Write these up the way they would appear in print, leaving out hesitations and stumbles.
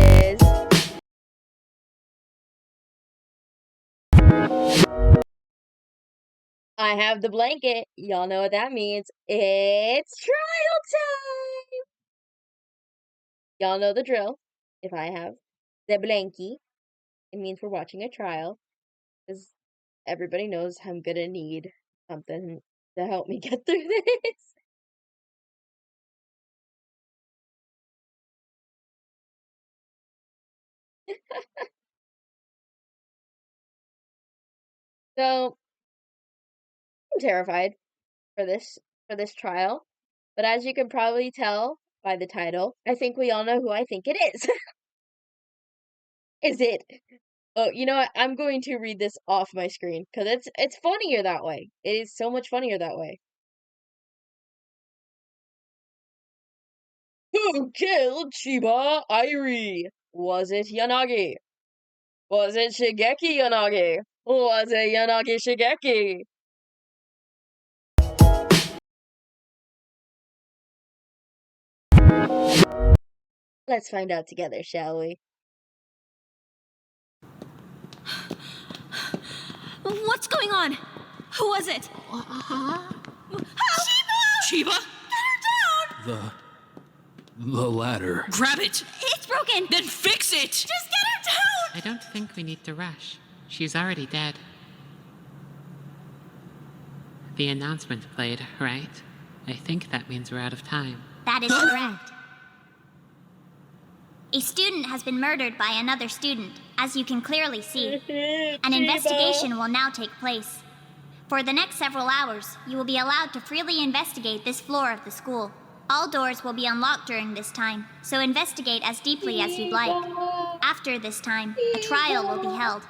is. I have the blanket. Y'all know what that means. It's trial time! Y'all know the drill. If I have the blankie, it means we're watching a trial. Because everybody knows I'm gonna need something to help me get through this. So, I'm terrified for this trial. But as you can probably tell by the title, I think we all know who I think it is. Is it? Oh, you know what? I'm going to read this off my screen because it's funnier that way. It is so much funnier that way. Who killed Chiba Airi? Was it Yanagi? Was it Shigeki Yanagi? Was it Yanagi Shigeki? Let's find out together, shall we? What's going on? Who was it? Chiba! Chiba? Get her down! The ladder. Grab it! It's broken! Then fix it! Just get her down! I don't think we need to rush. She's already dead. The announcement played, right? I think that means we're out of time. That is correct. A student has been murdered by another student, as you can clearly see. An investigation will now take place. For the next several hours, you will be allowed to freely investigate this floor of the school. All doors will be unlocked during this time, so investigate as deeply as you'd like. After this time, a trial will be held.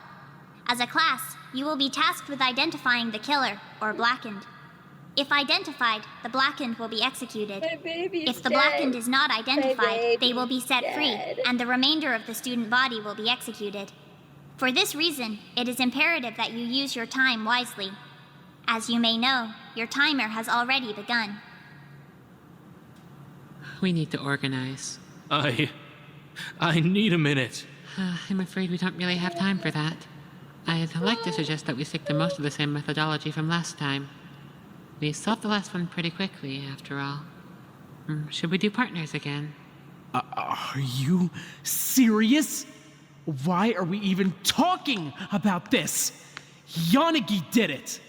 As a class, you will be tasked with identifying the killer, or blackened. If identified, the blackened will be executed. If the blackened is not identified, they will be set free, and the remainder of the student body will be executed. For this reason, it is imperative that you use your time wisely. As you may know, your timer has already begun. We need to organize. I need a minute. I'm afraid we don't really have time for that. I'd like to suggest that we stick to most of the same methodology from last time. We solved the last one pretty quickly, after all. Should we do partners again? Are you serious? Why are we even talking about this? Yanagi did it!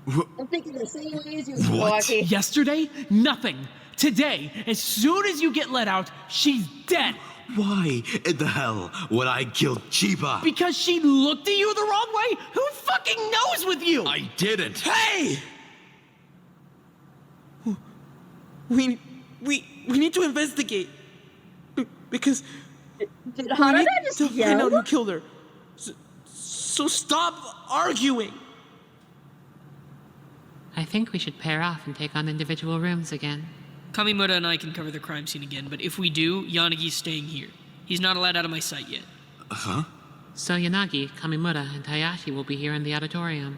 I'm thinking the same way as you, What? Milwaukee. Yesterday, nothing. Today, as soon as you get let out, she's dead. Why in the hell would I kill Chiba? Because she looked at you the wrong way? Who fucking knows with you? I didn't. Hey! We need to investigate. Because Did we Hanada need just to find out yell? who killed her. So stop arguing. I think we should pair off and take on individual rooms again. Kamimura and I can cover the crime scene again, but if we do, Yanagi's staying here. He's not allowed out of my sight yet. Huh? So Yanagi, Kamimura, and Hayashi will be here in the auditorium.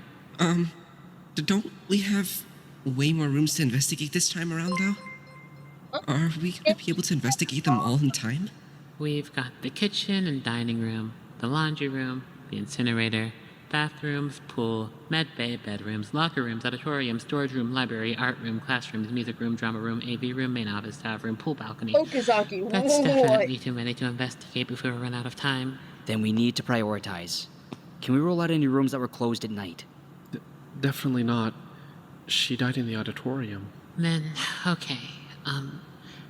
Don't we have way more rooms to investigate this time around, though? Are we gonna be able to investigate them all in time? We've got the kitchen and dining room, the laundry room, the incinerator, bathrooms, pool, med bay, bedrooms, locker rooms, auditorium, storage room, library, art room, classrooms, music room, drama room, AV room, main office, staff room, pool balcony. Okazaki, That's what? definitely too many to investigate before we run out of time. Then we need to prioritize. Can we rule out any rooms that were closed at night? Definitely not. She died in the auditorium. Then, okay,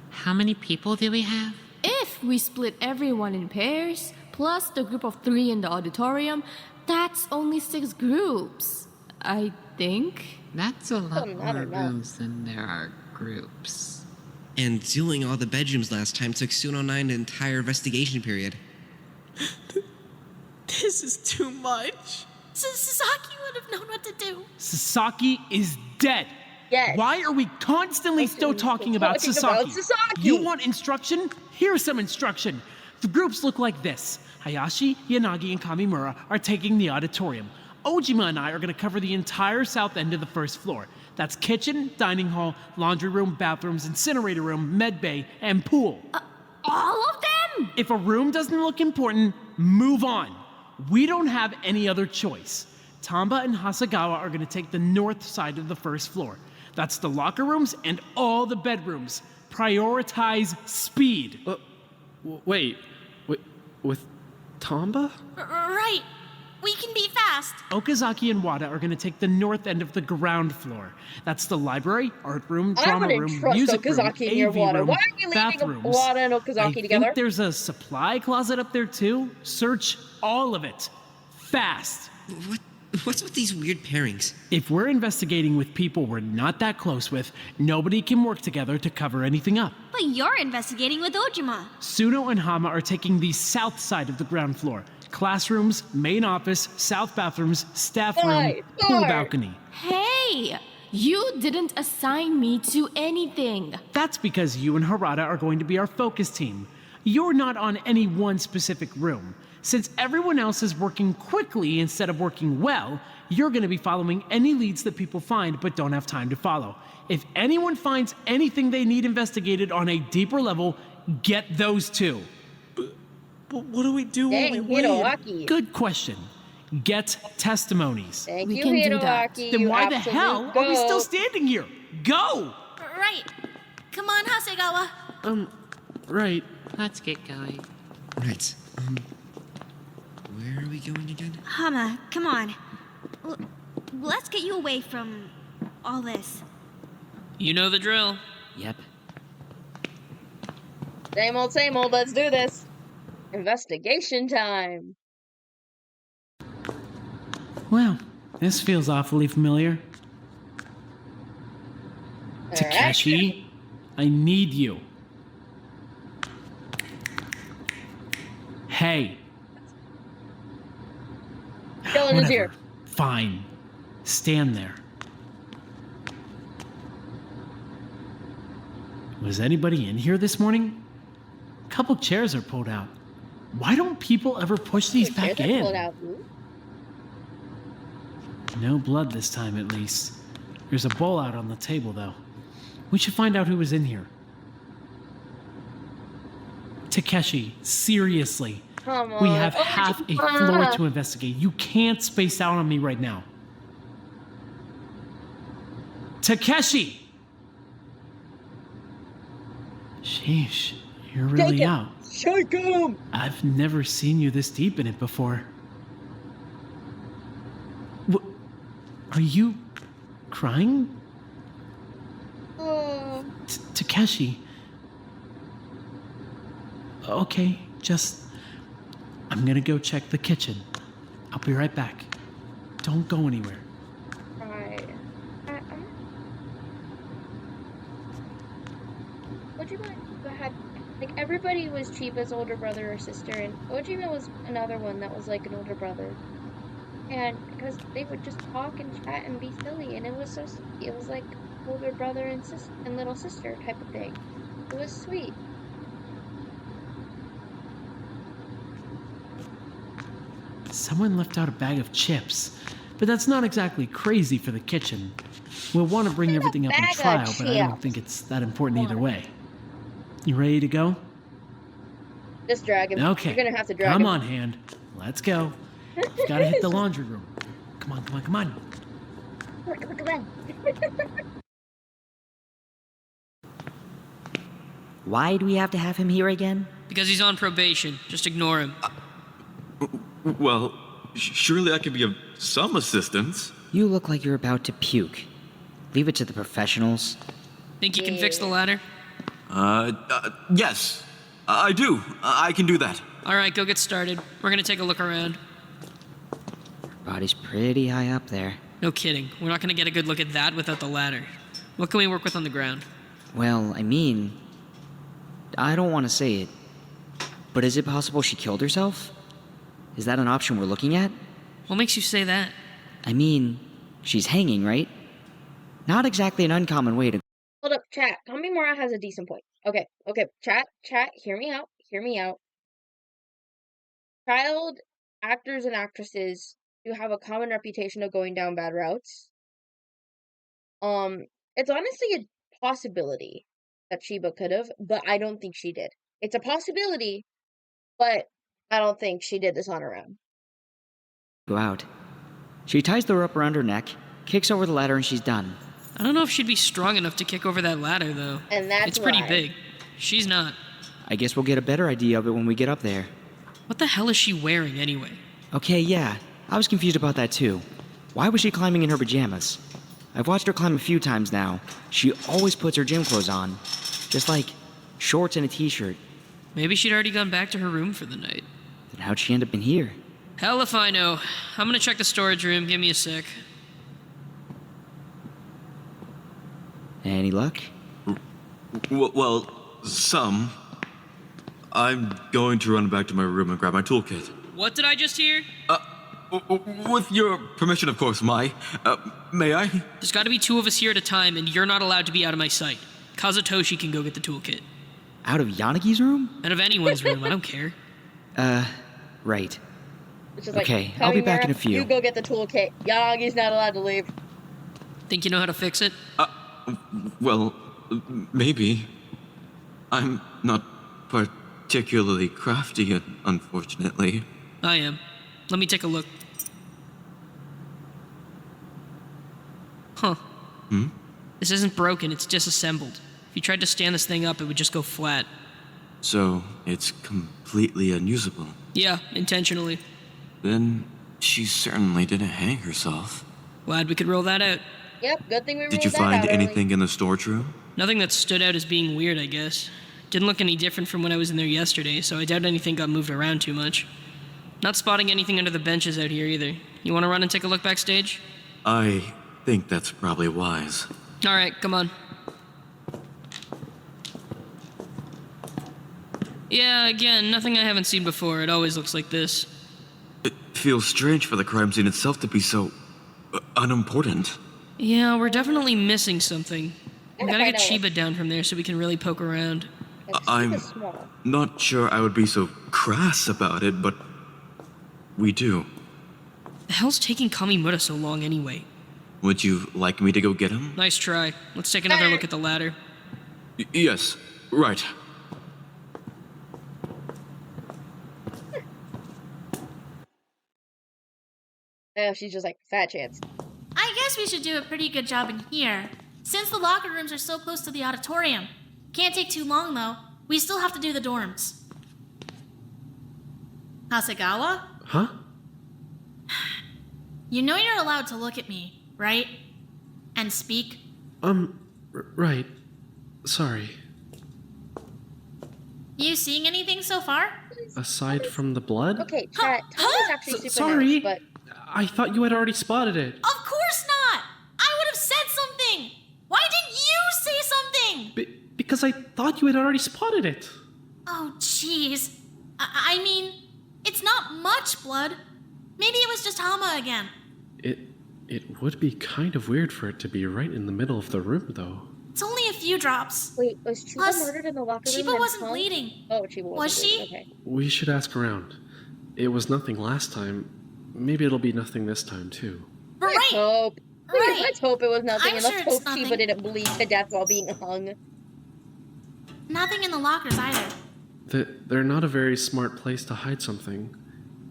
how many people do we have? If we split everyone in pairs, plus the group of 3 in the auditorium, that's only 6 groups, I think. That's a lot I more don't know. rooms than there are groups. And dueling all the bedrooms last time took Suno9 an entire investigation period. This is too much. Sasaki would have known what to do. Sasaki is dead. Yes. Why are we constantly still talking about Sasaki? You want instruction? Here's some instruction. The groups look like this. Hayashi, Yanagi, and Kamimura are taking the auditorium. Ojima and I are going to cover the entire south end of the first floor. That's kitchen, dining hall, laundry room, bathrooms, incinerator room, med bay, and pool. All of them? If a room doesn't look important, move on. We don't have any other choice. Tamba and Hasegawa are going to take the north side of the first floor. That's the locker rooms and all the bedrooms. Prioritize speed. Wait, with Tamba? Right. We can be fast. Okazaki and Wada are going to take the north end of the ground floor. That's the library, art room, drama room, music Okazaki room, AV Wada. room, Why are you leaving bathrooms. Wada and Okazaki I together? think there's a supply closet up there too. Search all of it. Fast. What's with these weird pairings? If we're investigating with people we're not that close with, nobody can work together to cover anything up. But you're investigating with Ojima. Suno and Hama are taking the south side of the ground floor. Classrooms, main office, south bathrooms, staff room, pool balcony. Hey! You didn't assign me to anything. That's because you and Harada are going to be our focus team. You're not on any one specific room. Since everyone else is working quickly instead of working well, you're going to be following any leads that people find but don't have time to follow. If anyone finds anything they need investigated on a deeper level, get those too. But what do we do when we win? Hiroaki. Good question. Get testimonies. Thank We you, can do that. Hiroaki. Then you why the absolute hell are we goat. still standing here? Go! Right. Come on, Hasegawa. Right. Let's get going. Right. Where are we going again? Hama, come on. Let's get you away from all this. You know the drill. Yep. Same old, let's do this. Investigation time. Well, this feels awfully familiar. Takeshi, I need you. Hey. Dylan is here. Fine. Stand there. Was anybody in here this morning? A couple chairs are pulled out. Why don't people ever push these back Chairs are in? pulled out. Ooh. No blood this time, at least. There's a bowl out on the table, though. We should find out who was in here. Takeshi, seriously. Come on. We have half a floor to investigate. You can't space out on me right now. Takeshi! Sheesh, you're really Shake him. out. Shake him! I've never seen you this deep in it before. Are you crying? Takeshi. Okay, I'm gonna go check the kitchen. I'll be right back. Don't go anywhere. Right. Ojima had, like, everybody was Chiba's older brother or sister, and Ojima was another one that was like an older brother. And because they would just talk and chat and be silly, and it was so sweet. It was like older brother and little sister type of thing. It was sweet. Someone left out a bag of chips, but that's not exactly crazy for the kitchen. We'll want to bring everything up in bag of trial, but I don't chips? think it's that important either way. You ready to go? Just drag him. Okay. You're gonna have to drag him. Come on, hand. Let's go. We've got to hit the laundry room. Come on, come on, come on. Come on. Why do we have to have him here again? Because he's on probation. Just ignore him. Well, surely I could be of some assistance. You look like you're about to puke. Leave it to the professionals. Think you can fix the ladder? Yes. I do. I can do that. All right, go get started. We're gonna take a look around. Body's pretty high up there. No kidding. We're not gonna get a good look at that without the ladder. What can we work with on the ground? Well, I mean, I don't want to say it, but is it possible she killed herself? Is that an option we're looking at? What makes you say that? I mean, she's hanging, right? Not exactly an uncommon way to... Hold up, chat. Kamimura has a decent point. Okay, chat, hear me out. Child actors and actresses do have a common reputation of going down bad routes. It's honestly a possibility that Chiba could have, but I don't think she did. It's a possibility, but I don't think she did this on her own. Go out. She ties the rope around her neck, kicks over the ladder, and she's done. I don't know if she'd be strong enough to kick over that ladder, though. And that's It's pretty why. big. She's not. I guess we'll get a better idea of it when we get up there. What the hell is she wearing, anyway? Okay, yeah. I was confused about that too. Why was she climbing in her pajamas? I've watched her climb a few times now. She always puts her gym clothes on. Just like shorts and a t-shirt. Maybe she'd already gone back to her room for the night. Then how'd she end up in here? Hell if I know. I'm gonna check the storage room. Give me a sec. Any luck? Well, some. I'm going to run back to my room and grab my toolkit. What did I just hear? With your permission, of course, Mai. May I? There's gotta be 2 of us here at a time, and you're not allowed to be out of my sight. Kazutoshi can go get the toolkit. Out of Yanagi's room? Out of anyone's room, I don't care. Right. It's just Okay, I'll be back in a few. You go get the toolkit. Yanagi's not allowed to leave. Think you know how to fix it? Well, maybe. I'm not particularly crafty, unfortunately. I am. Let me take a look. Huh. This isn't broken, it's disassembled. If you tried to stand this thing up, it would just go flat. So, it's completely unusable. Yeah, intentionally. Then she certainly didn't hang herself. Glad we could roll that out. Yep, good thing we ruled Did you that find out anything in the storage room? Nothing that stood out as being weird, I guess. Didn't look any different from when I was in there yesterday, so I doubt anything got moved around too much. Not spotting anything under the benches out here either. You want to run and take a look backstage? I think that's probably wise. Alright, come on. Yeah, again, nothing I haven't seen before. It always looks like this. It feels strange for the crime scene itself to be so unimportant. Yeah, we're definitely missing something. We gotta I get know. Chiba down from there so we can really poke around. I'm small. not sure I would be so crass about it, but we do. The hell's taking Kamimura so long anyway? Would you like me to go get him? Nice try. Let's take another look at the ladder. Yes, right. Oh, she's just like, fat chance. I guess we should do a pretty good job in here. Since the locker rooms are so close to the auditorium. Can't take too long, though. We still have to do the dorms. Hasegawa? Huh? You know you're allowed to look at me, right? And speak? Right. Sorry. You seeing anything so far? Aside from the blood? Okay, chat. Tom is actually super Sorry. nice, but I thought you had already spotted it. Of course not! I would have said something! Why didn't you say something? Because I thought you had already spotted it. Oh, jeez. I mean, it's not much blood. Maybe it was just Hama again. It would be kind of weird for it to be right in the middle of the room, though. It's only a few drops. wait, was Chiba Plus, murdered in the locker room? Chiba and wasn't hung? bleeding. Oh, Chiba wasn't Was she? bleeding, Okay. We should ask around. It was nothing last time. Maybe it'll be nothing this time, too. Right. Let's hope. Right. Let's hope it was nothing, I'm and let's sure hope it's nothing. Chiba didn't bleed to death while being hung. Nothing in the lockers either. They're not a very smart place to hide something.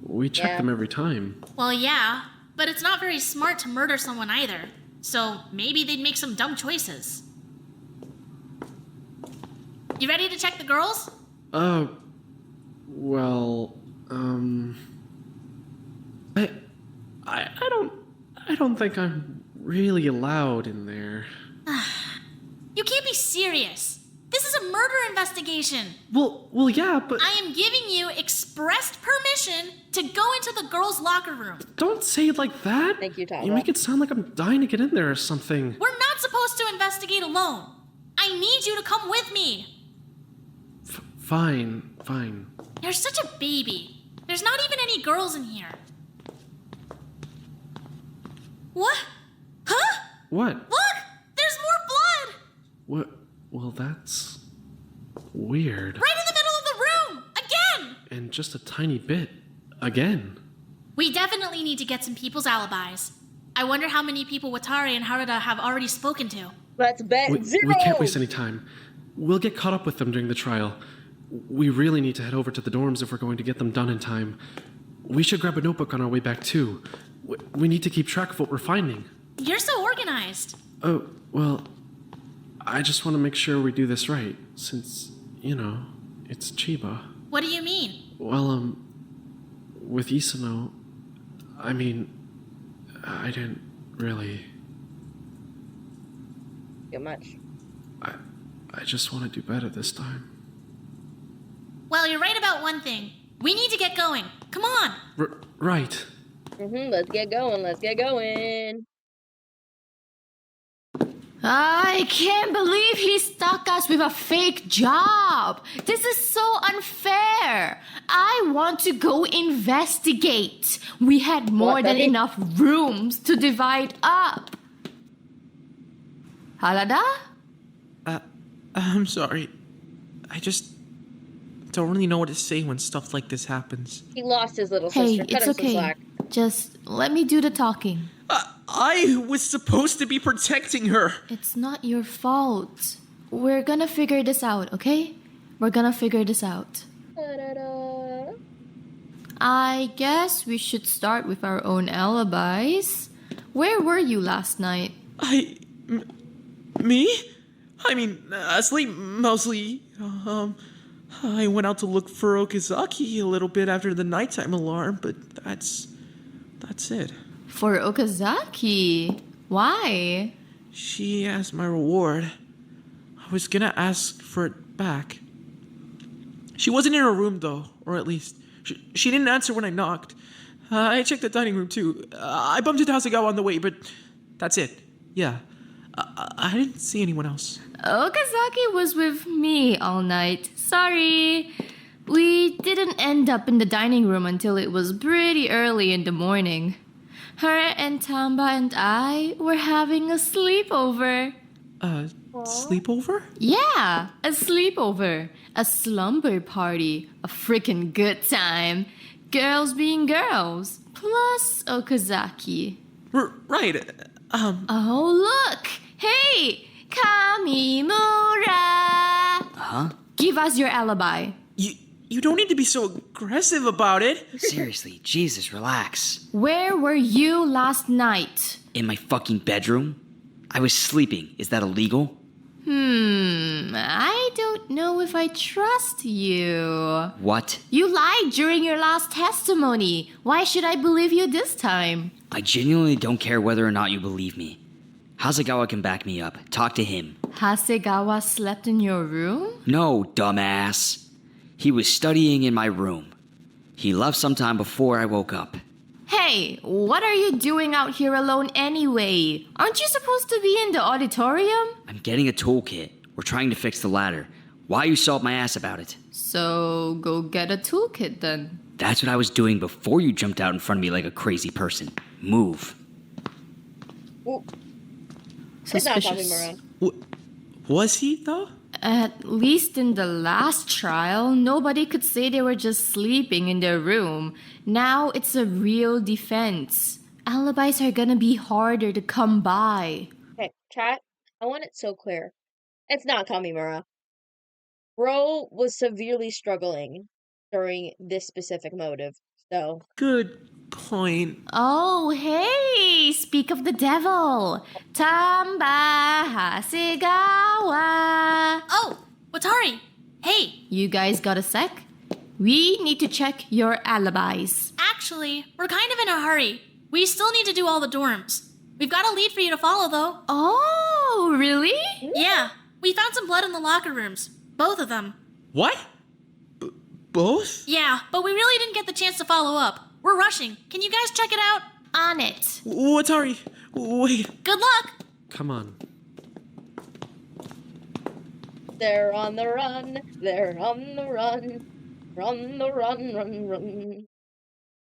We check Yeah. them every time. Well, yeah, but it's not very smart to murder someone either. So maybe they'd make some dumb choices. You ready to check the girls? Well, I don't think I'm really allowed in there. You can't be serious. This is a murder investigation. Well, yeah, but I am giving you expressed permission to go into the girls' locker room. don't say it like that. Thank you, Tyler. You make it sound like I'm dying to get in there or something. We're not supposed to investigate alone. I need you to come with me. Fine. You're such a baby. There's not even any girls in here. What? Huh? What? Look! There's more blood! What? Well, that's weird. Right in the middle of the room! Again! And just a tiny bit. Again. We definitely need to get some people's alibis. I wonder how many people Watari and Harada have already spoken to. Let's bet We 0! can't waste any time. We'll get caught up with them during the trial. we really need to head over to the dorms if we're going to get them done in time. We should grab a notebook on our way back, too. We need to keep track of what we're finding. You're so organized. Oh, well, I just want to make sure we do this right, since, it's Chiba. What do you mean? Well, with Isano, I didn't really... Too much. I just want to do better this time. Well, you're right about one thing. We need to get going. Come on. Right. Let's get going. I can't believe he stuck us with a fake job. This is so unfair. I want to go investigate. We had more than enough rooms to divide up. Halada? I'm sorry. I just don't really know what to say when stuff like this happens. He lost his little Hey, sister. Cut it's him some okay. slack. Just let me do the talking. I was supposed to be protecting her. It's not your fault. We're gonna figure this out, okay? We're gonna figure this out. Da-da-da. I guess we should start with our own alibis. Where were you last night? Me? Asleep mostly. I went out to look for Okazaki a little bit after the nighttime alarm, but that's it. For Okazaki? Why? She asked my reward. I was gonna ask for it back. She wasn't in her room though, or at least she didn't answer when I knocked. I checked the dining room too. I bumped into Hasegawa on the way, but that's it. Yeah. I didn't see anyone else. Okazaki was with me all night. Sorry. We didn't end up in the dining room until it was pretty early in the morning. Her and Tamba and I were having a sleepover. Sleepover? Yeah, a sleepover. A slumber party. A freaking good time. Girls being girls. Plus Okazaki. Right. Oh, look! Hey! Kamimura! Huh? Give us your alibi. You don't need to be so aggressive about it. Seriously, Jesus, relax. Where were you last night? In my fucking bedroom? I was sleeping. Is that illegal? I don't know if I trust you. What? You lied during your last testimony. Why should I believe you this time? I genuinely don't care whether or not you believe me. Hasegawa can back me up. Talk to him. Hasegawa slept in your room? No, dumbass. He was studying in my room. He left sometime before I woke up. Hey, what are you doing out here alone anyway? Aren't you supposed to be in the auditorium? I'm getting a toolkit. We're trying to fix the ladder. Why you saw up my ass about it? So, go get a toolkit then. That's what I was doing before you jumped out in front of me like a crazy person. Move. Ooh. Suspicious. Was he, though? At least in the last trial, nobody could say they were just sleeping in their room. Now it's a real defense. Alibis are gonna be harder to come by. Okay, chat. I want it so clear. It's not Kamimura. Bro was severely struggling during this specific motive, so... Good point. Oh, hey! Speak of the devil! Tamba Hasegawa! Oh, Watari! Hey! You guys got a sec? We need to check your alibis. Actually, we're kind of in a hurry. We still need to do all the dorms. We've got a lead for you to follow, though. Oh, really? Yeah, we found some blood in the locker rooms. Both of them. What? Both? Yeah, but we really didn't get the chance to follow up. We're rushing. Can you guys check it out? On it. Watari, wait. Good luck! Come on. They're on the run. They're on the run. Run the run, run, run.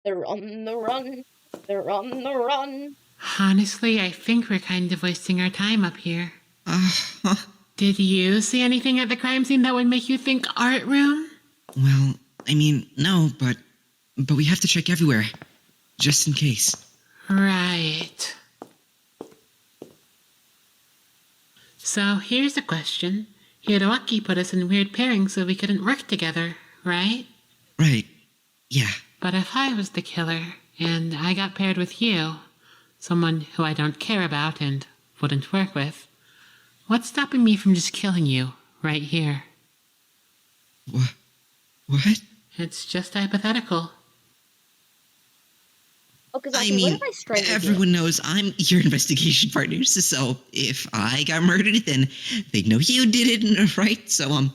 They're on the run. They're on the run. Honestly, I think we're kind of wasting our time up here. Did you see anything at the crime scene that would make you think art room? Well, no, but we have to check everywhere, just in case. Right. So here's a question. Hiroaki put us in weird pairings so we couldn't work together, right? Right. Yeah. But if I was the killer, and I got paired with you, someone who I don't care about and wouldn't work with, what's stopping me from just killing you right here? What? It's just hypothetical. I mean, everyone knows I'm your investigation partner, so if I got murdered, then they know you did it, right? So,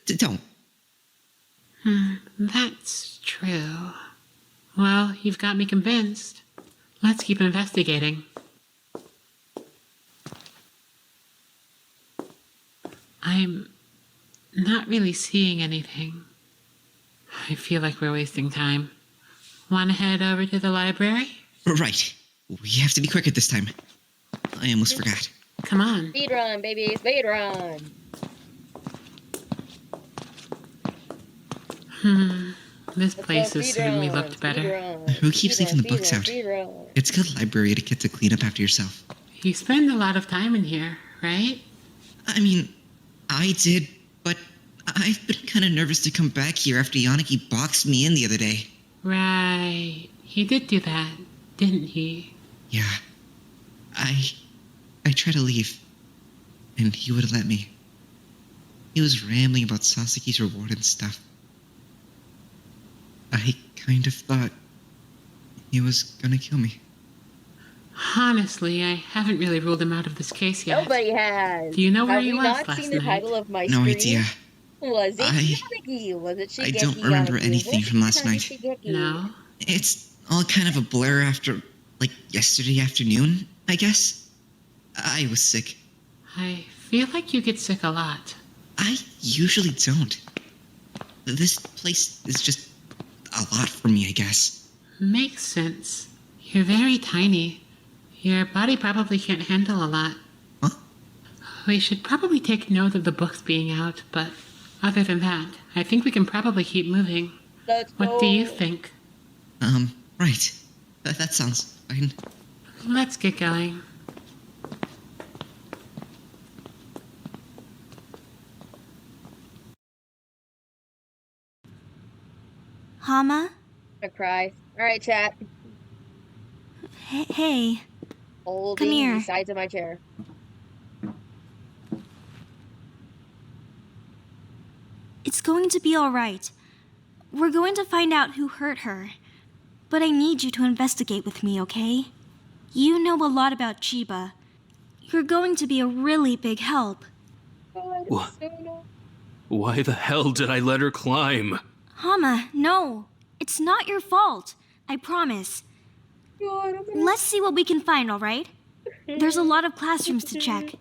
don't. That's true. Well, you've got me convinced. Let's keep investigating. I'm not really seeing anything. I feel like we're wasting time. Want to head over to the library? Right. We have to be quicker this time. I almost forgot. Come on. Speed run, baby, speed run. This place has certainly looked better. Who keeps leaving the books out? It's good library etiquette to clean up after yourself. You spend a lot of time in here, right? I mean, I did, but I've been kind of nervous to come back here after Yanagi boxed me in the other day. Right. He did do that, didn't he? Yeah. I tried to leave, and he wouldn't let me. He was rambling about Sasaki's reward and stuff. I kind of thought he was gonna kill me. Honestly, I haven't really ruled him out of this case yet. Nobody has. Do you know where Have he was not last seen night? the title of my No screen? idea. Was it Yanagi? Was it Shigeki? I don't remember Yanagi? anything from last night. Shigeki? No? It's all kind of a blur after, yesterday afternoon, I guess. I was sick. I feel like you get sick a lot. I usually don't. This place is just a lot for me, I guess. Makes sense. You're very tiny. Your body probably can't handle a lot. Huh? We should probably take note of the books being out, but other than that, I think we can probably keep moving. What do you think? Right. That sounds fine. Let's get going. Hama? I cry. Alright, chat. Hey. Holding Come here. the sides of my chair. It's going to be alright. We're going to find out who hurt her. But I need you to investigate with me, okay? You know a lot about Chiba. You're going to be a really big help. What? Why the hell did I let her climb? Hama, no. It's not your fault. I promise. Let's see what we can find, alright? There's a lot of classrooms to check.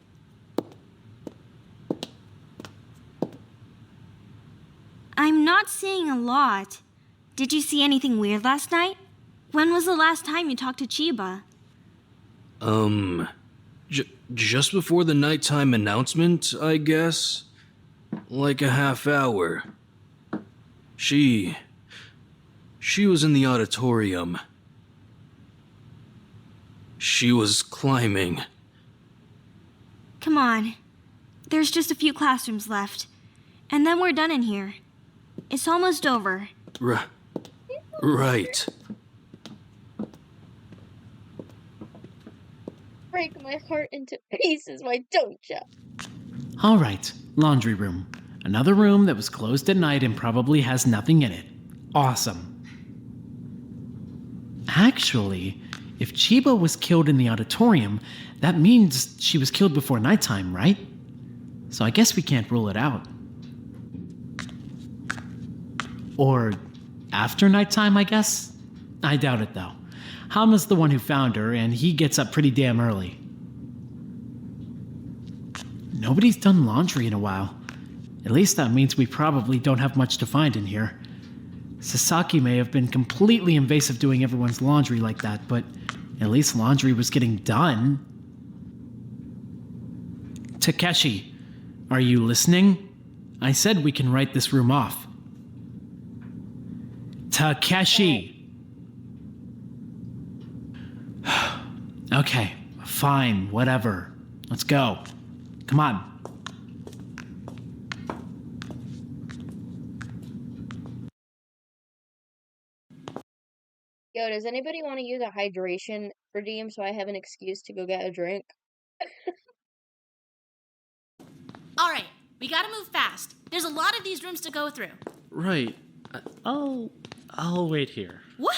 I'm not seeing a lot. Did you see anything weird last night? When was the last time you talked to Chiba? Just before the nighttime announcement, I guess? Like a half hour. She was in the auditorium. She was climbing. Come on. There's just a few classrooms left. And then we're done in here. It's almost over. Right. Break my heart into pieces, why don't ya? Alright, laundry room. Another room that was closed at night and probably has nothing in it. Awesome. Actually, if Chiba was killed in the auditorium, that means she was killed before nighttime, right? So I guess we can't rule it out. Or after nighttime, I guess? I doubt it, though. Hama's the one who found her, and he gets up pretty damn early. Nobody's done laundry in a while. At least that means we probably don't have much to find in here. Sasaki may have been completely invasive doing everyone's laundry like that, but at least laundry was getting done. Takeshi, are you listening? I said we can write this room off. Takeshi! Okay, fine, whatever. Let's go. Come on. Yo, does anybody want to use a hydration redeem so I have an excuse to go get a drink? Alright, we gotta move fast. There's a lot of these rooms to go through. Right. I'll wait here. What?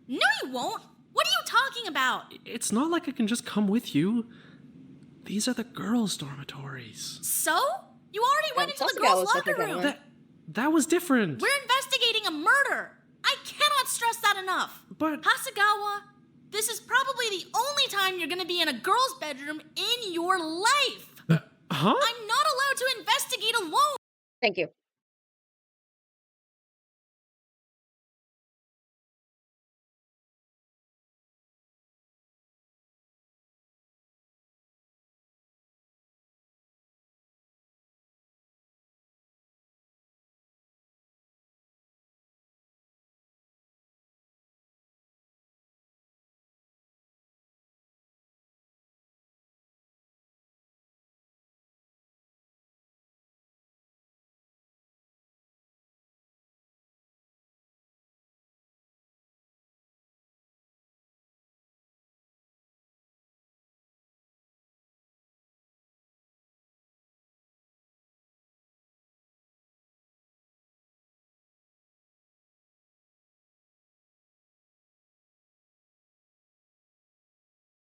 No, you won't! What are you talking about? It's not like I can just come with you. These are the girls' dormitories. So? You already went into the girls' locker room! That was different. We're investigating a murder! I cannot stress that enough! But... Hasegawa, this is probably the only time you're gonna be in a girl's bedroom in your life! Huh? I'm not allowed to investigate alone! Thank you.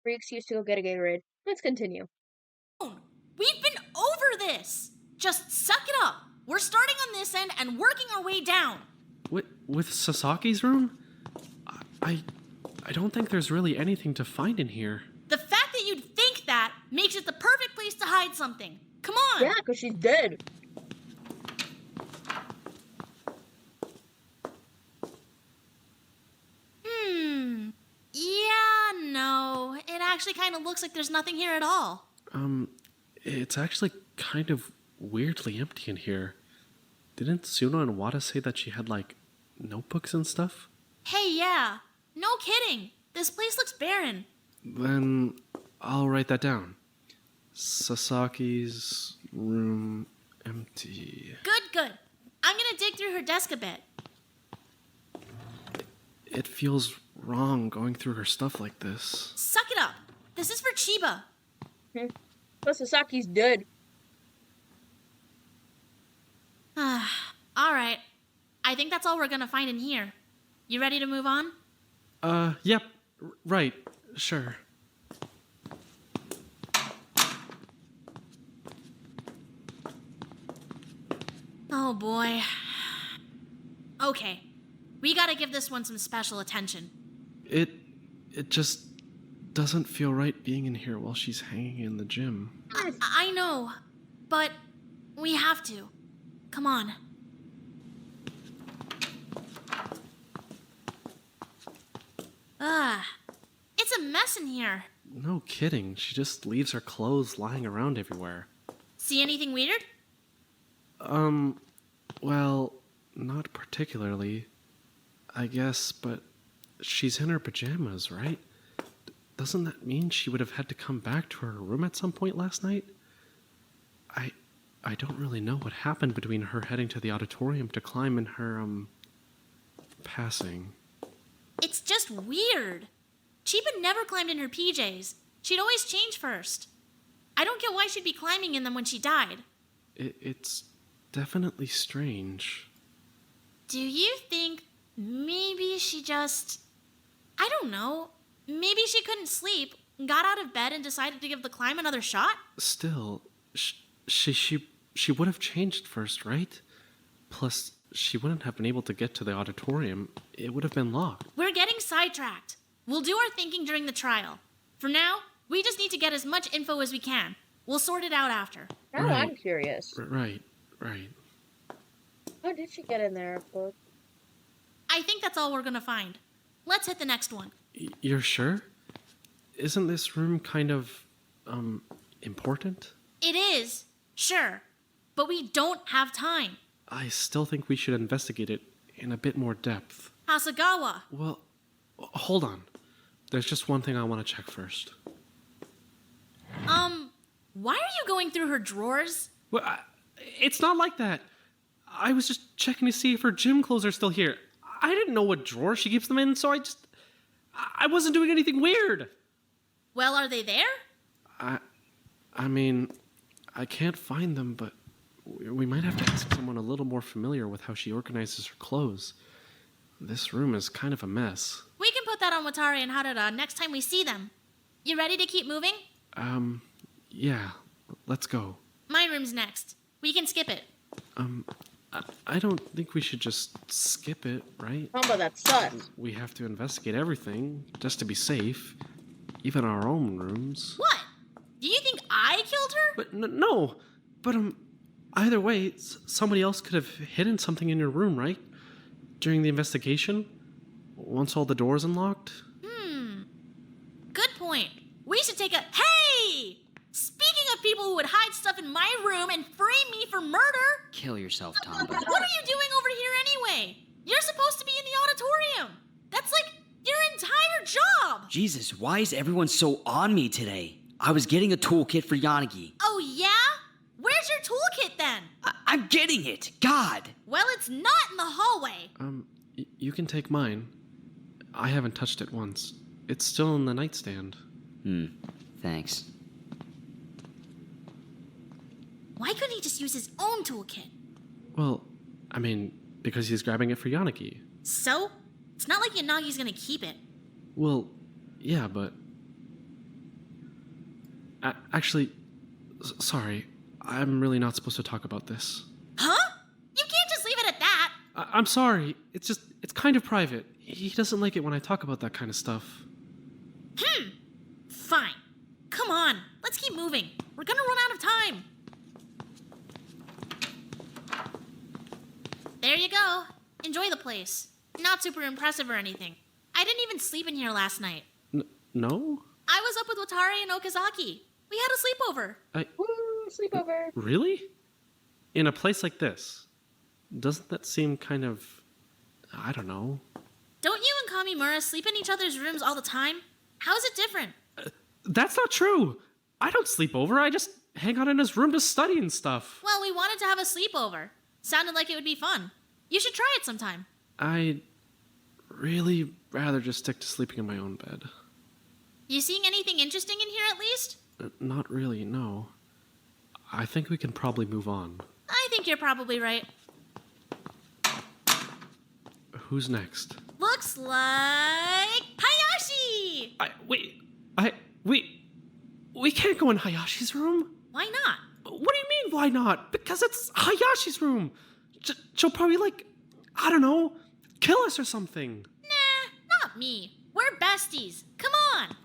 Free excuse to go get a Gatorade. Let's continue. We've been over this! Just suck it up! We're starting on this end and working our way down! With Sasaki's room? I don't think there's really anything to find in here. The fact that you'd think that makes it the perfect place to hide something. Come on! Yeah, because she's dead. Yeah, no. It actually kind of looks like there's nothing here at all. It's actually kind of weirdly empty in here. Didn't Suno and Wada say that she had, like, notebooks and stuff? Hey, yeah. No kidding. This place looks barren. Then I'll write that down. Sasaki's room empty. Good. I'm gonna dig through her desk a bit. It feels wrong going through her stuff like this. Suck it up. This is for Chiba. Plus, Sasaki's dead. Alright. I think that's all we're gonna find in here. You ready to move on? Yep. Right. Sure. Oh boy. Okay. We gotta give this one some special attention. It just doesn't feel right being in here while she's hanging in the gym. I know, but we have to. Come on. It's a mess in here. No kidding. She just leaves her clothes lying around everywhere. See anything weird? Well, not particularly, I guess, but she's in her pajamas, right? Doesn't that mean she would have had to come back to her room at some point last night? I don't really know what happened between her heading to the auditorium to climb and her, passing. It's just weird. Chiba never climbed in her PJs. She'd always change first. I don't get why she'd be climbing in them when she died. It's definitely strange. Do you think maybe she just... I don't know. Maybe she couldn't sleep, got out of bed and decided to give the climb another shot? Still, she would have changed first, right? Plus, she wouldn't have been able to get to the auditorium. It would have been locked. We're getting sidetracked. We'll do our thinking during the trial. For now, we just need to get as much info as we can. We'll sort it out after. Now I'm curious. Right. How did she get in there, of course? I think that's all we're gonna find. Let's hit the next one. You're sure? Isn't this room kind of, important? It is, sure. But we don't have time. I still think we should investigate it in a bit more depth. Hasegawa. Well, hold on. There's just one thing I want to check first. Why are you going through her drawers? Well, it's not like that. I was just checking to see if her gym clothes are still here. I didn't know what drawer she keeps them in, so I just... I wasn't doing anything weird. Well, are they there? I mean, I can't find them, but we might have to ask someone a little more familiar with how she organizes her clothes. This room is kind of a mess. We can put that on Watari and Harada next time we see them. You ready to keep moving? Yeah. Let's go. My room's next. We can skip it. I don't think we should just skip it, right? Mama, that sus. We have to investigate everything, just to be safe. Even our own rooms. What? Do you think I killed her? But no. But, either way, somebody else could have hidden something in your room, right? During the investigation? Once all the doors unlocked? Good point. We should take a... Hey! Speaking of people who would hide stuff in my room and frame me for murder... Kill yourself, Tomba. What are you doing over here anyway? You're supposed to be in the auditorium. That's like your entire job. Jesus, why is everyone so on me today? I was getting a toolkit for Yanagi. Oh, yeah? Where's your toolkit then? I'm getting it! God! Well, it's not in the hallway. You can take mine. I haven't touched it once. It's still in the nightstand. Thanks. Why couldn't he just use his own toolkit? Well, I mean, because he's grabbing it for Yanagi. So? It's not like Yanagi's gonna keep it. Well, yeah, but... Actually, sorry. I'm really not supposed to talk about this. Huh? You can't just leave it at that. I'm sorry. It's kind of private. He doesn't like it when I talk about that kind of stuff. Fine. Come on, let's keep moving. We're gonna run out of time. There you go. Enjoy the place. Not super impressive or anything. I didn't even sleep in here last night. No? I was up with Watari and Okazaki. We had a sleepover. Woo, sleepover. Really? In a place like this? Doesn't that seem kind of... I don't know. Don't you and Kamimura sleep in each other's rooms all the time? How is it different? That's not true. I don't sleep over. I just hang out in his room to study and stuff. Well, we wanted to have a sleepover. Sounded like it would be fun. You should try it sometime. I'd really rather just stick to sleeping in my own bed. You seeing anything interesting in here at least? Not really, no. I think we can probably move on. I think you're probably right. Who's next? Looks like... Hayashi! We can't go in Hayashi's room. Why not? What do you mean, why not? Because it's Hayashi's room. She'll probably, I don't know, kill us or something. Nah, not me. We're besties. Come on.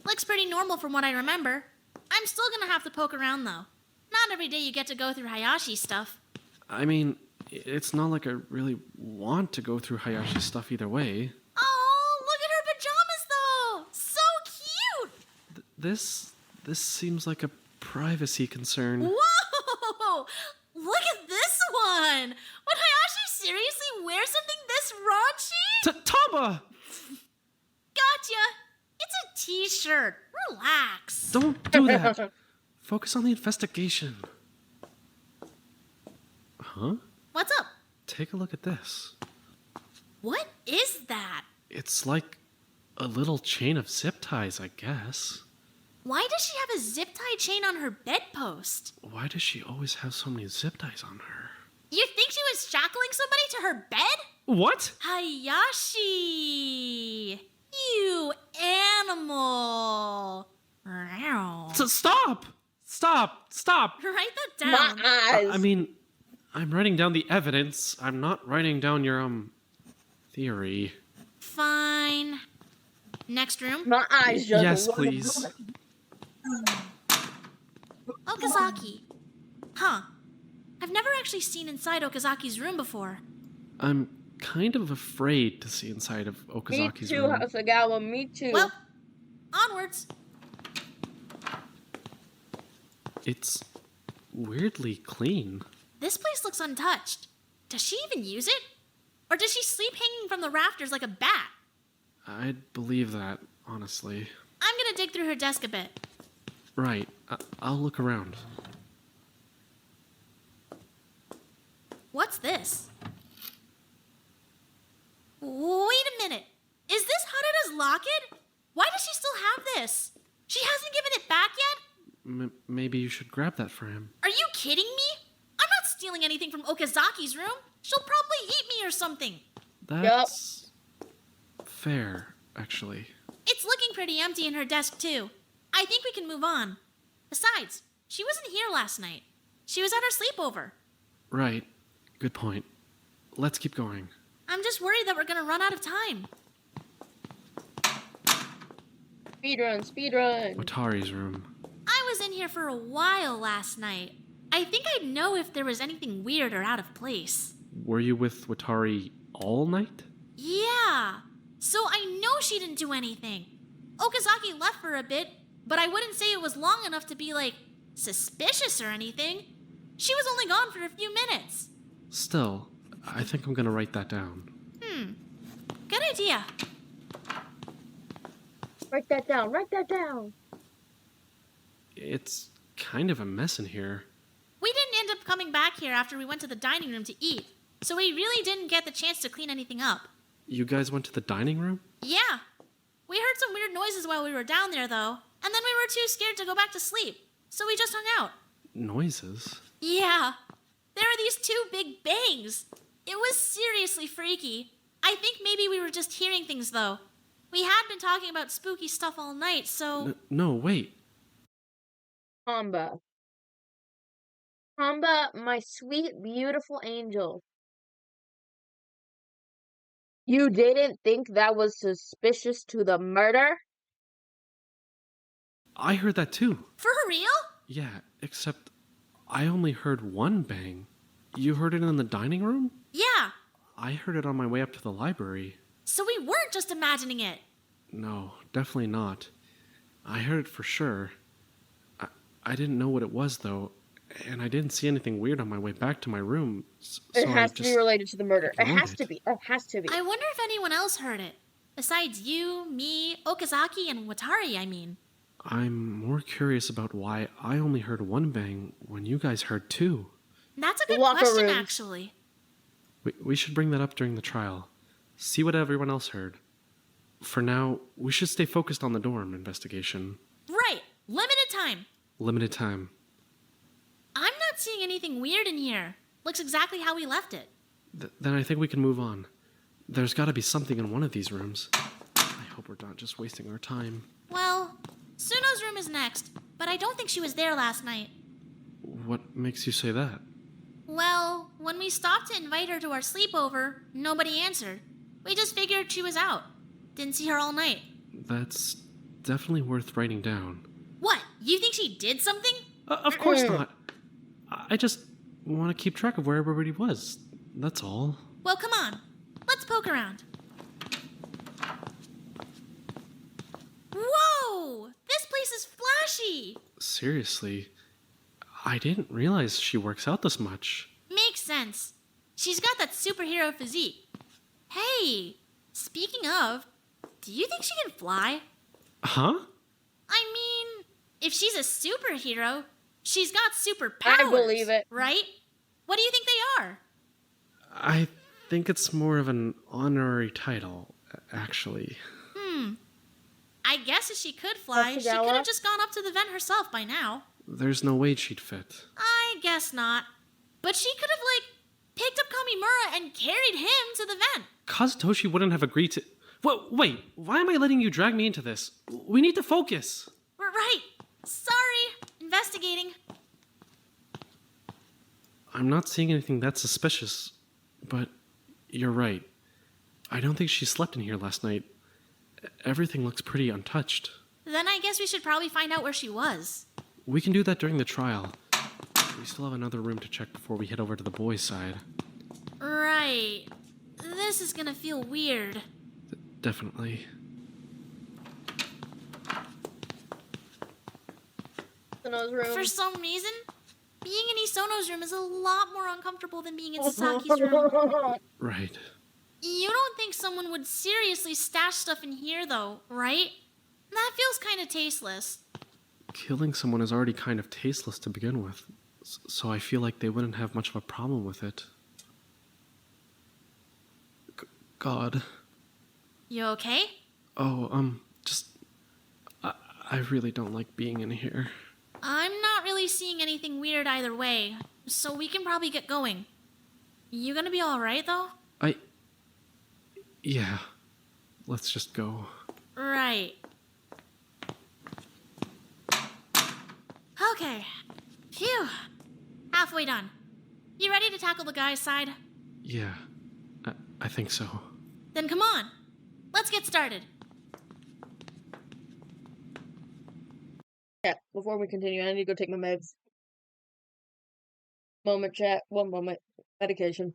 Looks pretty normal from what I remember. I'm still gonna have to poke around, though. Not every day you get to go through Hayashi's stuff. I mean, it's not like I really want to go through Hayashi's stuff either way. Oh, look at her pajamas, though! So cute! This seems like a privacy concern. Whoa! Look at this one! Would Hayashi seriously wear something this raunchy? Tamba! Gotcha! It's a t-shirt. Relax. Don't do that. Focus on the investigation. Huh? What's up? Take a look at this. What is that? It's like a little chain of zip ties, I guess. Why does she have a zip tie chain on her bedpost? Why does she always have so many zip ties on her? You think she was shackling somebody to her bed? What? Hayashi! You animal! Stop! Stop! Write that down. My eyes. I mean, I'm writing down the evidence. I'm not writing down your, theory. Fine. Next room? My eyes just... Yes, please. Okazaki. Huh. I've never actually seen inside Okazaki's room before. I'm kind of afraid to see inside of Okazaki's Me too, room. Hasagawa, me too. Well, onwards. It's weirdly clean. This place looks untouched. Does she even use it? Or does she sleep hanging from the rafters like a bat? I'd believe that, honestly. I'm gonna dig through her desk a bit. Right. I'll look around. What's this? this? She hasn't given it back yet? Maybe you should grab that for him. Are you kidding me? I'm not stealing anything from Okazaki's room. She'll probably eat me or something. That's fair, actually. It's looking pretty empty in her desk, too. I think we can move on. Besides, she wasn't here last night. She was at her sleepover. Right. Good point. Let's keep going. I'm just worried that we're gonna run out of time. Speedrun. Watari's room. I was in here for a while last night. I think I'd know if there was anything weird or out of place. Were you with Watari all night? Yeah. So I know she didn't do anything. Okazaki left for a bit, but I wouldn't say it was long enough to be, like, suspicious or anything. She was only gone for a few minutes. Still, I think I'm gonna write that down. Good idea. Write that down. It's kind of a mess in here. We didn't end up coming back here after we went to the dining room to eat, so we really didn't get the chance to clean anything up. You guys went to the dining room? Yeah. We heard some weird noises while we were down there, though, and then we were too scared to go back to sleep, so we just hung out. Noises? Yeah. There were these two big bangs. It was seriously freaky. I think maybe we were just hearing things, though. We had been talking about spooky stuff all night, so... No, wait. Kamba, my sweet, beautiful angel. You didn't think that was suspicious to the murder? I heard that too. For real? Yeah, except I only heard one bang. You heard it in the dining room? Yeah. I heard it on my way up to the library. So we weren't just imagining it. No, definitely not. I heard it for sure. I didn't know what it was, though, and I didn't see anything weird on my way back to my room. It has to be related to the murder. It has to be. I wonder if anyone else heard it. Besides you, me, Okazaki, and Watari, I mean. I'm more curious about why I only heard one bang when you guys heard two. That's a good question, actually. We should bring that up during the trial. See what everyone else heard. For now, we should stay focused on the dorm investigation. Right. Limited time. Limited time. I'm not seeing anything weird in here. Looks exactly how we left it. Then I think we can move on. There's gotta be something in one of these rooms. I hope we're not just wasting our time. Well, Suno's room is next, but I don't think she was there last night. What makes you say that? Well, when we stopped to invite her to our sleepover, nobody answered. We just figured she was out. Didn't see her all night. That's definitely worth writing down. What? You think she did something? Of course not. I just want to keep track of where everybody was. That's all. Well, come on. Let's poke around. Whoa! This place is flashy! Seriously, I didn't realize she works out this much. Makes sense. She's got that superhero physique. Hey, speaking of, do you think she can fly? Huh? I mean, if she's a superhero, she's got superpowers. I believe it. Right? What do you think they are? I think it's more of an honorary title, actually. I guess if she could fly, she could have just gone up to the vent herself by now. There's no way she'd fit. I guess not. But she could have, picked up Kamimura and carried him to the vent. Kazutoshi wouldn't have agreed to... Wait, why am I letting you drag me into this? We need to focus. We're right. Sorry. Investigating. I'm not seeing anything that suspicious, but you're right. I don't think she slept in here last night. Everything looks pretty untouched. Then I guess we should probably find out where she was. We can do that during the trial. We still have another room to check before we head over to the boys' side. Right. This is gonna feel weird. Definitely. Isono's room. For some reason, being in Isono's room is a lot more uncomfortable than being in Sasaki's room. Right. You don't think someone would seriously stash stuff in here, though, right? That feels kind of tasteless. Killing someone is already kind of tasteless to begin with, so I feel like they wouldn't have much of a problem with it. God. You okay? Oh, I really don't like being in here. I'm not really seeing anything weird either way, so we can probably get going. You gonna be alright, though? Yeah. Let's just go. Right. Okay. Phew. Halfway done. You ready to tackle the guy's side? Yeah. I think so. Then come on. Let's get started. Yeah, before we continue, I need to go take my meds. Moment, chat. One moment. Medication.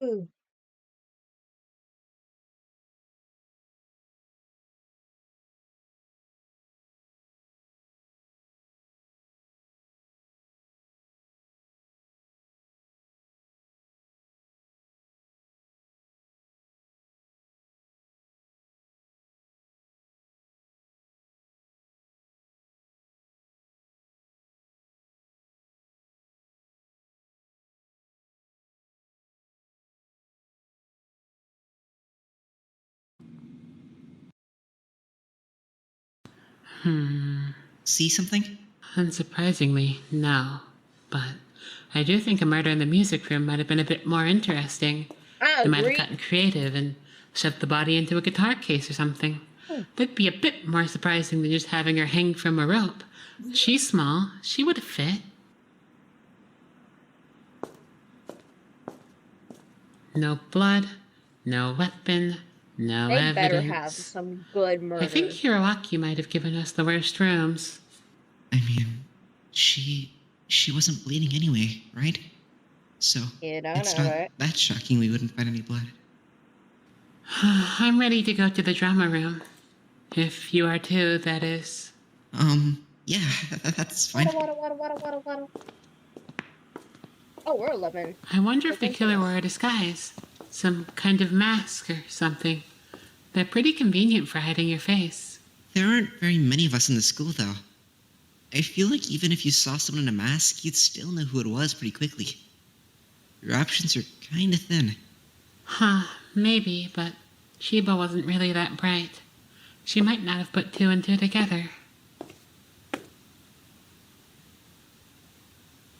Ooh. See something? Unsurprisingly, no. But I do think a murder in the music room might have been a bit more interesting. They might have gotten creative and shoved the body into a guitar case or something. That'd be a bit more surprising than just having her hang from a rope. She's small. She would have fit. No blood, no weapon, no They evidence. better have some good murder. I think Hiroaki might have given us the worst rooms. I mean, she wasn't bleeding anyway, right? So it's not that shocking we wouldn't find any blood. I'm ready to go to the drama room. If you are too, that is. Yeah, that's fine. Water. Oh, we're 11. I wonder if the killer wore a disguise. Some kind of mask or something. They're pretty convenient for hiding your face. There aren't very many of us in the school, though. I feel like even if you saw someone in a mask, you'd still know who it was pretty quickly. Your options are kinda thin. Huh, maybe, but Chiba wasn't really that bright. She might not have put two and two together.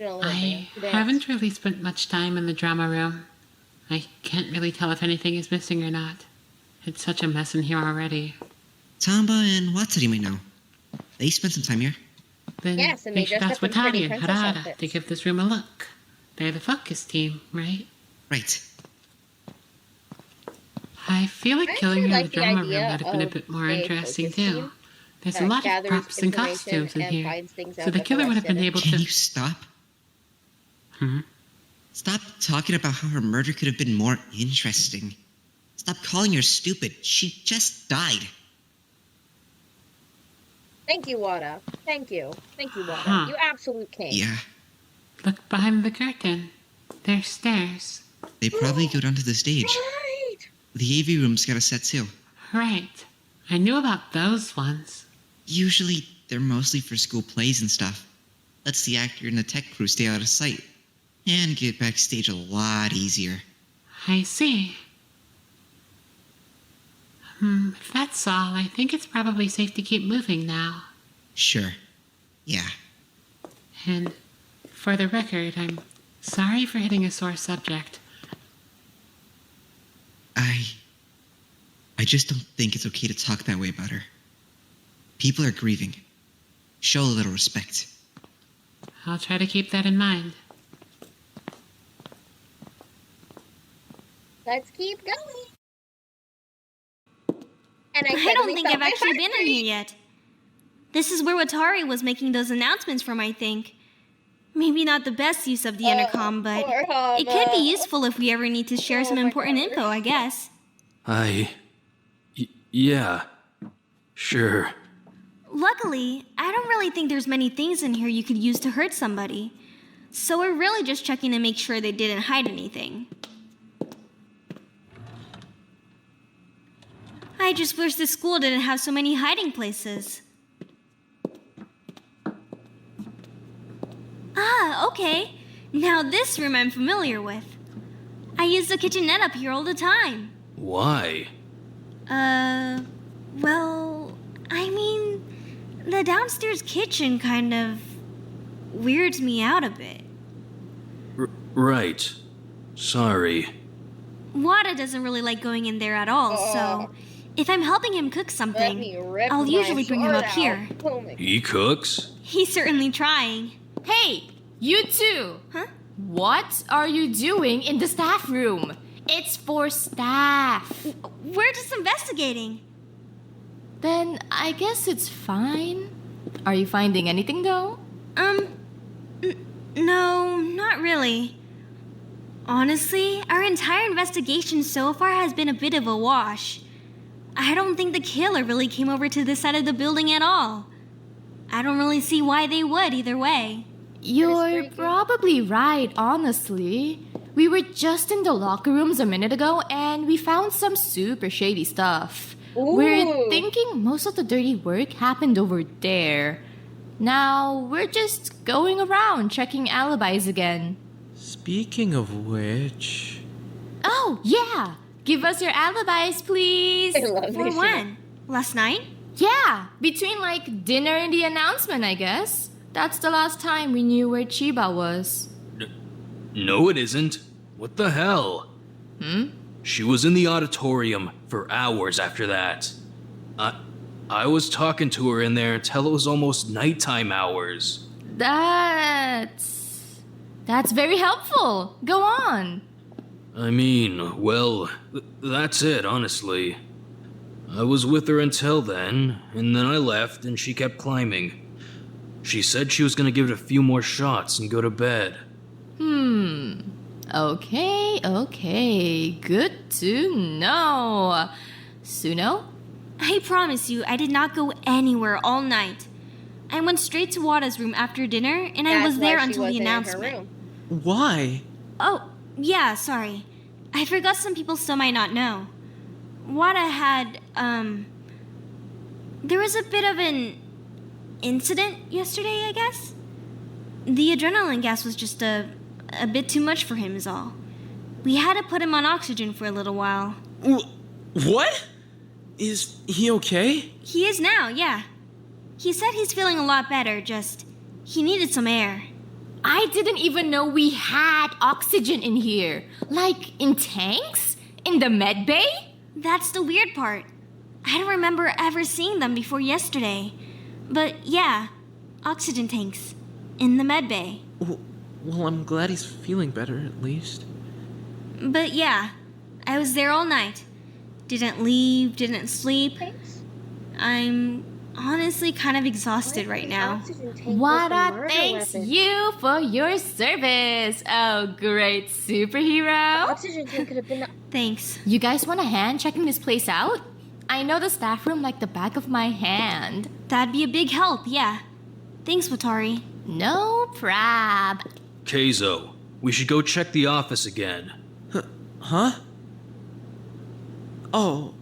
I haven't really spent much time in the drama room. I can't really tell if anything is missing or not. It's such a mess in here already. Tamba and Watsuri know. They spent some time here. Then Yes, and they should dressed ask up in pretty Watari and princess Harada outfits. to give this room a look. They're the focus team, right? Right. I feel like I killing actually her in like the the drama room idea might have been a of bit more a interesting focus too. team There's a that lot of gathers props and information costumes in and here, finds things so out the that the killer would rest have been didn't. able Can to. you stop? Stop talking about how her murder could have been more interesting. Stop calling her stupid. She just died. Thank you, Wada. Thank you, Wada. Huh. You absolute king. Yeah, Look behind the curtain. There's stairs. they probably go down to the stage. Right. The AV room's got a set too. Right. I knew about those ones. Usually, they're mostly for school plays and stuff. Lets the actor and the tech crew stay out of sight. And get backstage a lot easier. I see. If that's all, I think it's probably safe to keep moving now. Sure. Yeah. And for the record, I'm sorry for hitting a sore subject. I just don't think it's okay to talk that way about her. People are grieving. Show a little respect. I'll try to keep that in mind. Let's keep going. And I don't think I've actually been in here yet. This is where Watari was making those announcements from, I think. Maybe not the best use of the intercom, but it could be useful if we ever need to share some important info, I guess. Yeah. Sure. Luckily, I don't really think there's many things in here you could use to hurt somebody. So we're really just checking to make sure they didn't hide anything. I just wish the school didn't have so many hiding places. Ah, okay. Now this room I'm familiar with. I use the kitchenette up here all the time. Why? Well, I mean, the downstairs kitchen kind of weirds me out a bit. Right. Sorry. Wada doesn't really like going in there at all, so if I'm helping him cook something, I'll usually bring him up here. He cooks? He's certainly trying. Hey, you two! Huh? What are you doing in the staff room? It's for staff. We're just investigating. Then I guess it's fine. Are you finding anything though? No, not really. Honestly, our entire investigation so far has been a bit of a wash. I don't think the killer really came over to this side of the building at all. I don't really see why they would either way. You're probably right, honestly. We were just in the locker rooms a minute ago and we found some super shady stuff. We're thinking most of the dirty work happened over there. Now, we're just going around checking alibis again. Speaking of which... Oh, yeah! Give us your alibis, please! For when? Last night? Yeah, between like dinner and the announcement, I guess. That's the last time we knew where Chiba was. No, it isn't. What the hell? She was in the auditorium for hours after that. I was talking to her in there until it was almost nighttime hours. That's very helpful. Go on. I mean, well, that's it, honestly. I was with her until then, and then I left and she kept climbing. She said she was gonna give it a few more shots and go to bed. Okay. Good to know. Suno? I promise you, I did not go anywhere all night. I went straight to Wada's room after dinner, and I was there until the announcement. Why? Oh, yeah, sorry. I forgot some people still might not know. Wada had, there was a bit of an incident yesterday, I guess? The adrenaline gas was just a bit too much for him is all. We had to put him on oxygen for a little while. What? Is he okay? He is now, yeah. He said he's feeling a lot better, just he needed some air. I didn't even know we had oxygen in here. Like, in tanks? In the med bay? That's the weird part. I don't remember ever seeing them before yesterday. But yeah, oxygen tanks. In the med bay. Well, I'm glad he's feeling better, at least. But yeah, I was there all night. Didn't leave, didn't sleep. I'm honestly kind of exhausted right now. Wada thanks you for your service. Oh, great superhero. Oxygen tank could have been... Thanks. You guys want a hand checking this place out? I know the staff room like the back of my hand. That'd be a big help, yeah. Thanks, Watari. No prob. Keizo, we should go check the office again. Huh? Oh,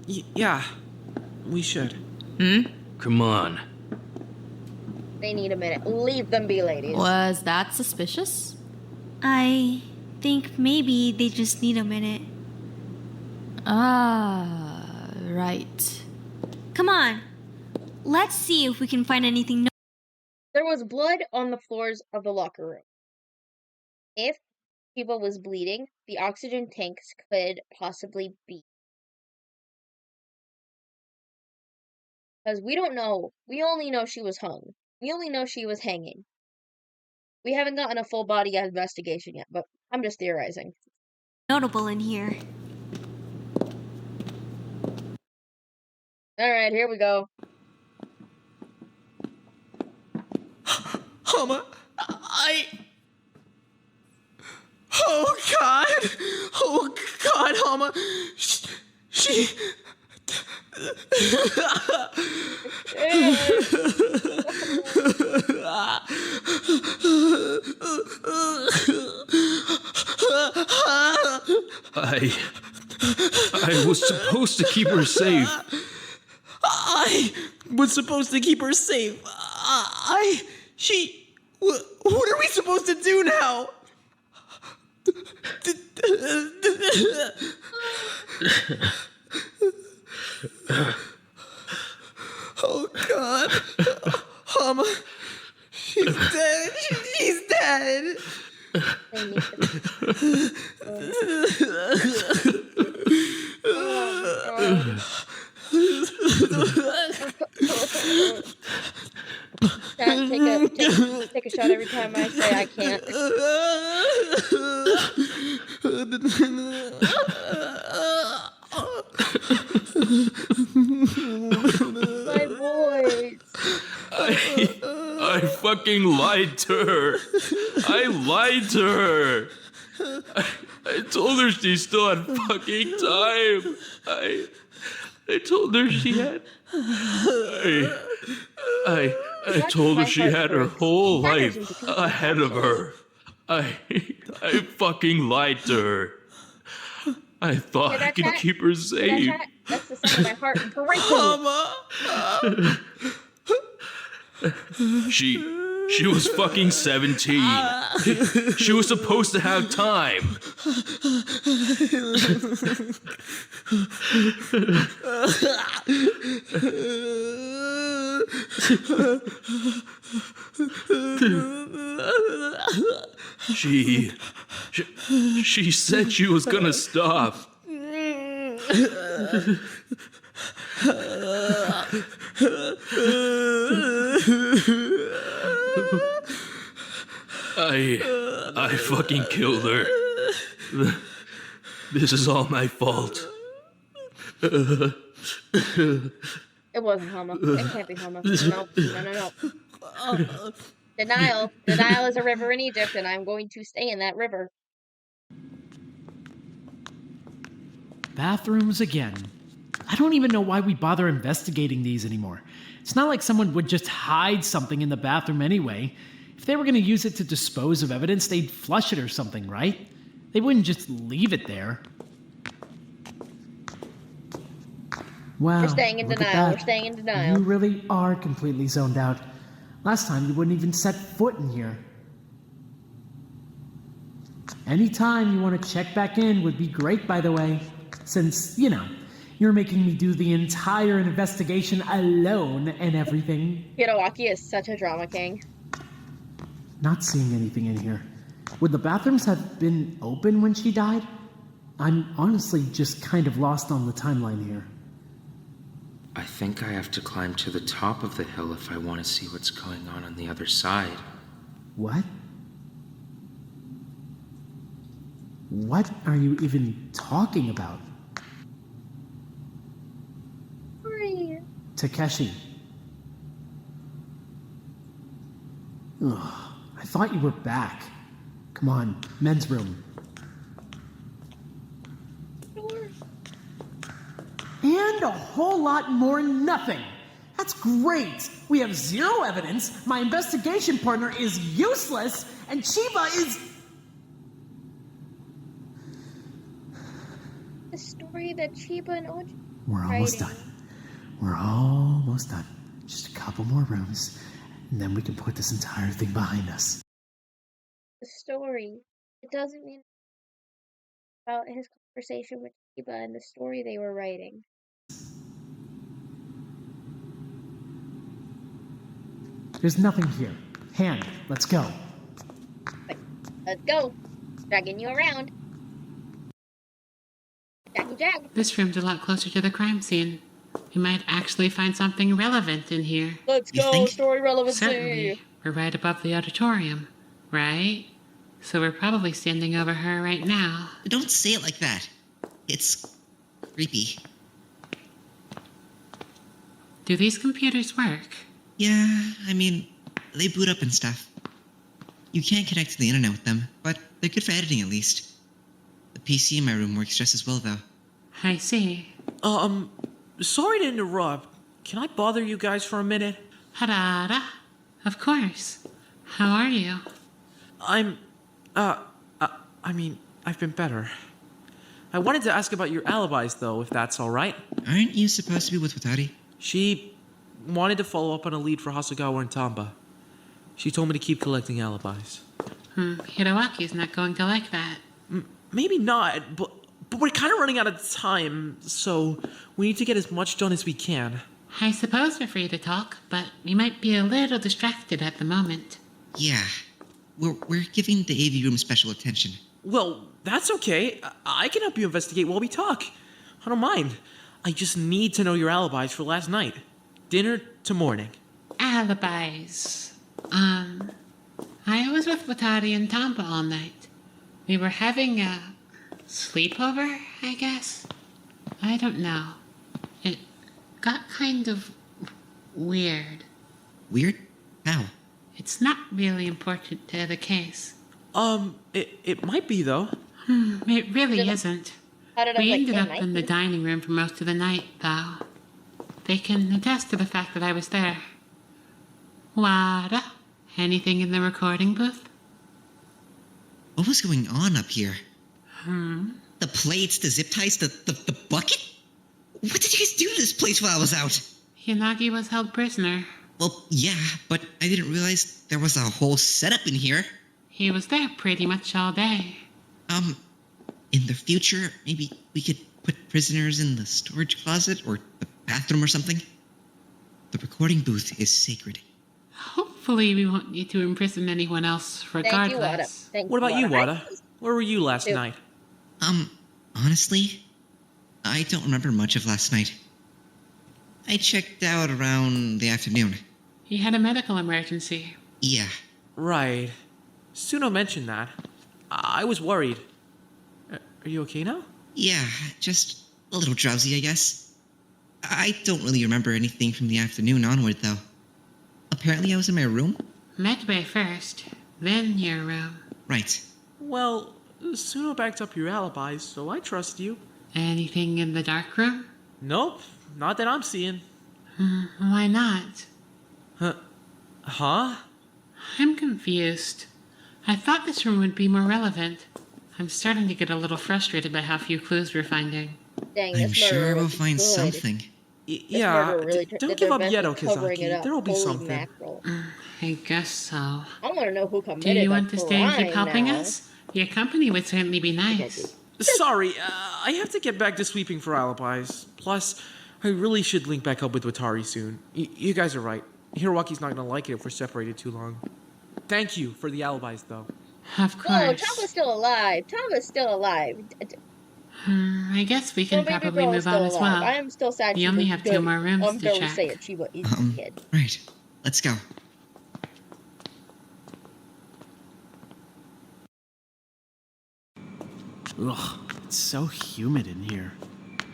yeah. We should. Come on. They need a minute. Leave them be, ladies. Was that suspicious? I think maybe they just need a minute. Ah, right. Come on. Let's see if we can find anything. There was blood on the floors of the locker room. If Chiba was bleeding, the oxygen tanks could possibly be. Because we don't know. We only know she was hung. We only know she was hanging. We haven't gotten a full body investigation yet, but I'm just theorizing. Notable in here. Alright, here we go. Hama, Oh God! Oh God, Hama! She... I was supposed to keep her safe. I was supposed to keep her safe. What are we supposed to do now? She's dead. She's dead. Dad, take a shot every time I say I can't. My voice. I fucking lied to her. I lied to her. I told her she still had fucking time. I told her she had. I told her she had her whole life ahead of her. I fucking lied to her. I thought I could keep her safe. That's the sound of my heart breaking. Mama! She was fucking 17. She was supposed to have time. She said she was gonna stop. I fucking killed her. This is all my fault. It wasn't Hama. It can't be Hama. No. Denial. Denial is a river in Egypt, and I'm going to stay in that river. Bathrooms again. I don't even know why we bother investigating these anymore. It's not like someone would just hide something in the bathroom anyway. If they were going to use it to dispose of evidence, they'd flush it or something, right? They wouldn't just leave it there. Wow. We're staying in denial. We're staying in denial. You really are completely zoned out. Last time you wouldn't even set foot in here. Anytime you want to check back in would be great, by the way. Since, you're making me do the entire investigation alone and everything. Hiroaki is such a drama king. Not seeing anything in here. Would the bathrooms have been open when she died? I'm honestly just kind of lost on the timeline here. I think I have to climb to the top of the hill if I want to see what's going on the other side. What? What are you even talking about? Takeshi. Ugh, I thought you were back. Come on, men's room. And a whole lot more nothing. That's great. We have zero evidence, my investigation partner is useless, and Chiba is... The story that Chiba and Oji We're almost done. We're almost done. Just a couple more rooms, and then we can put this entire thing behind us. The story. It doesn't mean about his conversation with Chiba and the story they were writing. There's nothing here. Hand, let's go. Wait, let's go. Dragging you around. Jackie Jag. This room's a lot closer to the crime scene. We might actually find something relevant in here. Let's go, story relevancy. Certainly. We're right above the auditorium, right? So we're probably standing over her right now. Don't say it like that. It's creepy. Do these computers work? Yeah, they boot up and stuff. You can't connect to the internet with them, but they're good for editing at least. The PC in my room works just as well, though. I see. Sorry to interrupt. Can I bother you guys for a minute? Harada. Of course. How are you? I've been better. I wanted to ask about your alibis, though, if that's all right. Aren't you supposed to be with Watari? She wanted to follow up on a lead for Hasegawa and Tamba. She told me to keep collecting alibis. Hiroaki's not going to like that. Maybe not, but we're kind of running out of time, so we need to get as much done as we can. I suppose we're free to talk, but we might be a little distracted at the moment. Yeah. We're giving the AV room special attention. Well, that's okay. I can help you investigate while we talk. I don't mind. I just need to know your alibis for last night. Dinner to morning. Alibis. I was with Watari and Tamba all night. We were having a sleepover, I guess? I don't know. It got kind of weird. Weird? How? It's not really important to the case. It might be, though. It really isn't. We ended up in the be? dining room for most of the night, though. They can attest to the fact that I was there. Wada? Anything in the recording booth? What was going on up here? The plates, the zip ties, the bucket? What did you guys do to this place while I was out? Yanagi was held prisoner. Well, yeah, but I didn't realize there was a whole setup in here. He was there pretty much all day. In the future, maybe we could put prisoners in the storage closet or the bathroom or something? The recording booth is sacred. Hopefully we won't need to imprison anyone else regardless. What about you, Wada? Where were you last night? Honestly, I don't remember much of last night. I checked out around the afternoon. He had a medical emergency. Yeah. Right. Suno mentioned that. I was worried. Are you okay now? Yeah, just a little drowsy, I guess. I don't really remember anything from the afternoon onward, though. Apparently I was in my room? Medbay first, then your room. Right. Well, Suno backed up your alibis, so I trust you. Anything in the dark room? Nope, not that I'm seeing. Why not? Huh? I'm confused. I thought this room would be more relevant. I'm starting to get a little frustrated by how few clues we're finding. Dang, I'm sure we'll find something. Yeah, really don't give up yet, covering it Okazaki. up. There'll be Holy something. mackerel. I guess so. I want to know who committed Do you the want to stay and keep crime helping now. us? Your company would certainly be nice. Sorry, I have to get back to sweeping for alibis. Plus, I really should link back up with Watari soon. You guys are right. Hirowaki's not gonna like it if we're separated too long. Thank you for the alibis, though. Of Oh, course. Tama's still alive. Tama's still alive. I guess we can Well, baby probably girl is move still on as alive. well. I am still sad We she only was have good. 2 more rooms I'm to very check. sad Chiba is dead. Right. Let's go. Ugh, it's so humid in here.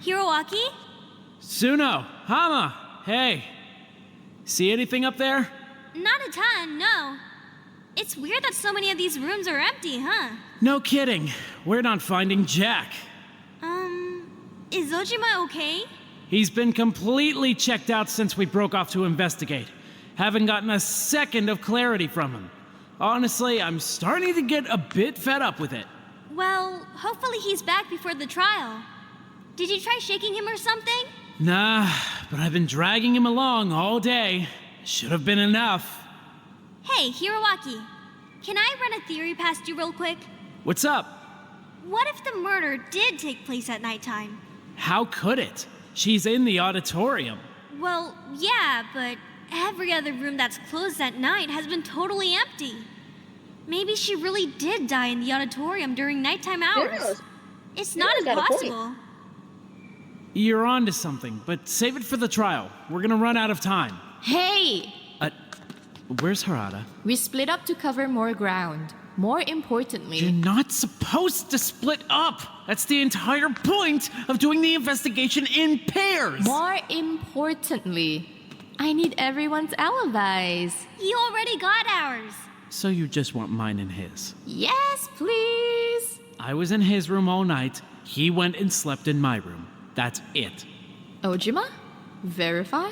Hiroaki? Suno! Hama! Hey! See anything up there? Not a ton, no. It's weird that so many of these rooms are empty, huh? No kidding. We're not finding Jack. Is Ojima okay? He's been completely checked out since we broke off to investigate. Haven't gotten a second of clarity from him. Honestly, I'm starting to get a bit fed up with it. Well, hopefully he's back before the trial. Did you try shaking him or something? Nah, but I've been dragging him along all day. Should have been enough. Hey, Hiroaki. Can I run a theory past you real quick? What's up? What if the murder did take place at nighttime? How could it? She's in the auditorium. Well, yeah, but every other room that's closed at night has been totally empty. Maybe she really did die in the auditorium during nighttime hours. knows? It's not Who's got a point? impossible. You're on to something, but save it for the trial. We're gonna run out of time. Hey! Where's Harada? We split up to cover more ground. More importantly, You're not supposed to split up! That's the entire point of doing the investigation in pairs! more importantly, I need everyone's alibis. He already got ours. So you just want mine and his. Yes, please. I was in his room all night. He went and slept in my room. That's it. Ojima? Verify?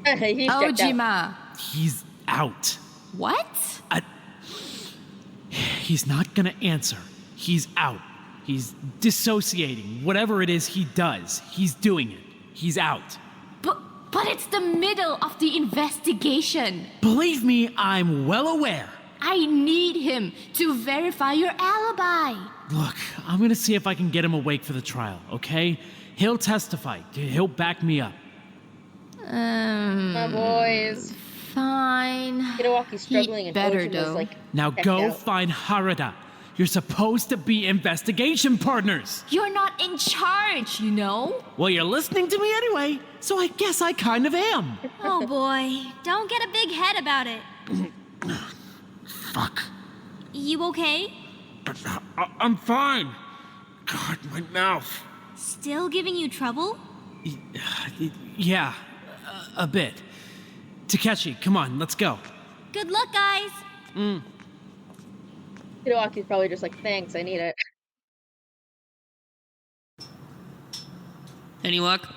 He's checked out. Ojima. He's out. What? He's not gonna answer. He's out. He's dissociating. Whatever it is he does, he's doing it. He's out. But it's the middle of the investigation. Believe me, I'm well aware. I need him to verify your alibi. Look, I'm gonna see if I can get him awake for the trial, okay? He'll testify. He'll back me up. My boys. Fine. Hidewaki's struggling He'd and better, Ojima's though. like Now checked go out. find Harada. You're supposed to be investigation partners. You're not in charge, you know? Well, you're listening to me anyway, so I guess I kind of am. Oh boy, don't get a big head about it. Fuck. You okay? I'm fine. God, my mouth. Still giving you trouble? Yeah, a bit. Takeshi, come on, let's go. Good luck, guys. Hidewaki's probably just like, thanks, I need it. Any luck?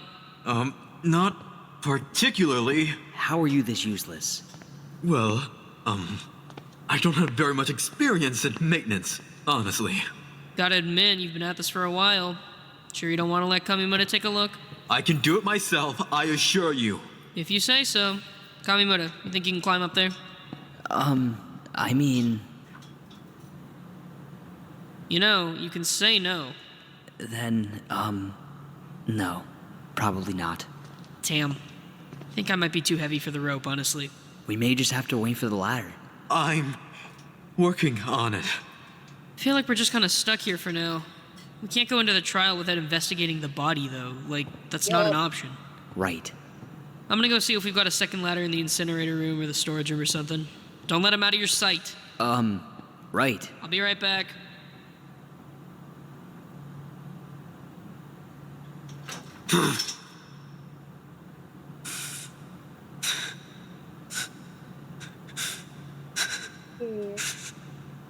Not particularly. How are you this useless? Well, I don't have very much experience in maintenance, honestly. Gotta admit, you've been at this for a while. Sure you don't want to let Kamimura take a look? I can do it myself, I assure you. If you say so. Kamimura, you think you can climb up there? I mean... You know, you can say no. Then, no. Probably not. Damn. I think I might be too heavy for the rope, honestly. We may just have to wait for the ladder. I'm working on it. I feel like we're just kind of stuck here for now. We can't go into the trial without investigating the body, though. Like, that's not an option. Right. I'm gonna go see if we've got a second ladder in the incinerator room or the storage room or something. Don't let him out of your sight. Right. I'll be right back.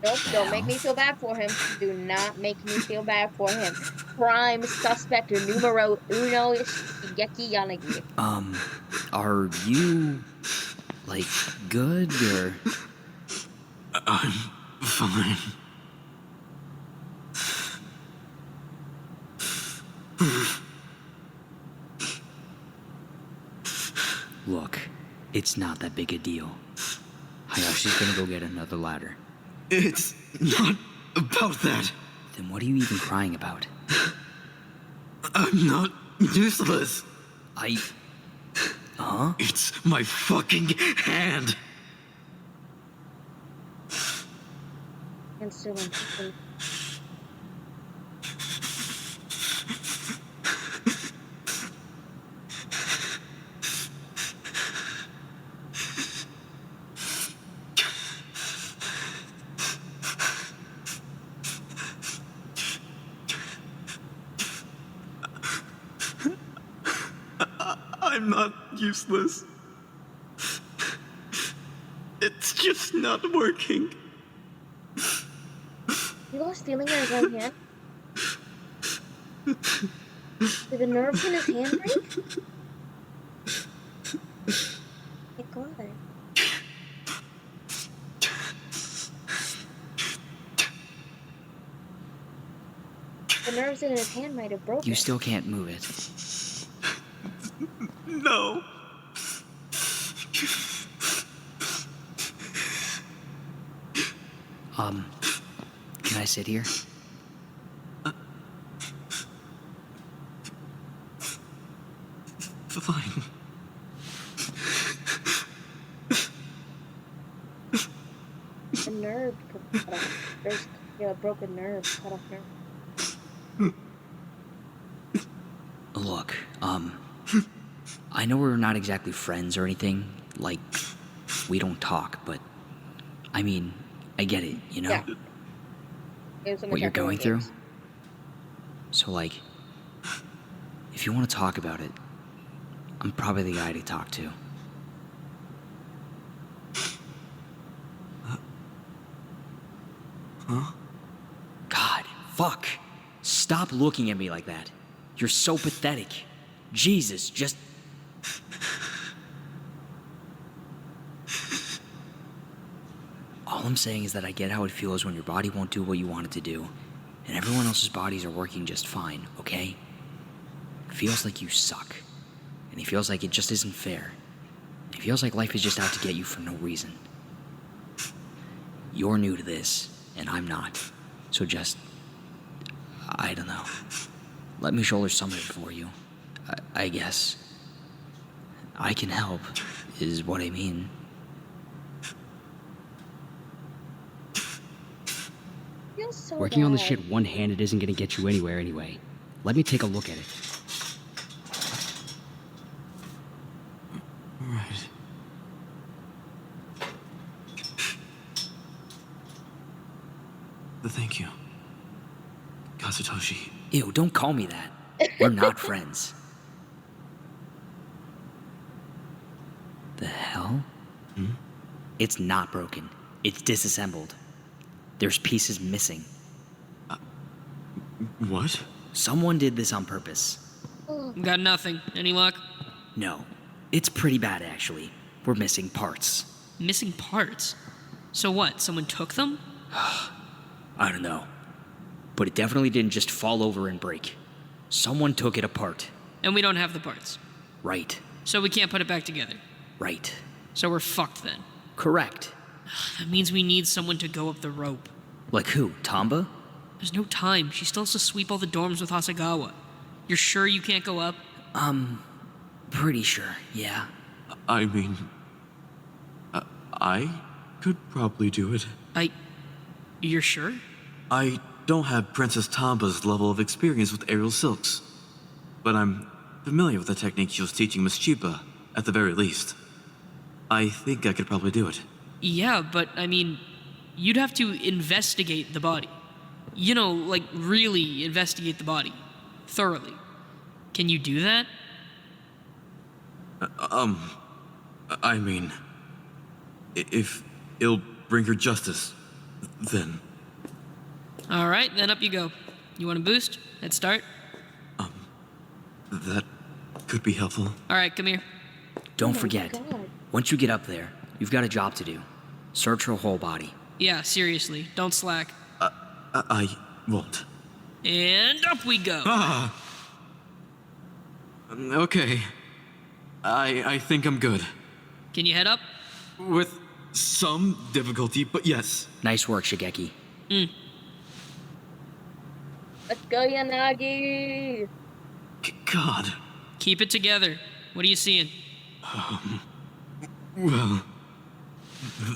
Nope, don't make me feel bad for him. Do not make me feel bad for him. Prime suspect numero uno is Shigeki Yanagi. Are you, like, good, or? I'm fine. Look, it's not that big a deal. Hayashi's gonna go get another ladder. It's not about that. Then what are you even crying about? I'm not useless. Huh? It's my fucking hand. And still in. I'm not useless. It's just not working. He lost feeling in his right hand? Did the nerves in his hand break? My God. The nerves in his hand might have broken. You still can't move it. No. Can I sit here? Fine. The nerve cut off. There's a broken nerve, cut off nerve. Look, I know we're not exactly friends or anything. Like, we don't talk, but I mean, I get it, you know? Yeah. What you're going through. So, like, if you want to talk about it, I'm probably the guy to talk to. Huh? God, fuck. Stop looking at me like that. You're so pathetic. Jesus, just... All I'm saying is that I get how it feels when your body won't do what you want it to do, and everyone else's bodies are working just fine, okay? It feels like you suck, and it feels like it just isn't fair. It feels like life is just out to get you for no reason. You're new to this, and I'm not, so just... I don't know. Let me shoulder some of it for you, I guess. I can help, is what I mean. Feels so Working on this bad. shit one-handed isn't gonna get you anywhere anyway. Let me take a look at it. Right. Thank you, Kazutoshi. Ew, don't call me that. We're not friends. The hell? Hmm? It's not broken. It's disassembled. There's pieces missing. What? Someone did this on purpose. Got nothing. Any luck? No. It's pretty bad, actually. We're missing parts. Missing parts? So what? Someone took them? I don't know. But it definitely didn't just fall over and break. Someone took it apart. And we don't have the parts. Right. So we can't put it back together. Right. So we're fucked then. Correct. That means we need someone to go up the rope. Like who? Tamba? There's no time. She still has to sweep all the dorms with Hasagawa. You're sure you can't go up? Pretty sure, yeah. I mean, I could probably do it. You're sure? I don't have Princess Tamba's level of experience with aerial silks, but I'm familiar with the technique she was teaching Miss Chiba, at the very least. I think I could probably do it. Yeah, but I mean, you'd have to investigate the body. You know, like really investigate the body. Thoroughly. Can you do that? I mean, if it'll bring her justice, then... Alright, then up you go. You want a boost? Let's start. That could be helpful. Alright, come here. Don't forget, once you get up there, you've got a job to do. Search her whole body. Yeah, seriously, don't slack. I won't. And up we go. Okay. I think I'm good. Can you head up? With some difficulty, but yes. Nice work, Shigeki. Let's go, Yanagi! God. Keep it together. What are you seeing? Well,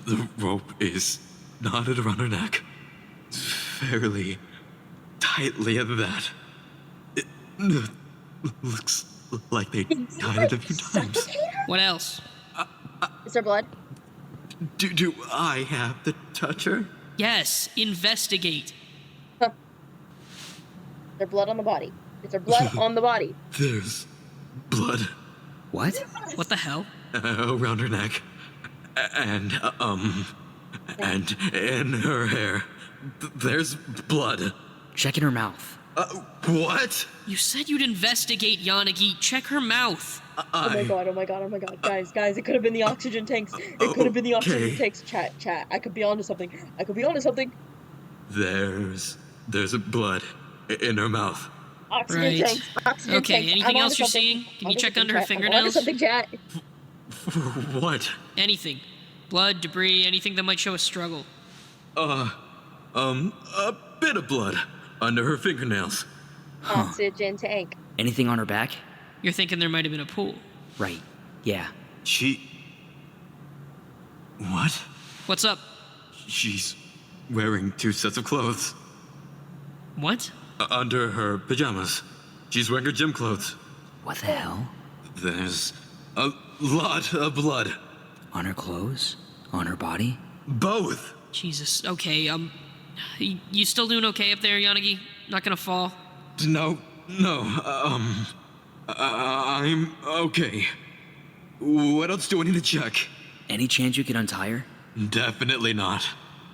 the rope is knotted around her neck. Fairly tightly at that. It looks like they tied it a few times. What else? Is there blood? Do I have to touch her? Yes, investigate. Huh. Is there blood on the body? Is there blood on the body? There's blood. What? What the hell? Around her neck. And in her hair. There's blood. Check in her mouth. What? You said you'd investigate, Yanagi. Check her mouth. Oh my god, oh my god, oh my god. Guys, it could have been the oxygen tanks. It could have been the oxygen tanks. Chat. I could be onto something. There's blood in her mouth. Oxygen tanks. Oxygen okay, tanks. anything else you're seeing? Can you check under her fingernails? Something, chat. What? Anything. Blood, debris, anything that might show a struggle. A bit of blood under her fingernails. Oxygen tank. Anything on her back? You're thinking there might have been a pool. Right. Yeah. What? What's up? She's wearing 2 sets of clothes. What? Under her pajamas. She's wearing her gym clothes. What the hell? There's a lot of blood. On her clothes? On her body? Both. Jesus. Okay, you still doing okay up there, Yanagi? Not gonna fall? No. I'm okay. What else do I need to check? Any chance you could untie her? Definitely not.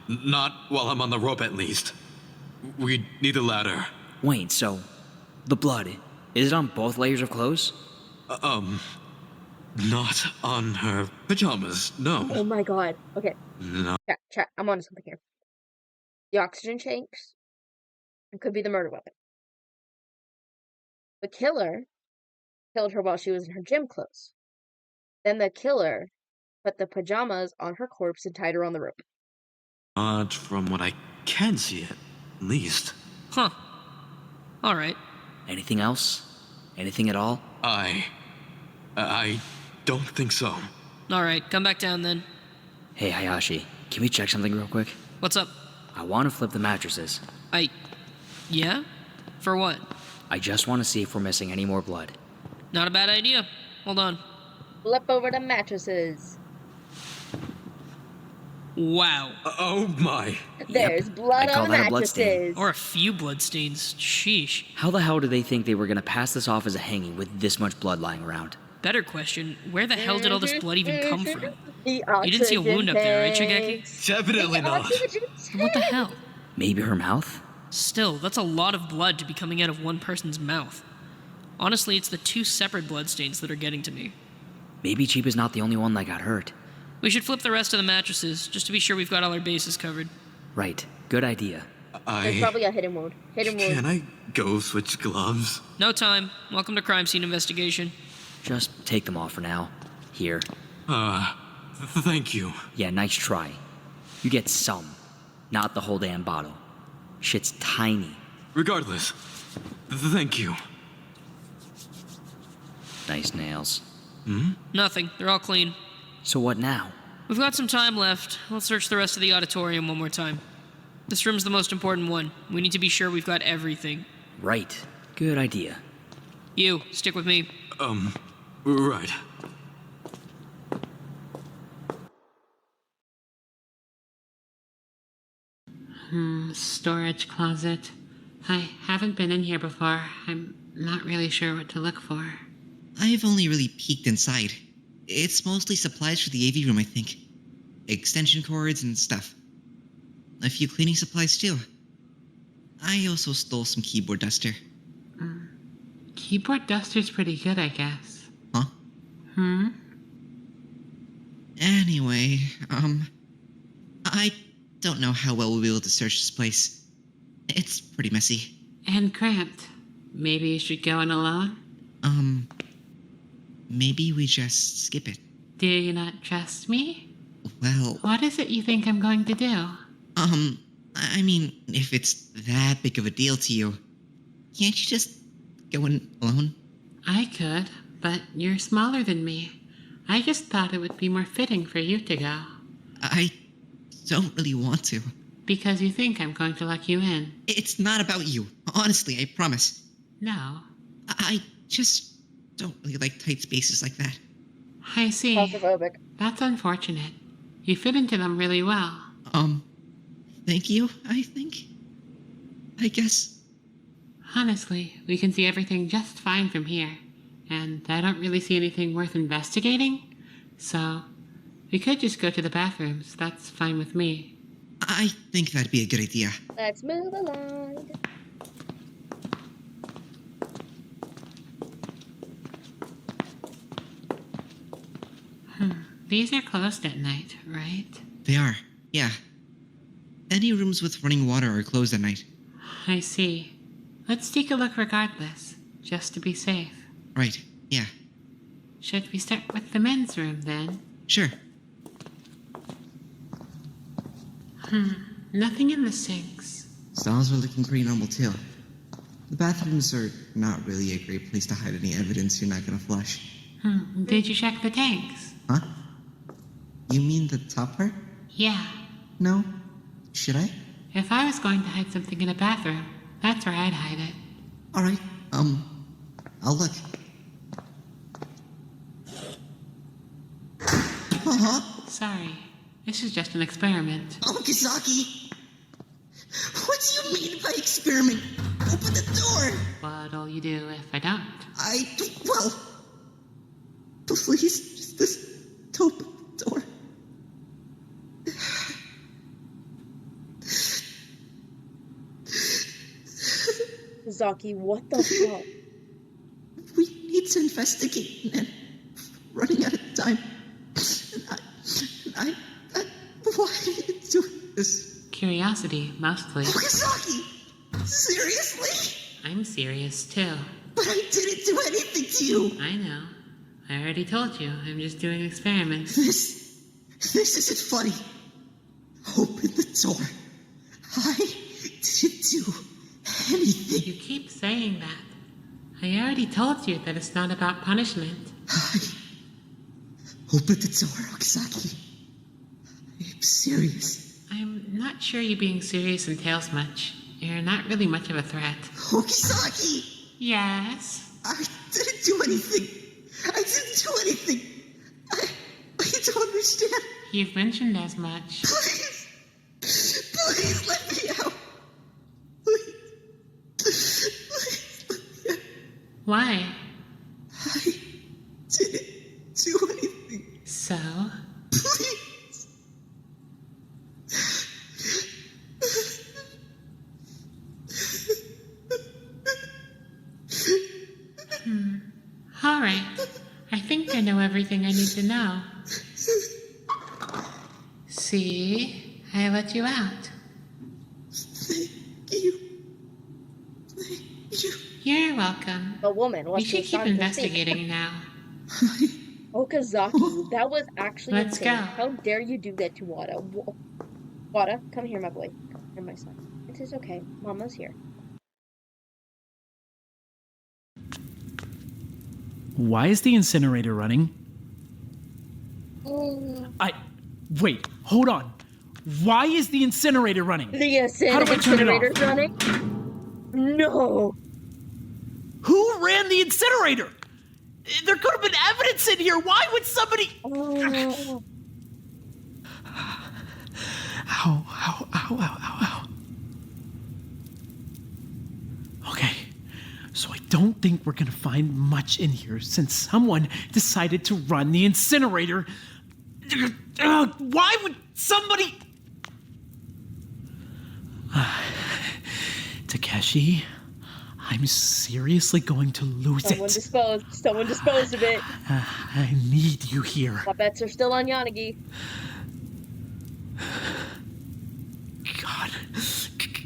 Not while I'm on the rope, at least. We need a ladder. Wait, so the blood, is it on both layers of clothes? Not on her pajamas, no. Oh my god. Okay. No. Chat. I'm onto something here. The oxygen tanks. It could be the murder weapon. The killer killed her while she was in her gym clothes. Then the killer put the pajamas on her corpse and tied her on the rope. Not from what I can see, at least. Huh. Alright. Anything else? Anything at all? I don't think so. Alright, come back down then. Hey, Hayashi, can we check something real quick? What's up? I want to flip the mattresses. Yeah? For what? I just want to see if we're missing any more blood. Not a bad idea. Hold on. Flip over the mattresses. Wow. Oh my. There's blood I call on the that a bloodstain. mattresses. Or a few bloodstains. Sheesh. How the hell do they think they were gonna pass this off as a hanging with this much blood lying around? Better question, where the hell did all this blood even come from? The You didn't see a wound up there, right, oxygen Shigeki? Definitely not. What the hell? Maybe her mouth? Still, that's a lot of blood to be coming out of one person's mouth. Honestly, it's the two separate bloodstains that are getting to me. Maybe Chiba's not the only one that got hurt. We should flip the rest of the mattresses, just to be sure we've got all our bases covered. Right. Good idea. There's probably a hidden wound. Can I go switch gloves? No time. Welcome to crime scene investigation. Just take them off for now. Here. Thank you. Yeah, nice try. You get some, not the whole damn bottle. Shit's tiny. Regardless, thank you. Nice nails. Nothing. They're all clean. So what now? We've got some time left. Let's search the rest of the auditorium one more time. This room's the most important one. We need to be sure we've got everything. Right. Good idea. You, stick with me. Right. Storage closet. I haven't been in here before. I'm not really sure what to look for. I've only really peeked inside. It's mostly supplies for the AV room, I think. Extension cords and stuff. A few cleaning supplies, too. I also stole some keyboard duster. Keyboard duster's pretty good, I guess. Huh? Anyway, I don't know how well we'll be able to search this place. It's pretty messy. And cramped. Maybe you should go in alone? Maybe we just skip it. Do you not trust me? Well... What is it you think I'm going to do? I mean, if it's that big of a deal to you, can't you just go in alone? I could, but you're smaller than me. I just thought it would be more fitting for you to go. I don't really want to. Because you think I'm going to let you in. It's not about you. Honestly, I promise. No. I just don't really like tight spaces like that. I see. Claustrophobic. That's unfortunate. You fit into them really well. Thank you, I think. I guess. Honestly, we can see everything just fine from here. And I don't really see anything worth investigating. So, we could just go to the bathrooms. That's fine with me. I think that'd be a good idea. Let's move along. These are closed at night, right? They are, yeah. Any rooms with running water are closed at night. I see. Let's take a look regardless, just to be safe. Right, yeah. Should we start with the men's room then? Sure. Nothing in the sinks. Stalls are looking pretty normal too. The bathrooms are not really a great place to hide any evidence you're not gonna flush. Did you check the tanks? Huh? You mean the top part? Yeah. No. Should I? If I was going to hide something in a bathroom, that's where I'd hide it. Alright, I'll look. Sorry. This is just an experiment. Okazaki! What do you mean by experiment? Open the door! What'll you do if I don't? Well... Please, just this taupe door. Zaki, what the hell? We need to investigate, man. Running out of time. I why are you doing this? Curiosity, mostly. Okazaki! Seriously? I'm serious, too. But I didn't do anything to you! I know. I already told you. I'm just doing experiments. This isn't funny. Open the door. I didn't do anything. You keep saying that. I already told you that it's not about punishment. Open the door, Okazaki. I'm serious. I'm not sure you being serious entails much. You're not really much of a threat. Okazaki! Yes? I didn't do anything. I don't understand. You've mentioned as much. Please let me out. Please let me out. Why? I didn't do anything. So? Please. All right. I think I know everything I need to know. See? I let you out. Thank you. You're welcome. The woman We was should keep investigating now. Okazaki, that was actually Let's insane. go. How dare you do that to Wada? Wada, come here, my boy. Come here, my son. It is okay. Mama's here. Why is the incinerator running? Mm. Wait, hold on. Why is the incinerator running? The How do I turn it off? incinerator's running? No. Who ran the incinerator? There could have been evidence in here. Why would somebody... Oh. Ow. Okay, so I don't think we're gonna find much in here since someone decided to run the incinerator. Why would somebody... Takeshi, I'm seriously going to lose Someone disposed of it. I need you here. My bets are still on Yanagi.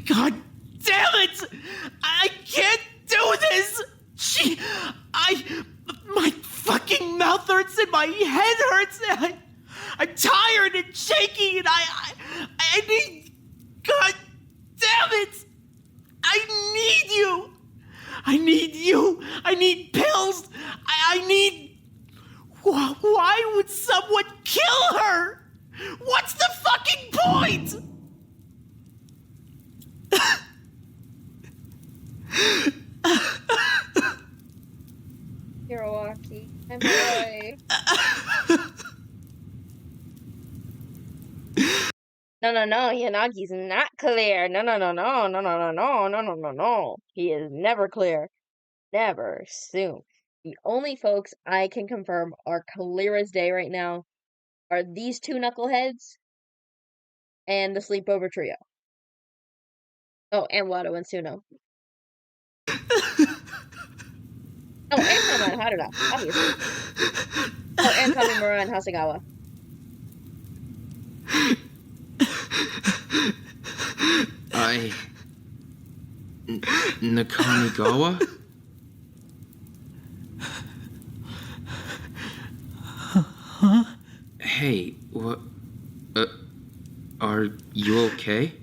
God damn it! I can't do this! My fucking mouth hurts and my head hurts and I'm tired and shaky and I need... God damn it! I need you! I need pills! I need... Why would someone kill her? What's the fucking point? Hiroaki, my boy. No, Yanagi's not clear. No. He is never clear. Never. Soon. The only folks I can confirm are clear as day right now are these two knuckleheads and the sleepover trio. Oh, and Wado and Suno. Oh, and Kama and Haruka, obviously. Oh, and Kamimura and Hasegawa. Nakamigawa? Huh? Hey, what? Are you okay?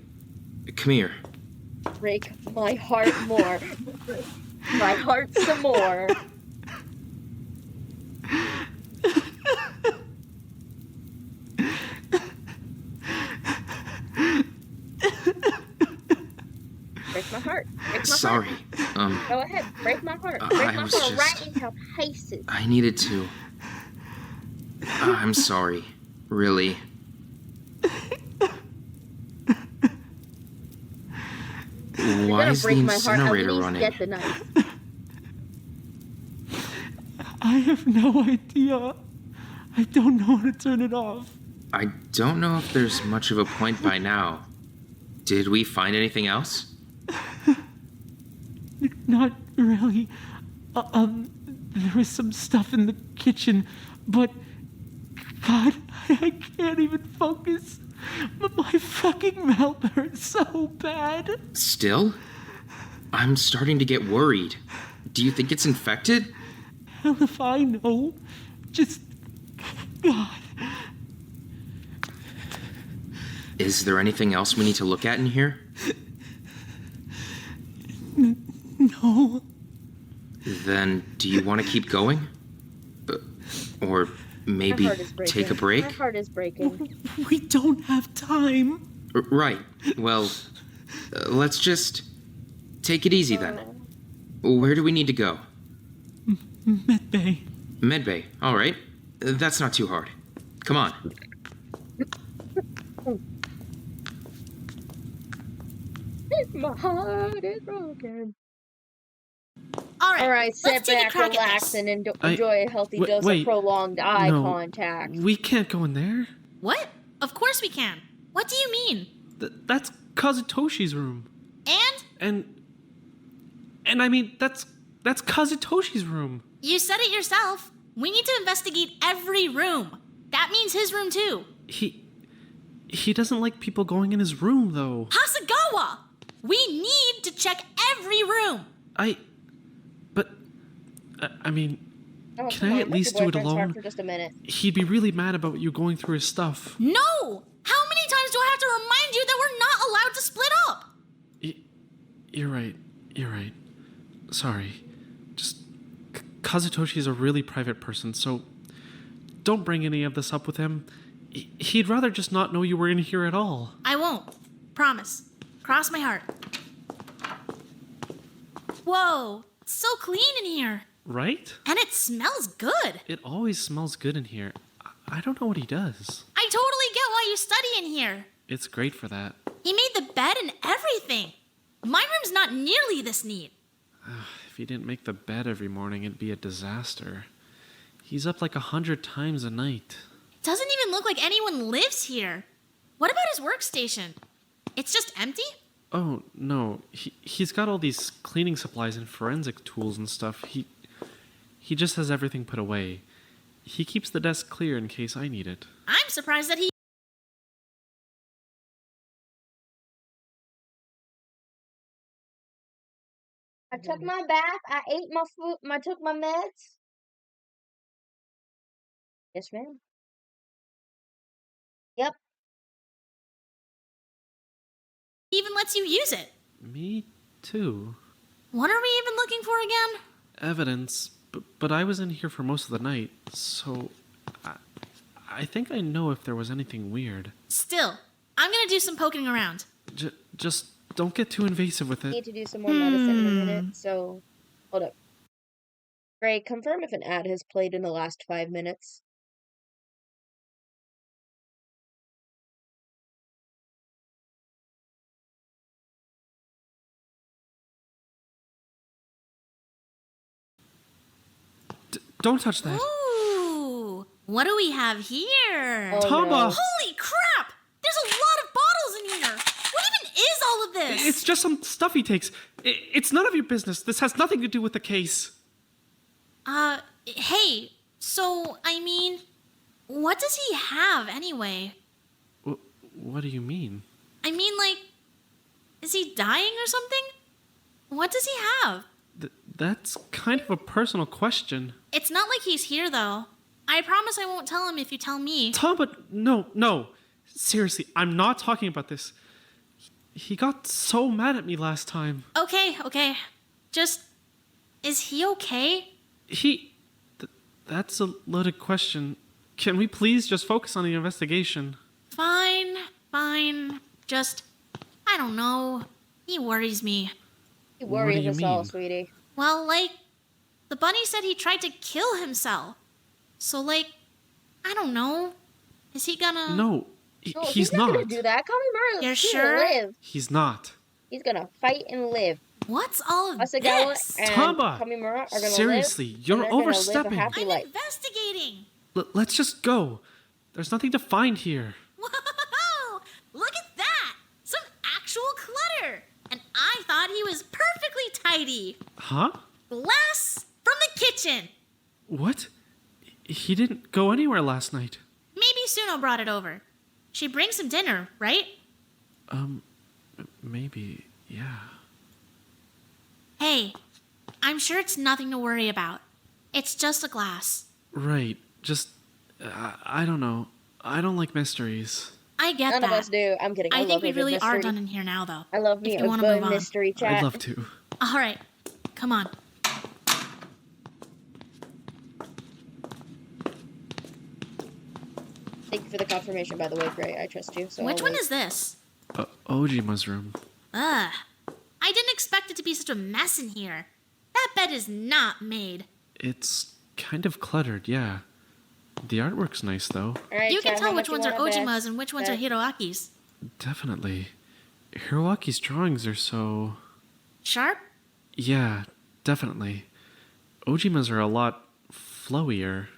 Come here. Break my heart more. My heart some more. Break my heart. Sorry. Go ahead. Break my heart. Break my heart right into pieces. I needed to. I'm sorry. Really. Why is the incinerator running? Get the knife. I have no idea. I don't know how to turn it off. I don't know if there's much of a point by now. Did we find anything else? Not really. There was some stuff in the kitchen, but... God, I can't even focus. My fucking mouth hurts so bad. Still? I'm starting to get worried. Do you think it's infected? Hell if I know. Just... God. Is there anything else we need to look at in here? No. Then, do you want to keep going? Or maybe My heart is breaking. take a break? My heart is breaking. We don't have time. Right. Well, let's just take it easy then. Where do we need to go? Medbay. Medbay. All right. That's not too hard. Come on. My heart is broken. All right, sit let's take a back, crack at relax, this. and enjoy a healthy dose of prolonged eye contact. We can't go in there. What? Of course we can. What do you mean? That's Kazutoshi's room. And? And I mean, that's Kazutoshi's room. You said it yourself. We need to investigate every room. That means his room too. He doesn't like people going in his room, though. Hasegawa! We need to check every room. I mean, Oh, can come I on, at let least your do it boyfriend talk alone? for just a minute. He'd be really mad about you going through his stuff. No! How many times do I have to remind you that we're not allowed to split up? You're right. Sorry. Just, Kazutoshi's a really private person, so don't bring any of this up with him. He'd rather just not know you were in here at all. I won't. Promise. Cross my heart. Whoa, it's so clean in here. Right? And it smells good. It always smells good in here. I don't know what he does. I totally get why you study in here. It's great for that. He made the bed and everything. My room's not nearly this neat. If he didn't make the bed every morning, it'd be a disaster. He's up like 100 times a night. It doesn't even look like anyone lives here. What about his workstation? It's just empty? Oh, no. He's got all these cleaning supplies and forensic tools and stuff. He just has everything put away. He keeps the desk clear in case I need it. I'm surprised that he... I took my bath. I ate my food. I took my meds. Yes, ma'am. Yep. even lets you use it. Me too. What are we even looking for again? Evidence, but I was in here for most of the night, so I think I know if there was anything weird. Still, I'm gonna do some poking around. Just don't get too invasive with I it. need to do some more medicine in a minute, so hold up. Gray, confirm if an ad has played in the last 5 minutes. Don't touch that. Ooh, what do we have here? Oh, Tama! No. Holy crap! There's a lot of bottles in here. What even is all of this? It's just some stuff he takes. It's none of your business. This has nothing to do with the case. Hey, so, I mean, what does he have anyway? What do you mean? I mean, like, is he dying or something? What does he have? That's kind of a personal question. It's not like he's here, though. I promise I won't tell him if you tell me. Tom, but no. Seriously, I'm not talking about this. He got so mad at me last time. Okay. Just, is he okay? That's a loaded question. Can we please just focus on the investigation? Fine. Just, I don't know. He worries me. He worries us all, sweetie. Well, like, the bunny said he tried to kill himself. So, like, I don't know. Is he gonna... No, he's not. Gonna do that. Kamimura, You're he's sure? gonna live. He's not. He's gonna fight and live. What's all of Asagawa this? and Tamba! Kamimura are gonna Seriously, live. you're and they're gonna overstepping. Live a happy I'm life. investigating. Let's just go. There's nothing to find here. Whoa! Look at that! Some actual clutter! And I thought he was perfectly tidy. Huh? Glass from the kitchen. What? He didn't go anywhere last night. Maybe Suno brought it over. She brings some dinner, right? Maybe, yeah. Hey, I'm sure it's nothing to worry about. It's just a glass. Right. Just, I don't know. I don't like mysteries. I get None that. of us do. I'm kidding. I think we really are mystery. done in here now, though. I love me if a you want to good move on. mystery chat. I'd love to. All right, come on. Thank you for the confirmation, by the way, Gray. I trust you. So Which one is this? Ojima's room. Ugh. I didn't expect it to be such a mess in here. That bed is not made. It's kind of cluttered, yeah. The artwork's nice, though. Alright, You can Chad, tell how which much ones you are want to Ojima's and which ones are Hiroaki's. Definitely. Hiroaki's drawings are so... Sharp? Yeah, definitely. Ojima's are a lot flowier,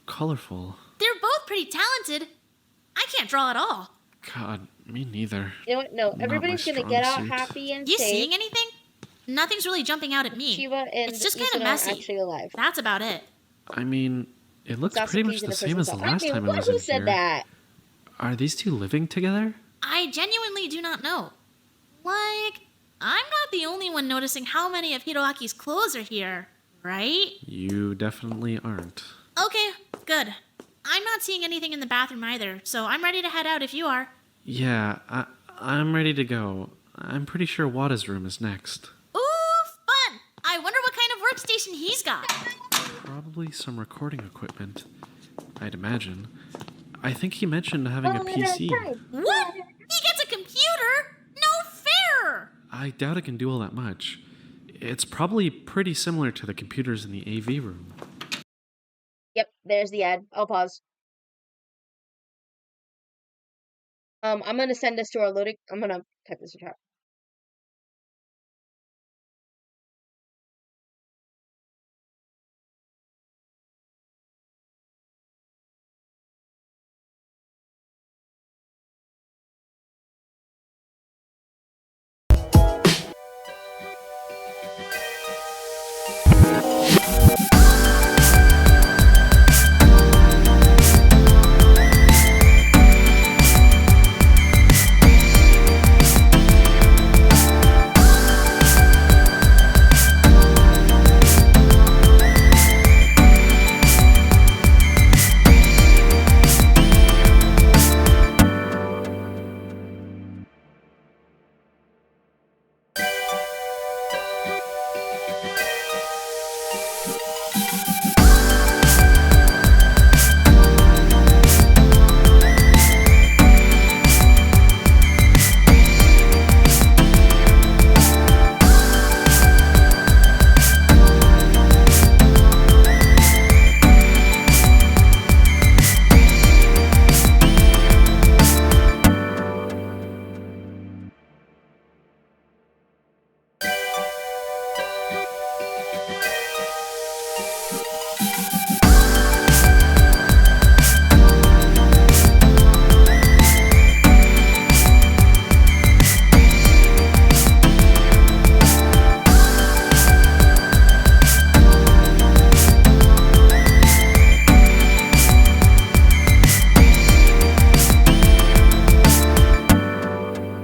colorful. They're both pretty talented. I can't draw at all. God, me neither. You know what? No, Not everybody's my gonna get out strong suit. happy and You safe. seeing anything? Nothing's really jumping out at me. Chiba and It's just kind Ethan of are messy. actually alive. That's about it. I mean, it looks pretty much Sasuke's in the a same prison as the cell. last time I what? was Who in said here. that? Are these two living together? I genuinely do not know. Like, I'm not the only one noticing how many of Hiroaki's clothes are here, right? You definitely aren't. Okay, good. I'm not seeing anything in the bathroom either, so I'm ready to head out if you are. Yeah, I'm ready to go. I'm pretty sure Wada's room is next. Ooh, fun! I wonder what kind of workstation he's got. Probably some recording equipment, I'd imagine. I think he mentioned having a PC. What? He gets a computer? No fair! I doubt it can do all that much. It's probably pretty similar to the computers in the AV room. Yep, there's the ad. I'll pause. I'm gonna send this to our loading. I'm gonna type this in chat.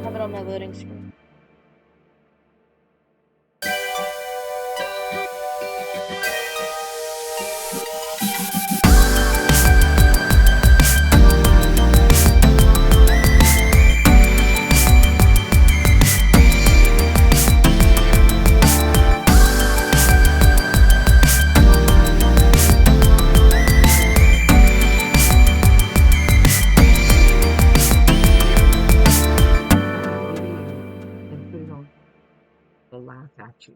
Have it on my loading screen. And put it on the last action.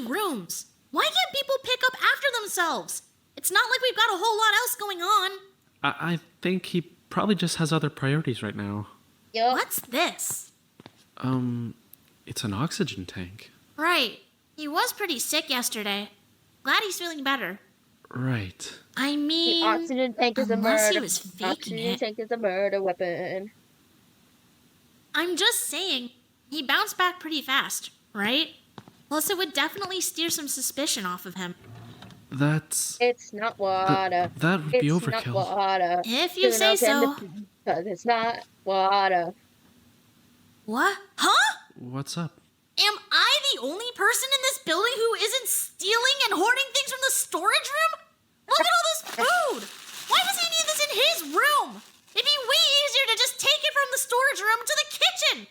rooms. Why can't people pick up after themselves? It's not like we've got a whole lot else going on. I think he probably just has other priorities right now. Yup. What's this? It's an oxygen tank. Right. He was pretty sick yesterday. Glad he's feeling better. Right. I mean, The oxygen tank is a unless murder. he was faking Oxygen it. tank is a murder weapon. I'm just saying, he bounced back pretty fast, right? Plus, it would definitely steer some suspicion off of him. It's not water. That would be It's overkill. not water. If you say so. Because it's not water. What? Huh? What's up? Am I the only person in this building who isn't stealing and hoarding things from the storage room? Look at all this food! Why does he need this in his room? It'd be way easier to just take it from the storage room to the kitchen!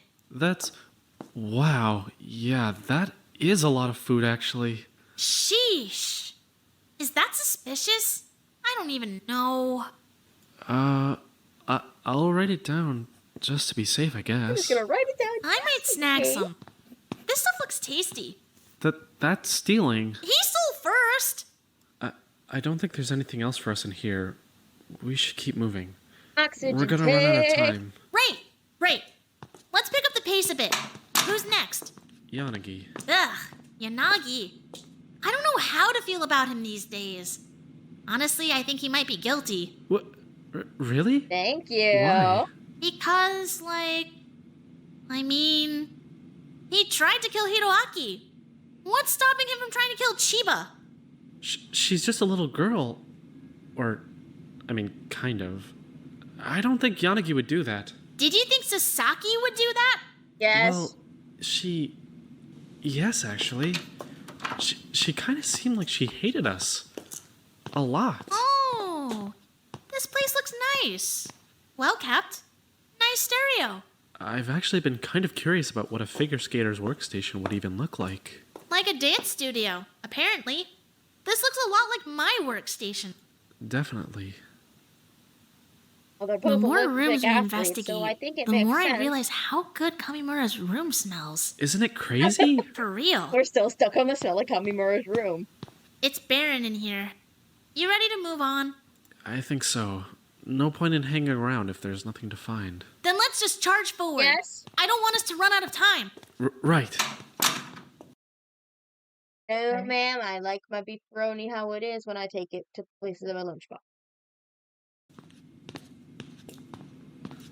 Wow. Yeah, that is a lot of food, actually. Sheesh. Is that suspicious? I don't even know. I'll write it down, just to be safe, I guess. I'm just gonna write it down. I might snag some. This stuff looks tasty. That's stealing. He stole first! I don't think there's anything else for us in here. We should keep moving. Oxygen We're gonna run out of time. Right. Let's pick up the pace a bit. Who's next? Yanagi. Ugh, Yanagi. I don't know how to feel about him these days. Honestly, I think he might be guilty. What? Really? Thank you. Why? Because, he tried to kill Hiroaki. What's stopping him from trying to kill Chiba? She's just a little girl. Kind of. I don't think Yanagi would do that. Did you think Sasaki would do that? Yes. Well, Yes, actually. She kind of seemed like she hated us. A lot. Oh, this place looks nice. Well kept. Nice stereo. I've actually been kind of curious about what a figure skater's workstation would even look like. Like a dance studio, apparently. This looks a lot like my workstation. Definitely. Well, they're The both more Olympic rooms we athletes, investigate, so I think it the makes more sense. I realize how good Kamimura's room smells. Isn't it crazy? For real. We're still stuck on the smell of Kamimura's room. It's barren in here. You ready to move on? I think so. No point in hanging around if there's nothing to find. Then let's just charge forward. Yes. I don't want us to run out of time. Right. No, ma'am, I like my beefaroni how it is when I take it to places in my lunchbox.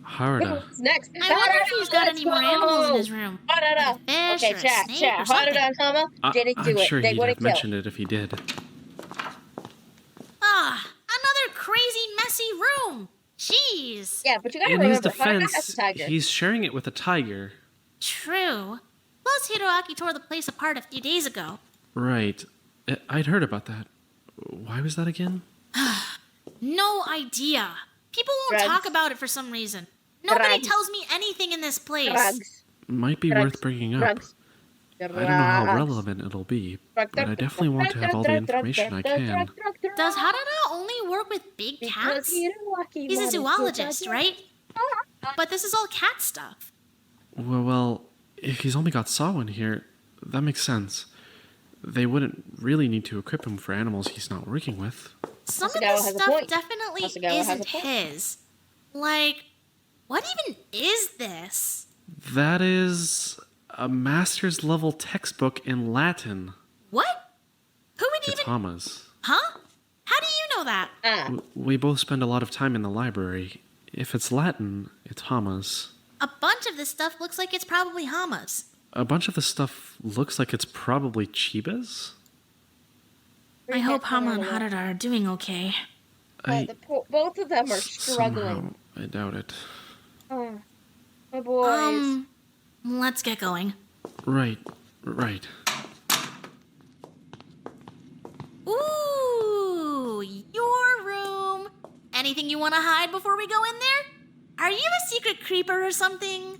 Harda. What's next? I wonder if he's got any more animals in his room. Harda. Fish Okay, or a chat. snake or Harda something. and Hama didn't do I'm it. sure They he'd would have have killed. mentioned it if he did. Another crazy, messy room. Jeez. Yeah, but you gotta In his remember, Harda has defense, a tiger. he's sharing it with a tiger. True. Plus, Hiroaki tore the place apart a few days ago. Right. I'd heard about that. Why was that again? No idea. People won't Drugs. talk about it for some reason. Nobody Drugs. tells me anything in this place. Drugs. Might be Drugs. worth bringing up. Drugs. I don't know how relevant it'll be, but I definitely want to have all the information I can. Does Harada only work with big cats? He's a zoologist, right? But this is all cat stuff. Well, if he's only got Sawa in here, that makes sense. They wouldn't really need to equip him for animals he's not working with. Some of Hasagawa this has a stuff point. definitely Hasagawa has a isn't point. his. Like, what even is this? That is a master's level textbook in Latin. What? Who would It's even... Hama's. Huh? How do you know that? We both spend a lot of time in the library. If it's Latin, it's Hama's. A bunch of this stuff looks like it's probably Hama's. A bunch of the stuff looks like it's probably Chiba's. I hope Hama and Harada are doing okay. Both of them are struggling. Somehow, I doubt it. Oh, my boys. Let's get going. Right. Ooh, your room. Anything you want to hide before we go in there? Are you a secret creeper or something?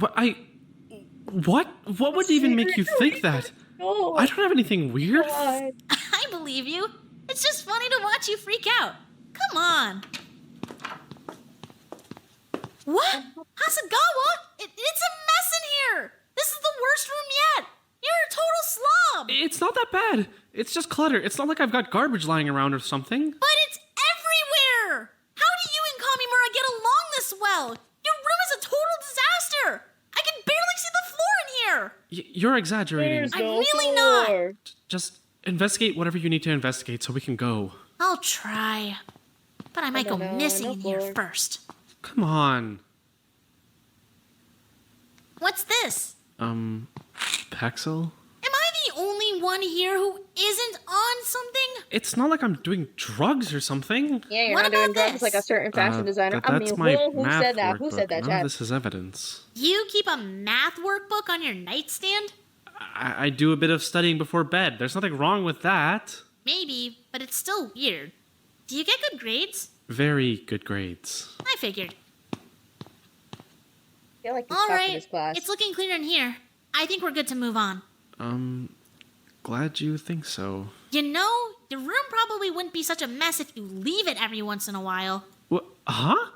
What? What would even make you think that? No. I don't have anything weird. I believe you. It's just funny to watch you freak out. Come on. What? Hasagawa? It's a mess in here. This is the worst room yet. You're a total slob. It's not that bad. It's just clutter. It's not like I've got garbage lying around or something. But it's everywhere! How do you and Kamimura get along this well? Your room is a total disaster! I can barely see the floor in here! You're exaggerating. I'm really not! Just investigate whatever you need to investigate so we can go. I'll try. But I might go missing in here first. Come on. What's this? Paxil? Am I the only one here who isn't on something? It's not like I'm doing drugs or something. Yeah, you're What not doing about drugs this? like a certain fashion designer. I mean, That's my who math said that? Who workbook. said that, None of Chad? this is evidence. You keep a math workbook on your nightstand? I do a bit of studying before bed. There's nothing wrong with that. Maybe, but it's still weird. Do you get good grades? Very good grades. I figured. I feel like he's All top of right, his class. it's looking clear in here. I think we're good to move on. Glad you think so. You know, your room probably wouldn't be such a mess if you leave it every once in a while. What? Huh?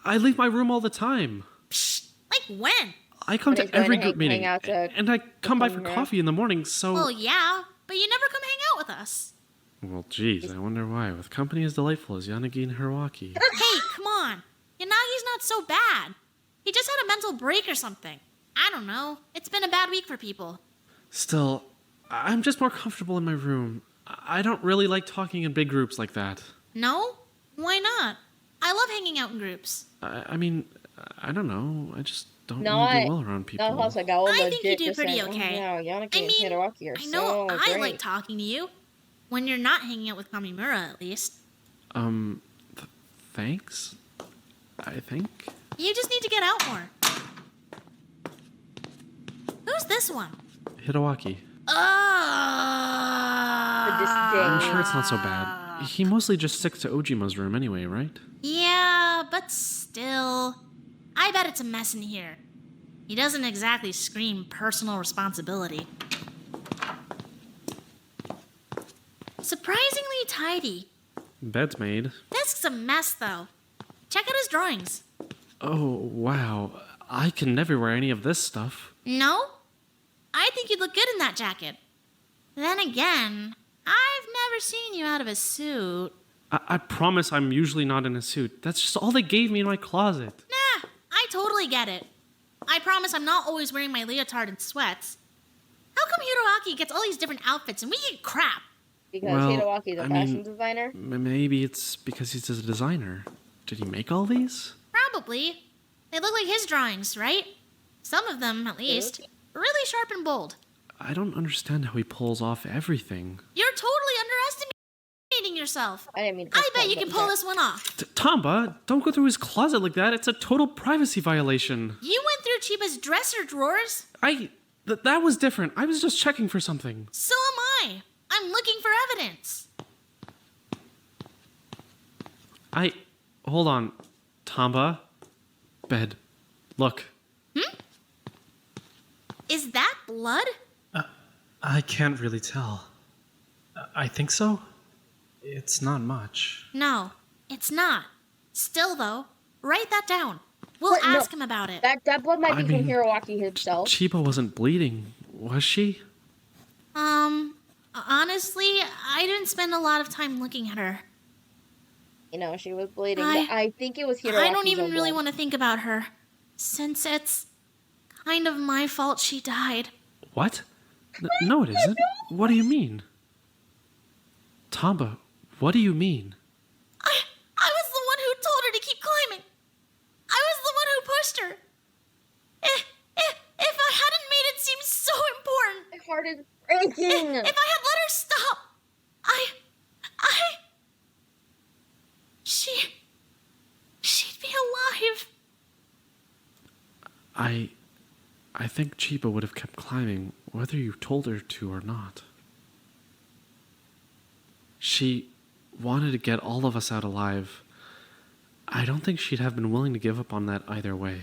I leave my room all the time. Psst, like when? I come When he's to going every to group hang meeting, out to and I come by for Kamimura. coffee in the morning, so... Well, yeah, but you never come hang out with us. Well, geez, I wonder why. With company as delightful as Yanagi and Hiroaki. Hey, come on. Yanagi's not so bad. He just had a mental break or something. I don't know. It's been a bad week for people. Still, I'm just more comfortable in my room. I don't really like talking in big groups like that. No? Why not? I love hanging out in groups. I mean, I don't know. I just don't No, really I- do well around people. No, also, I I think you do pretty okay. Oh, no, Yanagi I and mean, Hiroaki are I know so I great. like talking to you. When you're not hanging out with Kamimura, at least. Thanks? I think? You just need to get out more. Who's this one? Hiroaki. I'm I'm sure it's not so bad. He mostly just sticks to Ojima's room anyway, right? Yeah, but still. I bet it's a mess in here. He doesn't exactly scream personal responsibility. Surprisingly tidy. Bed's made. Desk's a mess, though. Check out his drawings. Oh, wow. I can never wear any of this stuff. No? I think you'd look good in that jacket. Then again, I've never seen you out of a suit. I promise I'm usually not in a suit. That's just all they gave me in my closet. Nah, I totally get it. I promise I'm not always wearing my leotard and sweats. How come Hiroaki gets all these different outfits and we get crap? Because Well, Hiroaki's a I fashion mean, designer. Maybe it's because he's a designer. Did he make all these? Probably. They look like his drawings, right? Some of them, at least. Really sharp and bold. I don't understand how he pulls off everything. You're totally underestimating yourself. I didn't mean I bet you can pull this one off. Tamba, don't go through his closet like that. It's a total privacy violation. You went through Chiba's dresser drawers. That was different. I was just checking for something. So am I. I'm looking for evidence. Hold on. Tamba. Bed. Look. Is that blood? I can't really tell. I think so. It's not much. No, it's not. Still, though, write that down. We'll What? No. ask him about it. That blood might I be from mean, Hiroaki himself. Chiba wasn't bleeding, was she? Honestly, I didn't spend a lot of time looking at her. You know, she was bleeding. I- But I think it was Hiroaki's I don't even own really blood. want to think about her, since it's kind of my fault she died. What? No, it isn't. What do you mean? Tamba, what do you mean? I was the one who told her to keep climbing. I was the one who pushed her. If I hadn't made it seem so important. My heart is breaking. If I had let her stop, she'd be alive. I think Chiba would have kept climbing, whether you told her to or not. She wanted to get all of us out alive. I don't think she'd have been willing to give up on that either way.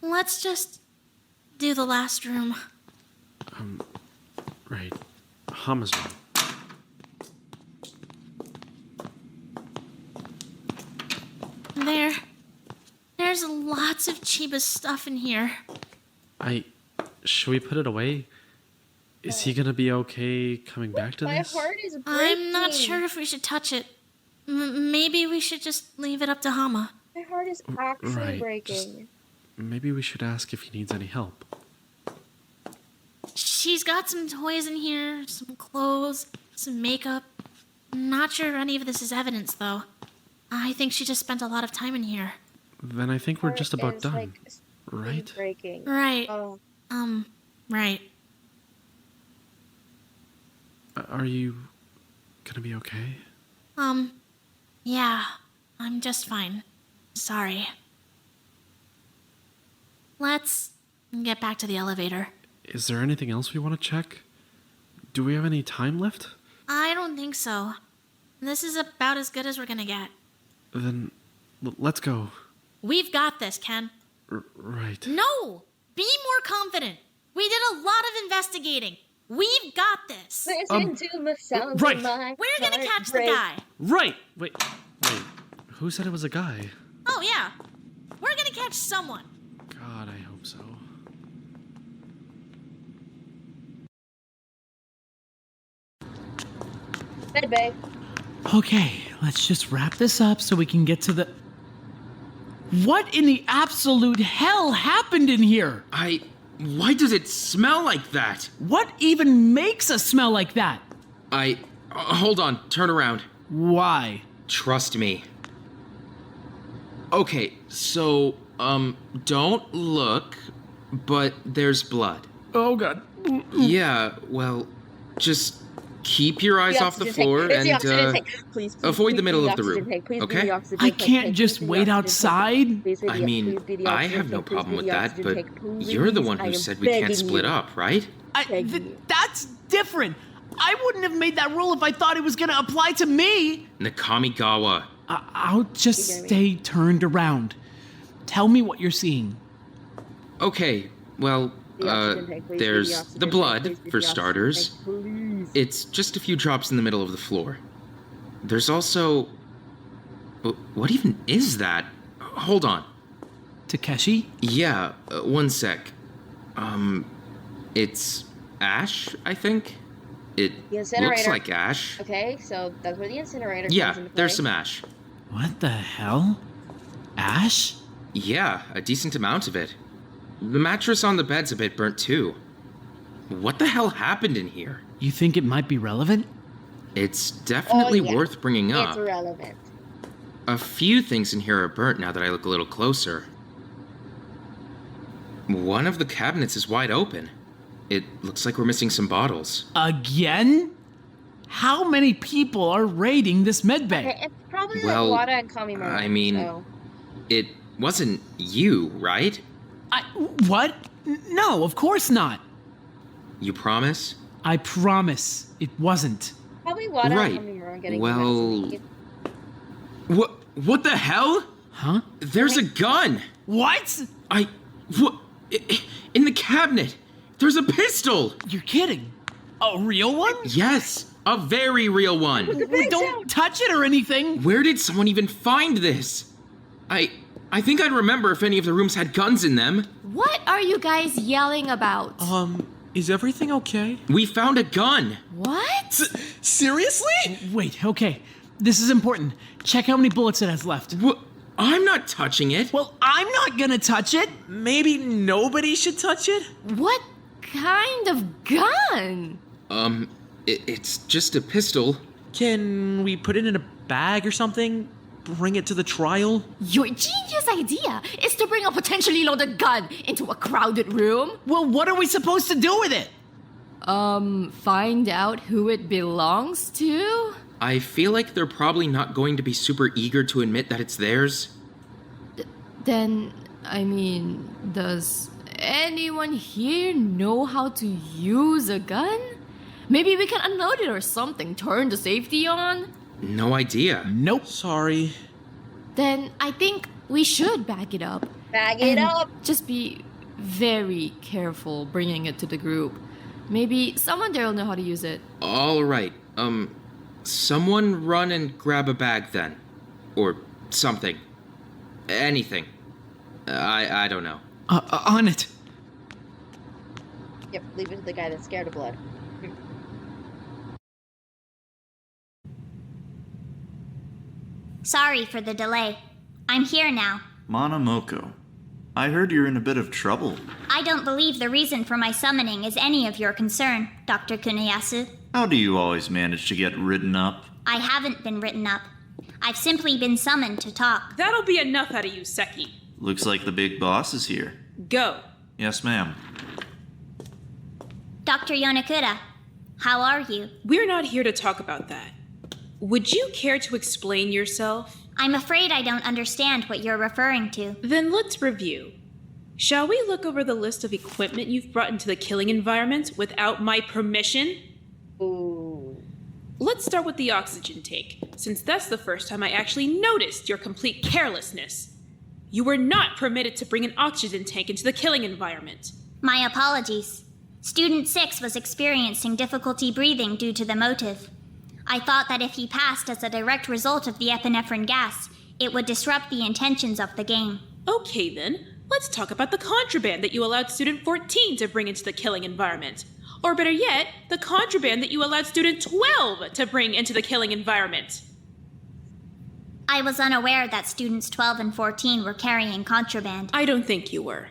Let's just do the last room. Right. Hama's room. There's lots of Chiba's stuff in here. Should we put it away? Is he gonna be okay coming back to this? My heart is breaking. I'm not sure if we should touch it. Maybe we should just leave it up to Hama. My heart is actually Right, breaking. Maybe we should ask if he needs any help. She's got some toys in here, some clothes, some makeup. Not sure if any of this is evidence, though. I think she just spent a lot of time in here. Then I think we're just about done, right? Breaking. Right. Oh. Right. Are you gonna be okay? Yeah. I'm just fine. Sorry. Let's get back to the elevator. Is there anything else we want to check? Do we have any time left? I don't think so. This is about as good as we're gonna get. Then let's go. We've got this, Ken. Right. No! Be more confident. We did a lot of investigating. We've got this. Listen to the sound right. of my We're gonna heart catch break. the guy. Right. Wait. Who said it was a guy? Oh, yeah. We're gonna catch someone. God, I hope so. Hey, babe. Okay, let's just wrap this up so we can get to the... What in the absolute hell happened in here? Why does it smell like that? What even makes a smell like that? Hold on, turn around. Why? Trust me. Okay, so, don't look, but there's blood. Oh, God. Yeah, well, just keep your eyes off the floor and avoid the middle of the room, okay? I can't just wait outside. I mean, I have no problem with that, but you're the one who said we can't split up, right? That's different. I wouldn't have made that rule if I thought it was going to apply to me. Nakamigawa. I'll just stay turned around. Tell me what you're seeing. Okay, well, there's the blood, for starters. It's just a few drops in the middle of the floor. There's also... What even is that? Hold on. Takeshi? Yeah, one sec. It's ash, I think? It The incinerator. looks like ash. Okay, so that's where the incinerator Yeah, comes into there's play. some ash. What the hell? Ash? Yeah, a decent amount of it. The mattress on the bed's a bit burnt too. What the hell happened in here? You think it might be relevant? It's definitely yeah. worth bringing up. It's relevant. A few things in here are burnt now that I look a little closer. One of the cabinets is wide open. It looks like we're missing some bottles. Again? How many people are raiding this medbay? Okay, it's probably Well, like Wada and Kamimura. I mean, so. it wasn't you, right? What? No, of course not. You promise? I promise it wasn't. Probably Wada Right. and Kamimura getting Well, investigated. What the hell? Huh? There's a gun! What? What? In the cabinet! There's a pistol! You're kidding. A real one? Yes, a very real one. Don't touch it or anything. Where did someone even find this? I think I'd remember if any of the rooms had guns in them. What are you guys yelling about? Is everything okay? We found a gun. What? Seriously? Wait, okay. This is important. Check how many bullets it has left. What? I'm not touching it. Well, I'm not gonna touch it. Maybe nobody should touch it? What kind of gun? It's just a pistol. Can we put it in a bag or something? Bring it to the trial? Your genius idea is to bring a potentially loaded gun into a crowded room? Well, what are we supposed to do with it? Find out who it belongs to? I feel like they're probably not going to be super eager to admit that it's theirs. Then, I mean, does anyone here know how to use a gun? Maybe we can unload it or something, turn the safety on? No idea. Nope. Sorry. Then I think we should back it up. Bag it up. Just be very careful bringing it to the group. Maybe someone there will know how to use it. All right. Someone run and grab a bag then. Or something. Anything. I don't know. On it. Yep, leave it to the guy that's scared of blood. Sorry for the delay. I'm here now. Monomoko, I heard you're in a bit of trouble. I don't believe the reason for my summoning is any of your concern, Dr. Kuneyasu. How do you always manage to get written up? I haven't been written up. I've simply been summoned to talk. That'll be enough out of you, Seki. Looks like the big boss is here. Go. Yes, ma'am. Dr. Yonakura, how are you? We're not here to talk about that. Would you care to explain yourself? I'm afraid I don't understand what you're referring to. Then let's review. Shall we look over the list of equipment you've brought into the killing environment without my permission? Ooh. Let's start with the oxygen tank, since that's the first time I actually noticed your complete carelessness. You were not permitted to bring an oxygen tank into the killing environment. My apologies. Student 6 was experiencing difficulty breathing due to the motive. I thought that if he passed as a direct result of the epinephrine gas, it would disrupt the intentions of the game. Okay then, let's talk about the contraband that you allowed Student 14 to bring into the killing environment. Or better yet, the contraband that you allowed Student 12 to bring into the killing environment. I was unaware that students 12 and 14 were carrying contraband. I don't think you were.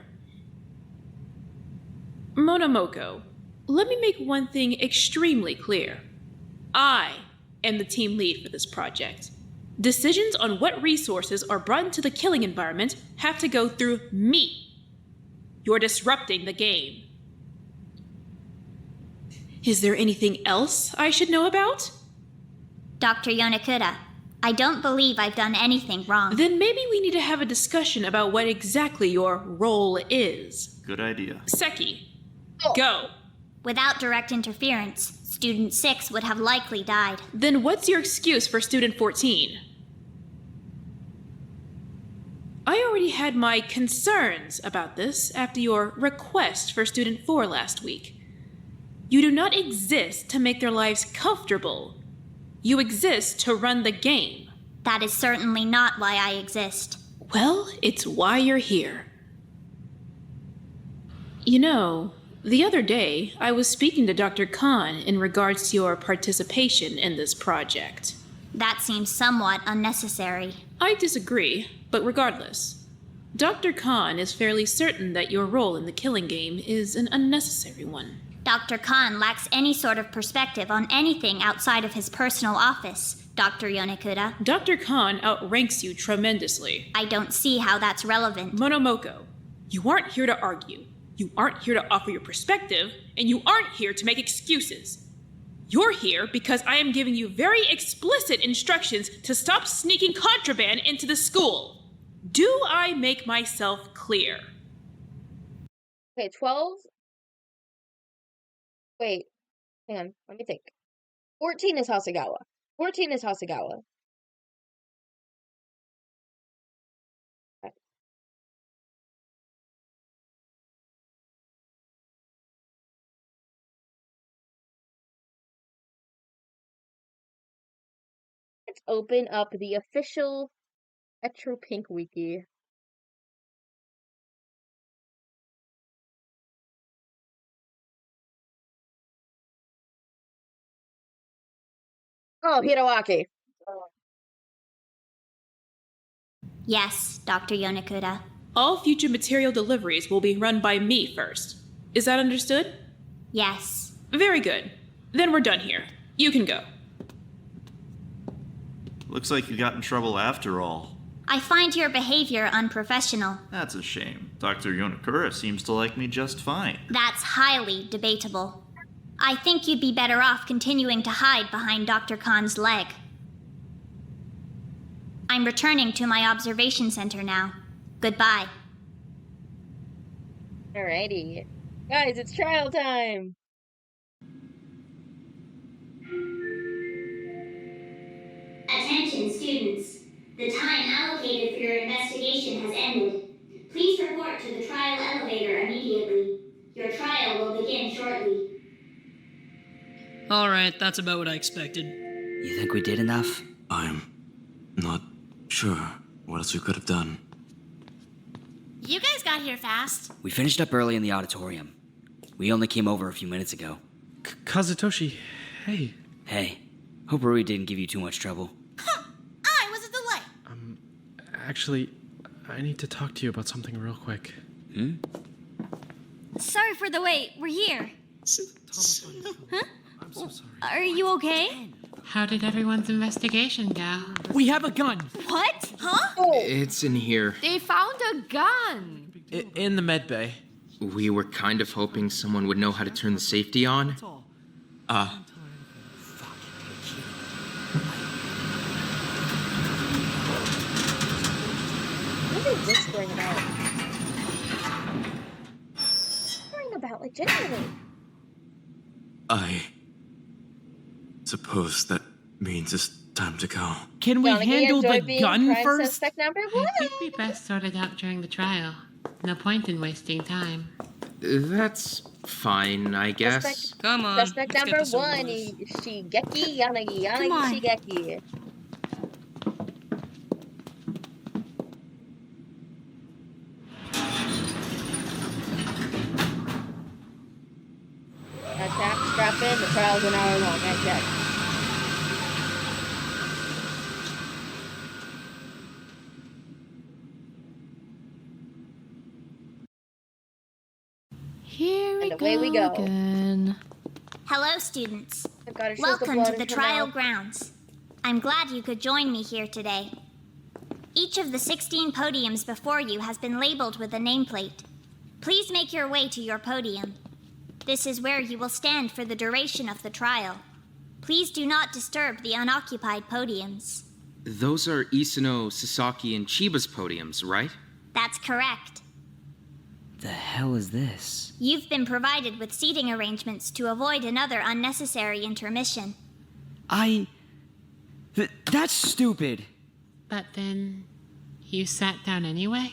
Monomoko, let me make one thing extremely clear. I am the team lead for this project. Decisions on what resources are brought into the killing environment have to go through me. You're disrupting the game. Is there anything else I should know about? Dr. Yonakura, I don't believe I've done anything wrong. Then maybe we need to have a discussion about what exactly your role is. Good idea. Seki, go. Without direct interference, Student 6 would have likely died. Then what's your excuse for Student 14? I already had my concerns about this after your request for Student 4 last week. You do not exist to make their lives comfortable. You exist to run the game. That is certainly not why I exist. Well, it's why you're here. You know, the other day, I was speaking to Dr. Khan in regards to your participation in this project. That seems somewhat unnecessary. I disagree, but regardless, Dr. Khan is fairly certain that your role in the killing game is an unnecessary one. Dr. Khan lacks any sort of perspective on anything outside of his personal office, Dr. Yonakura. Dr. Khan outranks you tremendously. I don't see how that's relevant. Monomoko, you aren't here to argue. You aren't here to offer your perspective, and you aren't here to make excuses. You're here because I am giving you very explicit instructions to stop sneaking contraband into the school. Do I make myself clear? Okay, 12. Wait, hang on, let me think. 14 is Hasegawa. 14 is Hasegawa. Okay. Let's open up the official Tetro Pink Wiki. Oh, Hiroaki. Yes, Dr. Yonakura. All future material deliveries will be run by me first. Is that understood? Yes. Very good. Then we're done here. You can go. Looks like you got in trouble after all. I find your behavior unprofessional. That's a shame. Dr. Yonakura seems to like me just fine. That's highly debatable. I think you'd be better off continuing to hide behind Dr. Khan's leg. I'm returning to my observation center now. Goodbye. Alrighty. Guys, it's trial time! Attention, students. The time allocated for your investigation has ended. Please report to the trial elevator immediately. Your trial will begin shortly. Alright, that's about what I expected. You think we did enough? I'm not sure what else we could have done. You guys got here fast. We finished up early in the auditorium. We only came over a few minutes ago. Kazutoshi, hey. Hey, hope Rui didn't give you too much trouble. I was a delay. Actually, I need to talk to you about something real quick. Sorry for the wait. We're here. Huh? I'm so sorry. Are you okay? How did everyone's investigation go? We have a gun. What? Huh? It's in here. They found a gun. In the med bay. We were kind of hoping someone would know how to turn the safety on. What is whispering about? Whispering about, like, genuinely. I suppose that means it's time to go. Can we handle the gun first? I think we best sort it out during the trial. No point in wasting time. That's fine, I guess. Come on. Suspect let's get number this over 1 with. is Shigeki, Yanagi, Come on. Shigeki. Attack, strap in, the trial's an hour long, I checked. Here we And away we go. again. Hello, students. I gotta shoot the Welcome blood to in the her trial mouth. grounds. I'm glad you could join me here today. Each of the 16 podiums before you has been labeled with a nameplate. Please make your way to your podium. This is where you will stand for the duration of the trial. Please do not disturb the unoccupied podiums. Those are Isano, Sasaki, and Chiba's podiums, right? That's correct. The hell is this? You've been provided with seating arrangements to avoid another unnecessary intermission. That's stupid. But then, you sat down anyway?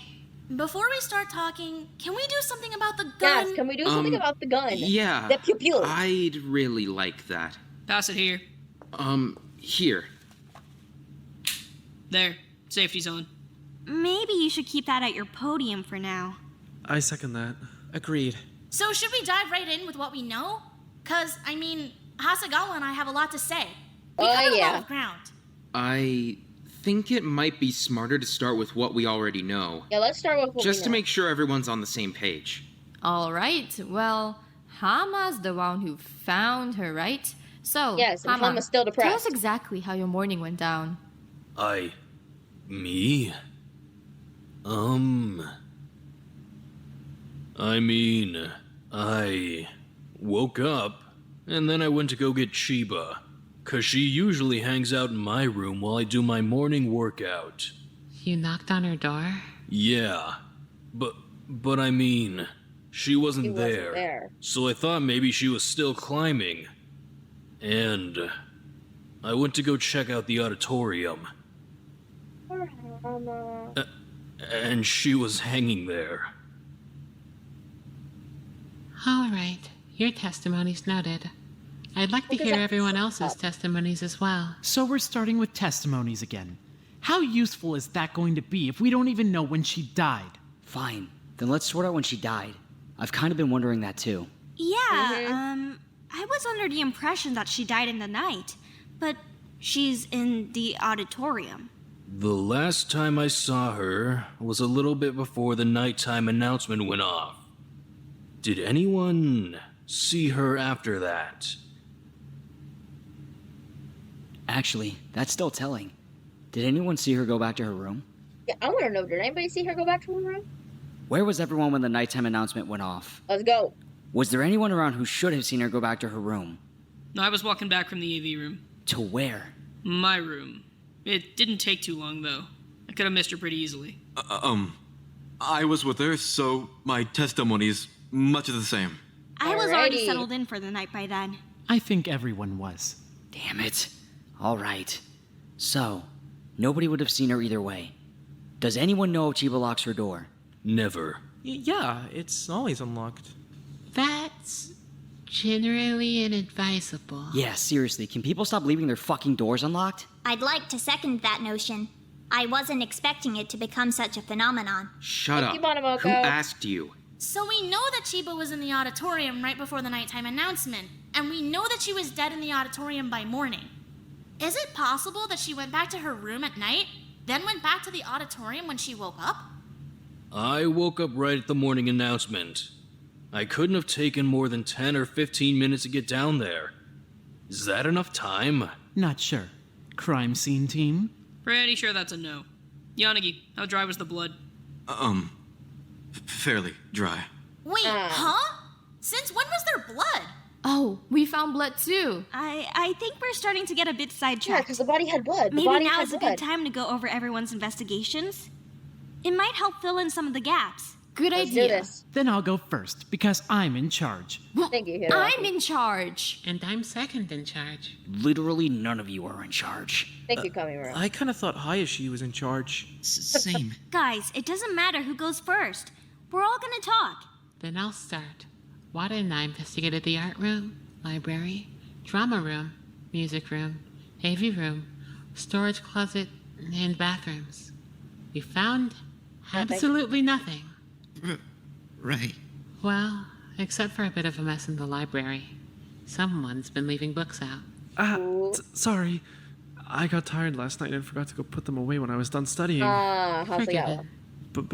Before we start talking, can we do something about the gun? Yes, can we do something about the gun? Yeah. The pew pew. I'd really like that. Pass it here. Here. There. Safety's on. Maybe you should keep that at your podium for now. I second that. Agreed. So should we dive right in with what we know? Cause, I mean, Hasegawa and I have a lot to say. We covered a lot of ground. I think it might be smarter to start with what we already know. Yeah, let's start with what Just we to know. make sure everyone's on the same page. All right. Well, Hama's the one who found her, right? So, Yes, and Hama, Hama's still depressed. tell us exactly how your morning went down. Me? I mean, I woke up, and then I went to go get Chiba, 'cause she usually hangs out in my room while I do my morning workout. You knocked on her door? Yeah, but I mean, she wasn't there. So I thought maybe she was still climbing. And I went to go check out the auditorium. Poor Hama. And she was hanging there. All right. Your testimony's noted. I'd like to hear everyone else's testimonies as well. So we're starting with testimonies again. How useful is that going to be if we don't even know when she died? Fine. Then let's sort out when she died. I've kind of been wondering that too. Yeah, I was under the impression that she died in the night, but she's in the auditorium. The last time I saw her was a little bit before the nighttime announcement went off. Did anyone see her after that? Actually, that's still telling. Did anyone see her go back to her room? Yeah, I want to know, did anybody see her go back to her room? Where was everyone when the nighttime announcement went off? Let's go. Was there anyone around who should have seen her go back to her room? No, I was walking back from the AV room. To where? My room. It didn't take too long, though. I could have missed her pretty easily. I was with her, so my testimony is much of the same. I was already Alrighty. settled in for the night by then. I think everyone was. Damn it. All right. So, nobody would have seen her either way. Does anyone know if Chiba locks her door? Never. Yeah, it's always unlocked. That's generally inadvisable. Yeah, seriously, can people stop leaving their fucking doors unlocked? I'd like to second that notion. I wasn't expecting it to become such a phenomenon. Shut Thank up. you, Monomoko. Who asked you? So we know that Chiba was in the auditorium right before the nighttime announcement, and we know that she was dead in the auditorium by morning. Is it possible that she went back to her room at night, then went back to the auditorium when she woke up? I woke up right at the morning announcement. I couldn't have taken more than 10 or 15 minutes to get down there. Is that enough time? Not sure. Crime scene team? Pretty sure that's a no. Yanagi, how dry was the blood? Fairly dry. Wait, huh? Since when was there blood? Oh, we found blood too. I think we're starting to get a bit sidetracked. Yeah, because the body had blood. The Maybe body now had is a blood. good time to go over everyone's investigations. It might help fill in some of the gaps. Good Let's do idea. this. Then I'll go first, because I'm in charge. Thank you, Hiro. I'm in charge. And I'm second in charge. Literally none of you are in charge. Thank you, Kamimura. I kind of thought Hayashi was in charge. Same. Guys, it doesn't matter who goes first. We're all gonna talk. Then I'll start. Wada and I investigated the art room, library, drama room, music room, AV room, storage closet, and bathrooms. We found absolutely nothing. Right. Well, except for a bit of a mess in the library. Someone's been leaving books out. Sorry. I got tired last night and forgot to go put them away when I was done studying. Forgiven. But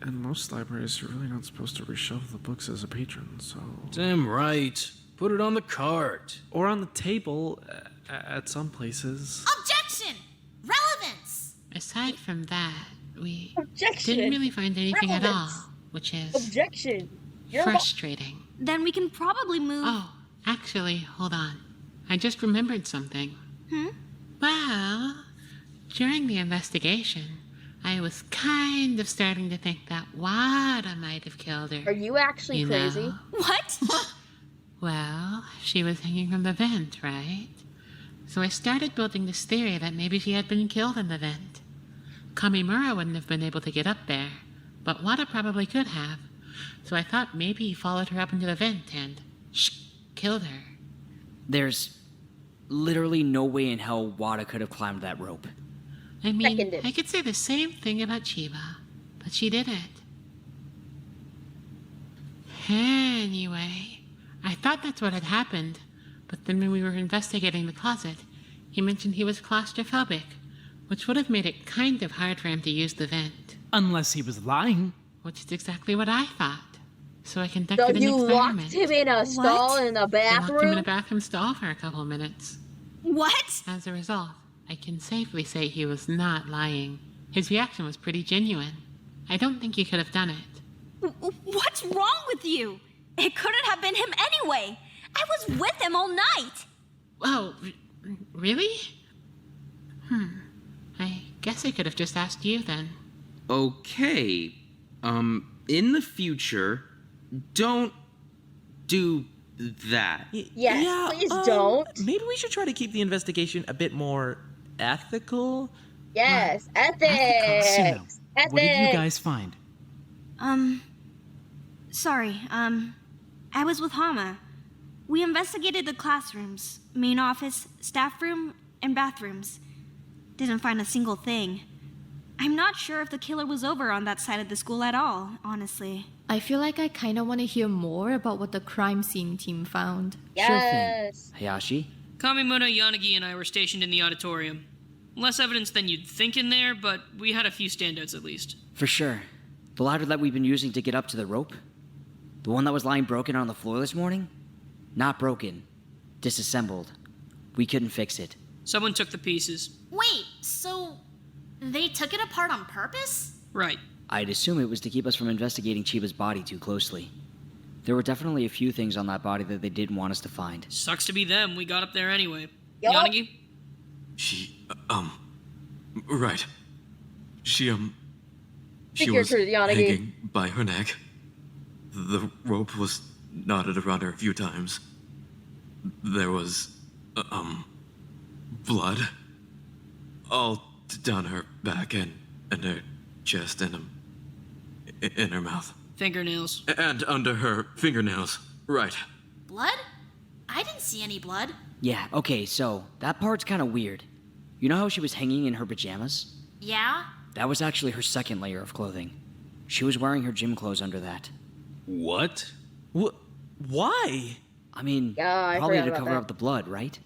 in most libraries, you're really not supposed to reshelve the books as a patron, so... Damn right. Put it on the cart. Or on the table at some places. Objection! Relevance! Aside from that, we Objection! didn't really find anything at all, Relevance! which is Objection! You're frustrating. Then we can probably move... Oh, actually, hold on. I just remembered something. Well, during the investigation, I was kind of starting to think that Wada might have killed her. Are you actually You crazy? know? What? Well, she was hanging from the vent, right? So I started building this theory that maybe she had been killed in the vent. Kamimura wouldn't have been able to get up there, but Wada probably could have. So I thought maybe he followed her up into the vent and killed her. There's literally no way in hell Wada could have climbed that rope. I mean, Seconded. I could say the same thing about Chiba, but she didn't. Anyway, I thought that's what had happened, but then when we were investigating the closet, he mentioned he was claustrophobic, which would have made it kind of hard for him to use the vent. Unless he was lying. Which is exactly what I thought. So I conducted So an you experiment. locked him in a stall in the I locked him in bathroom? a bathroom stall for a couple of minutes. What? As a result, I can safely say he was not lying. His reaction was pretty genuine. I don't think he could have done it. What's wrong with you? It couldn't have been him anyway. I was with him all night. Oh, really? I guess I could have just asked you then. Okay. In the future, don't do that. Yes, please don't. Maybe we should try to keep the investigation a bit more ethical. Yes, Suno, ethics! what did you Ethics! guys find? Sorry, I was with Hama. We investigated the classrooms, main office, staff room, and bathrooms. Didn't find a single thing. I'm not sure if the killer was over on that side of the school at all, honestly. I feel like I kind of want to hear more about what the crime scene team found. Yes! Hayashi? Kamimura, Yanagi, and I were stationed in the auditorium. Less evidence than you'd think in there, but we had a few standouts at least. For sure. The ladder that we've been using to get up to the rope? The one that was lying broken on the floor this morning? Not broken. Disassembled. We couldn't fix it. Someone took the pieces. Wait, so they took it apart on purpose? Right. I'd assume it was to keep us from investigating Chiba's body too closely. There were definitely a few things on that body that they didn't want us to find. Sucks to be them. We got up there anyway. Yup. Yanagi? Right. She Speak your was truth, Yanagi. hanging by her neck. The rope was knotted around her a few times. There was, blood all down her back and her chest and in her mouth. Fingernails. And under her fingernails. Right. Blood? I didn't see any blood. Yeah, okay, so that part's kind of weird. You know how she was hanging in her pajamas? Yeah? That was actually her second layer of clothing. She was wearing her gym clothes under that. What? Why? I mean, I probably forgot to about cover that. up the blood, right?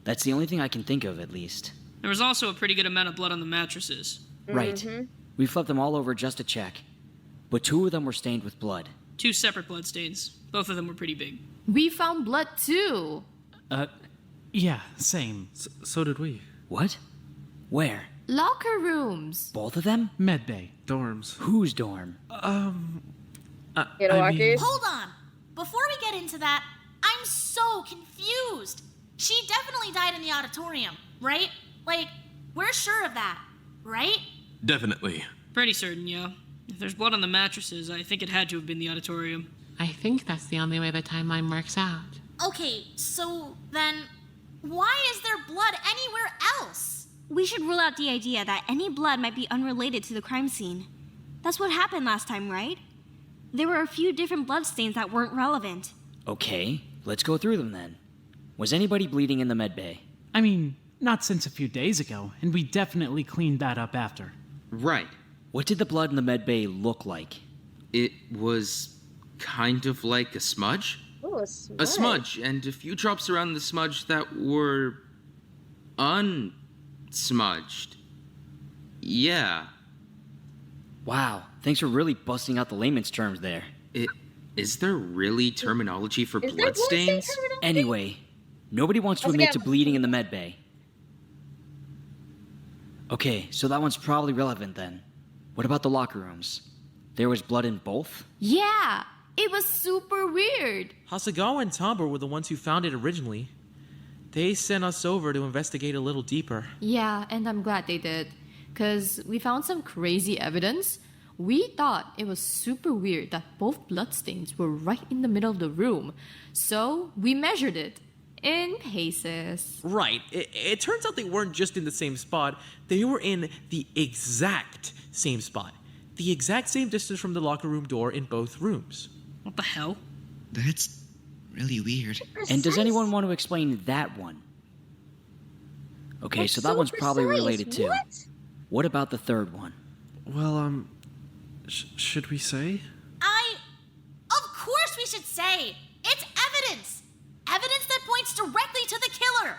That's the only thing I can think of, at least. There was also a pretty good amount of blood on the mattresses. Right. We flipped them all over just to check. But 2 of them were stained with blood. 2 separate blood stains. Both of them were pretty big. We found blood too. Yeah, same. So did we. What? Where? Locker rooms. Both of them? Medbay. Dorms. Whose dorm? Hold on. Before we get into that, I'm so confused. She definitely died in the auditorium, right? Like, we're sure of that, right? Definitely. Pretty certain, yeah. If there's blood on the mattresses, I think it had to have been the auditorium. I think that's the only way the timeline works out. Okay, so then why is there blood anywhere else? We should rule out the idea that any blood might be unrelated to the crime scene. That's what happened last time, right? There were a few different bloodstains that weren't relevant. Okay, let's go through them then. Was anybody bleeding in the med bay? I mean, not since a few days ago, and we definitely cleaned that up after. Right. What did the blood in the med bay look like? It was kind of like a smudge. Ooh, a smudge. A smudge, and a few drops around the smudge that were unsmudged. Yeah. Wow, thanks for really busting out the layman's terms there. Is there really terminology for Is there bloodstain bloodstains? terminology? Anyway, nobody wants to Once admit again- to bleeding in the med bay. Okay, so that one's probably relevant then. What about the locker rooms? There was blood in both? Yeah, it was super weird. Hasegawa and Tamba were the ones who found it originally. They sent us over to investigate a little deeper. Yeah, and I'm glad they did. Because we found some crazy evidence. We thought it was super weird that both bloodstains were right in the middle of the room. So we measured it in paces. Right. It turns out they weren't just in the same spot, they were in the exact same spot. The exact same distance from the locker room door in both rooms. What the hell? That's really weird. And does anyone want to explain that one? Okay, That's so that so one's probably precise. related too. What? What about the third one? Well, should we say? Of course we should say! It's evidence! Evidence that points directly to the killer!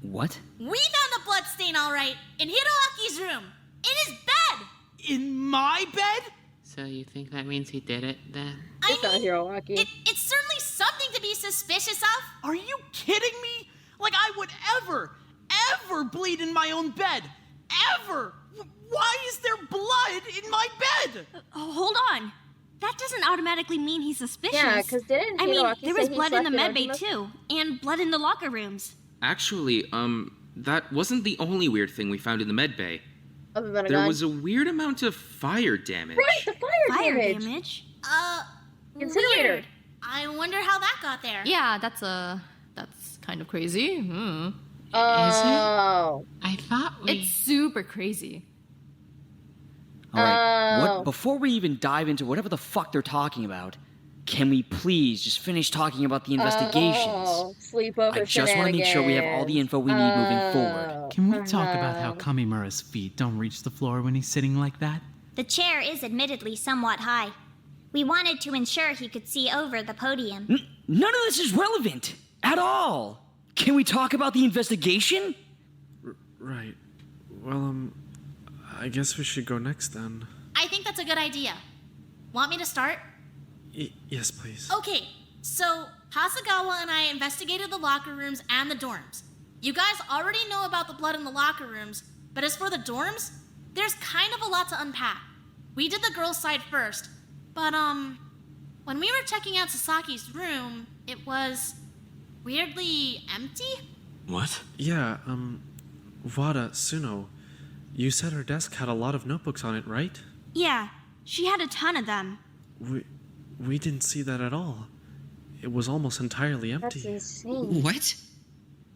What? We found a blood stain, all right, in Hiroaki's room, in his bed! In my bed? So you think that means he did it then? It's not Hiroaki. It's certainly something to be suspicious of. Are you kidding me? Like I would ever bleed in my own bed. Ever! Why is there blood in my bed? Hold on. That doesn't automatically mean he's suspicious. Yeah, 'cause didn't I mean, Hiroaki there say was he blood in the slept in medbay Ojima? too, and blood in the locker rooms. Actually, that wasn't the only weird thing we found in the med bay. Other than a There gun. was a weird amount of fire damage. Right, the fire damage. Incinerator. Weird. I wonder how that got there. Yeah, that's kind of crazy. Oh. I thought It's super crazy. Alright, before we even dive into whatever the fuck they're talking about, can we please just finish talking about the investigations? Oh, sleepover I just want to make sure we have all the info we need moving forward. Can we talk about how Kamimura's feet don't reach the floor when he's sitting like that? The chair is admittedly somewhat high. We wanted to ensure he could see over the podium. None of this is relevant at all. Can we talk about the investigation? Right. Well, I guess we should go next then. I think that's a good idea. Want me to start? Yes, please. Okay, so Hasegawa and I investigated the locker rooms and the dorms. You guys already know about the blood in the locker rooms, but as for the dorms, there's kind of a lot to unpack. We did the girls' side first, but when we were checking out Sasaki's room, it was weirdly empty? What? Yeah, Wada, Suno, you said her desk had a lot of notebooks on it, right? Yeah, she had a ton of them. We didn't see that at all. It was almost entirely empty. That's insane. What?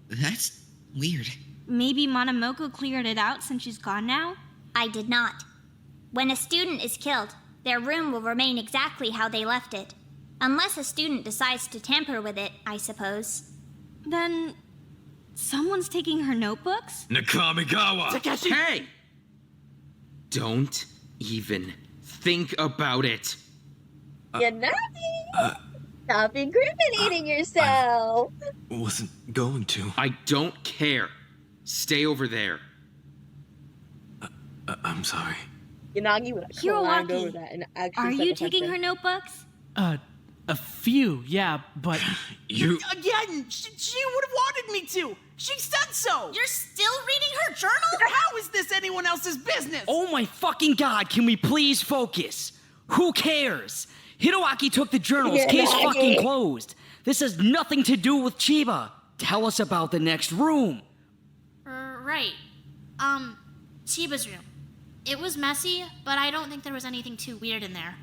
That's weird. Maybe Monamoko cleared it out since she's gone now? I did not. When a student is killed, their room will remain exactly how they left it. Unless a student decides to tamper with it, I suppose. Then someone's taking her notebooks? Nakamigawa! Takeshi! Hey! Don't even think about it. Yanagi! Stop incriminating yourself! Wasn't going to. I don't care. Stay over there. I'm sorry. Yanagi would have climbed over that and actually Are said you the taking question. her notebooks? A few, yeah, but... You... Again, she would have wanted me to! She said so! You're still reading her journal? How is this anyone else's business? Oh my fucking god, can we please focus? Who cares? Hiroaki took the journals, case fucking closed. This has nothing to do with Chiba. Tell us about the next room. Right. Chiba's room. It was messy, but I don't think there was anything too weird in there.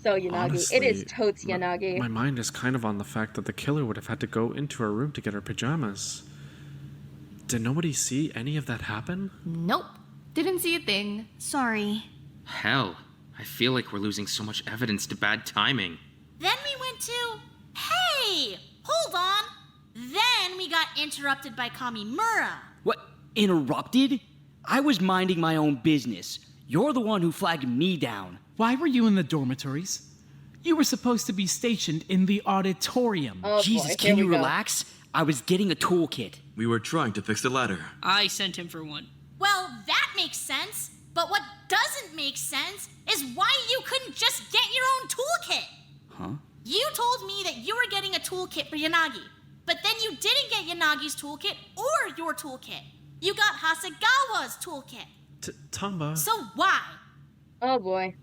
So Yanagi. Honestly, it is totes Yanagi. My mind is kind of on the fact that the killer would have had to go into her room to get her pajamas. Did nobody see any of that happen? Nope. Didn't see a thing. Sorry. Hell, I feel like we're losing so much evidence to bad timing. Then we went to... Hey! Hold on! Then we got interrupted by Kamimura. What? Interrupted? I was minding my own business. You're the one who flagged me down. Why were you in the dormitories? You were supposed to be stationed in the auditorium. Oh, Jesus, boy. can Here you we go. relax? I was getting a toolkit. We were trying to fix the ladder. I sent him for one. Well, that makes sense. But what doesn't make sense is why you couldn't just get your own toolkit. Huh? You told me that you were getting a toolkit for Yanagi, but then you didn't get Yanagi's toolkit or your toolkit. You got Hasegawa's toolkit. Tamba. So why? Oh boy.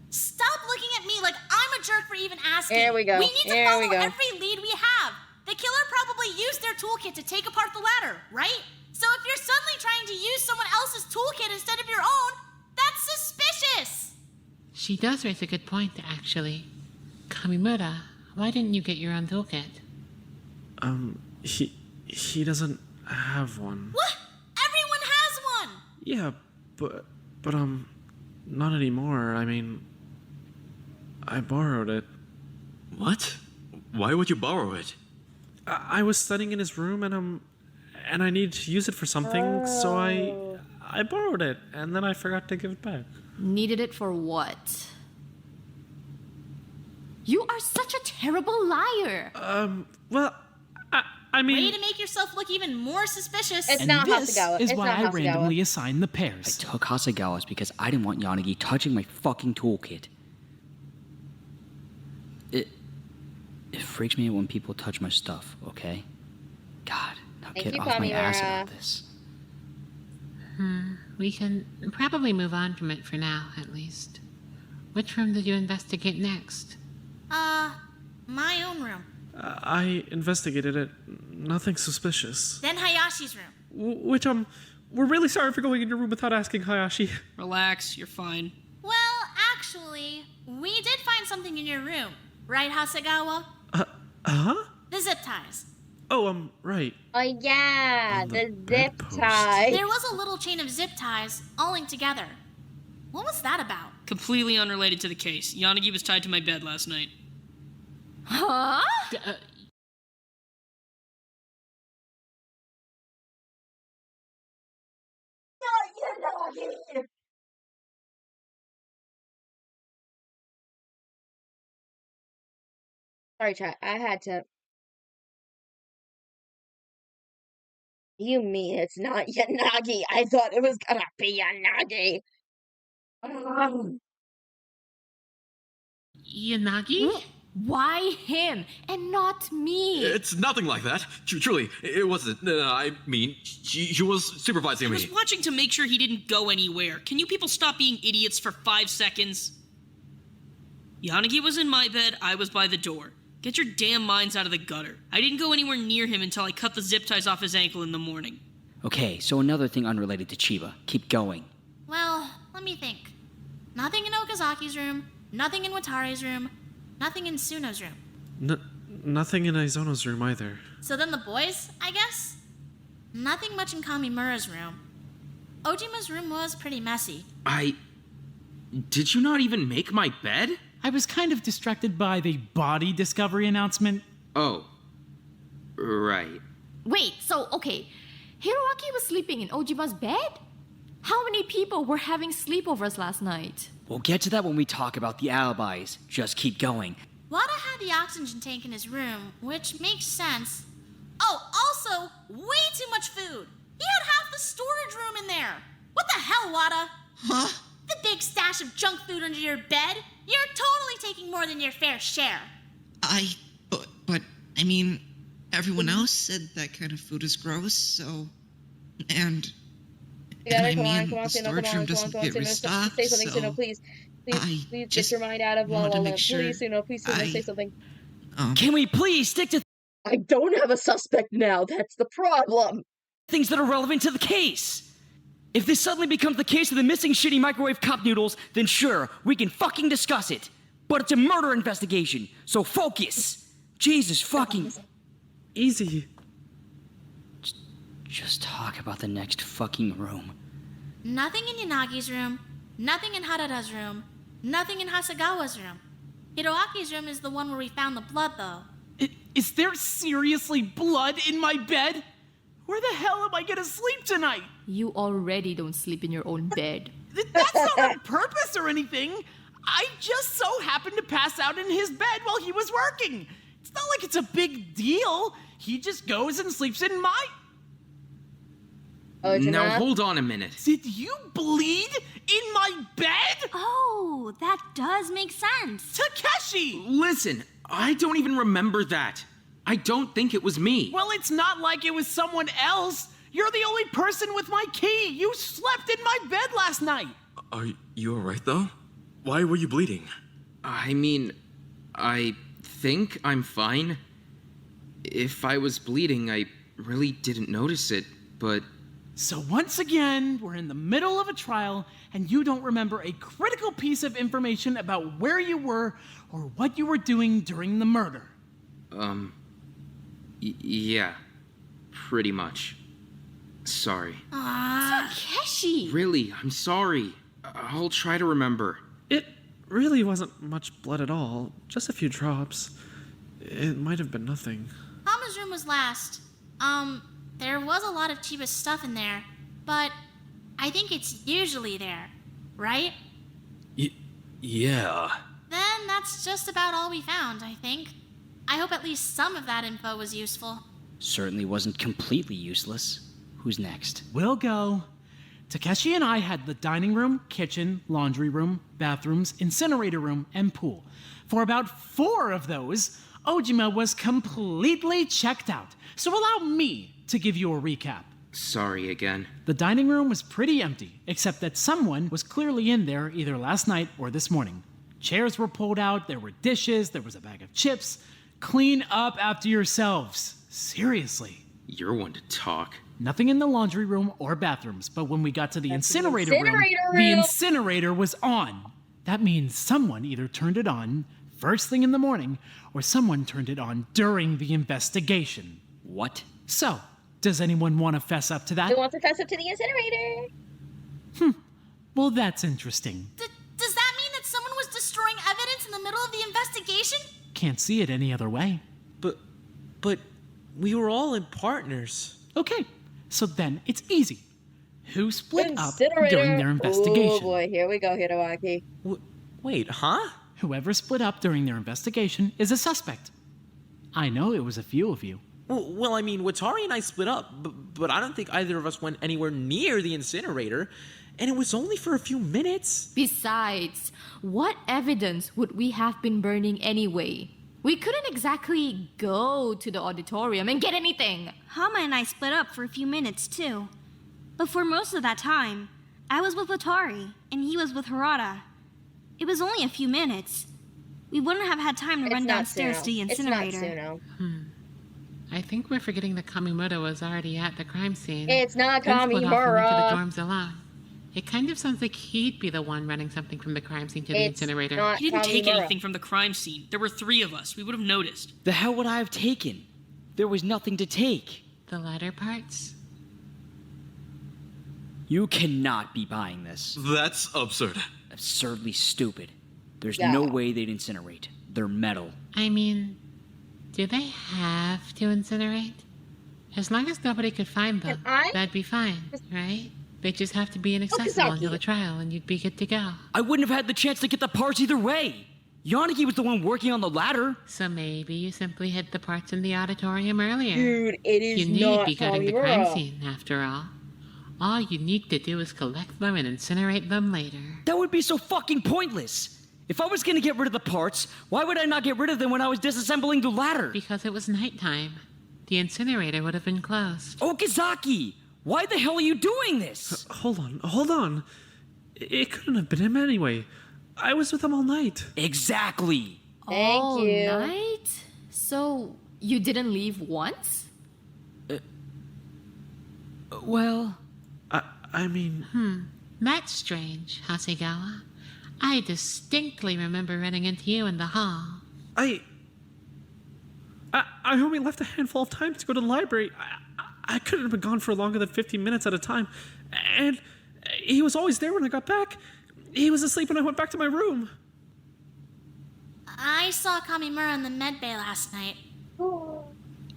Stop looking at me like I'm a jerk for even asking. There we go. We need to There we follow go. every lead we have. The killer probably used their toolkit to take apart the ladder, right? So if you're suddenly trying to use someone else's toolkit instead of your own, that's suspicious. She does raise a good point, actually. Kamimura, why didn't you get your own toolkit? He doesn't have one. What? Everyone has one. Yeah, but not anymore. I mean, I borrowed it. What? Why would you borrow it? I was studying in his room and I needed to use it for something, so I borrowed it, and then I forgot to give it back. Needed it for what? You are such a terrible liar. Well, I mean... Way to make yourself look even more suspicious. It's And not this Hasegawa. is It's why not I Hasegawa. randomly assigned the pairs. I took Hasegawa's because I didn't want Yanagi touching my fucking toolkit. It freaks me out when people touch my stuff, okay? God, now Thank get you, off my ass Kamimura. about this. We can probably move on from it for now, at least. Which room did you investigate next? My own room. I investigated it. Nothing suspicious. Then Hayashi's room. Which, we're really sorry for going in your room without asking Hayashi. Relax, you're fine. Well, actually, we did find something in your room. Right, Hasegawa? Huh? The zip ties. Oh, right. Oh yeah, On the the zip bedpost. tie. There was a little chain of zip ties, all linked together. What was that about? Completely unrelated to the case. Yanagi was tied to my bed last night. Huh? Sorry, chat. I had to. You mean it's not Yanagi? I thought it was gonna be Yanagi. Yanagi? Why him and not me? It's nothing like that. Truly, it wasn't. I mean, she was supervising I me. was watching to make sure he didn't go anywhere. Can you people stop being idiots for 5 seconds? Yanagi was in my bed, I was by the door. Get your damn minds out of the gutter. I didn't go anywhere near him until I cut the zip ties off his ankle in the morning. Okay, so another thing unrelated to Chiba. Keep going. Well, let me think. Nothing in Okazaki's room, nothing in Watare's room, nothing in Suno's room. Nothing in Aizono's room either. So then the boys, I guess? Nothing much in Kamimura's room. Ojima's room was pretty messy. Did you not even make my bed? I was kind of distracted by the body discovery announcement. Oh. Right. Wait, so, okay. Hiroaki was sleeping in Ojima's bed? How many people were having sleepovers last night? We'll get to that when we talk about the alibis. Just keep going. Wada had the oxygen tank in his room, which makes sense. Oh, also, way too much food. He had half the storage room in there. What the hell, Wada? Huh? The big stash of junk food under your bed? You're totally taking more than your fair share. But, I mean, everyone else said that kind of food is gross, so... And Come on, the storage room doesn't get restocked, say something, so... Suno, please. Please get your mind out of la la la. Please, Suno, say something. Can we please stick to I don't have a suspect now, that's the problem. things that are relevant to the case? If this suddenly becomes the case of the missing shitty microwave cup noodles, then sure, we can fucking discuss it. But it's a murder investigation, so focus. Jesus fucking... Easy. Just talk about the next fucking room. Nothing in Yanagi's room, nothing in Harada's room, nothing in Hasegawa's room. Hiroaki's room is the one where we found the blood, though. Is there seriously blood in my bed? Where the hell am I gonna sleep tonight? You already don't sleep in your own bed. That's not on purpose or anything. I just so happened to pass out in his bed while he was working. It's not like it's a big deal. He just goes and sleeps in my... Now hold on a minute. Did you bleed in my bed? Oh, that does make sense. Takeshi! Listen, I don't even remember that. I don't think it was me. Well, it's not like it was someone else. You're the only person with my key. You slept in my bed last night. Are you alright, though? Why were you bleeding? I mean, I think I'm fine. If I was bleeding, I really didn't notice it, but... So once again, we're in the middle of a trial, and you don't remember a critical piece of information about where you were or what you were doing during the murder. Yeah. Pretty much. Sorry. Takeshi! Really, I'm sorry. I'll try to remember. It really wasn't much blood at all. Just a few drops. It might have been nothing. Hama's room was last. There was a lot of Chiba's stuff in there, but I think it's usually there, right? Yeah. Then that's just about all we found, I think. I hope at least some of that info was useful. Certainly wasn't completely useless. Who's next? We'll go. Takeshi and I had the dining room, kitchen, laundry room, bathrooms, incinerator room, and pool. For about 4 of those, Ojima was completely checked out. So allow me to give you a recap. Sorry again. The dining room was pretty empty, except that someone was clearly in there either last night or this morning. Chairs were pulled out, there were dishes, there was a bag of chips. Clean up after yourselves. Seriously. You're one to talk. Nothing in the laundry room or bathrooms, but when we got to the incinerator room, room, the incinerator was on. That means someone either turned it on first thing in the morning, or someone turned it on during the investigation. What? So, does anyone want to fess up to that? Who wants to fess up to the incinerator? Well, that's interesting. Does that mean that someone was destroying evidence in the middle of the investigation? Can't see it any other way. But we were all in partners. Okay, so then it's easy. Who split up Incinerator. during their investigation? Oh boy, here we go, Hiroaki. Wait, huh? Whoever split up during their investigation is a suspect. I know it was a few of you. Well, I mean, Watari and I split up, but I don't think either of us went anywhere near the incinerator, and it was only for a few minutes. Besides, what evidence would we have been burning anyway? We couldn't exactly go to the auditorium and get anything. Hama and I split up for a few minutes, too. But for most of that time, I was with Watari, and he was with Harada. It was only a few minutes. We wouldn't have had time to run downstairs to the incinerator. It's not Suno. I think we're forgetting that Kamimura was already at the crime scene. It's not Then split off and went to Kamimura. the dorms alone. It kind of sounds like he'd be the one running something from the crime scene to the It's incinerator. not He didn't take Kamimura. anything from the crime scene. There were 3 of us. We would have noticed. The hell would I have taken? There was nothing to take. The latter parts? You cannot be buying this. That's absurd. Absurdly stupid. There's Yeah. no way they'd incinerate. They're metal. I mean, do they have to incinerate? As long as nobody could find them, Can I that'd be fine, right? They'd just have to be inaccessible until the trial and you'd be good to go. I wouldn't have had the chance to get the parts either way. Yanagi was the one working on the ladder. So maybe you simply hid the parts in the auditorium earlier. Dude, it is you need not be cutting the crime Kamimura. scene, after all. All you need to do is collect them and incinerate them later. That would be so fucking pointless. If I was gonna get rid of the parts, why would I not get rid of them when I was disassembling the ladder? Because it was nighttime. The incinerator would have been closed. Okazaki! Why the hell are you doing this? Hold on. It couldn't have been him anyway. I was with him all night. Exactly. All you. night? So you didn't leave once? Well... I mean... That's strange, Hasegawa. I distinctly remember running into you in the hall. I only left a handful of times to go to the library. I couldn't have been gone for longer than 15 minutes at a time. And he was always there when I got back. He was asleep when I went back to my room. I saw Kamimura in the medbay last night.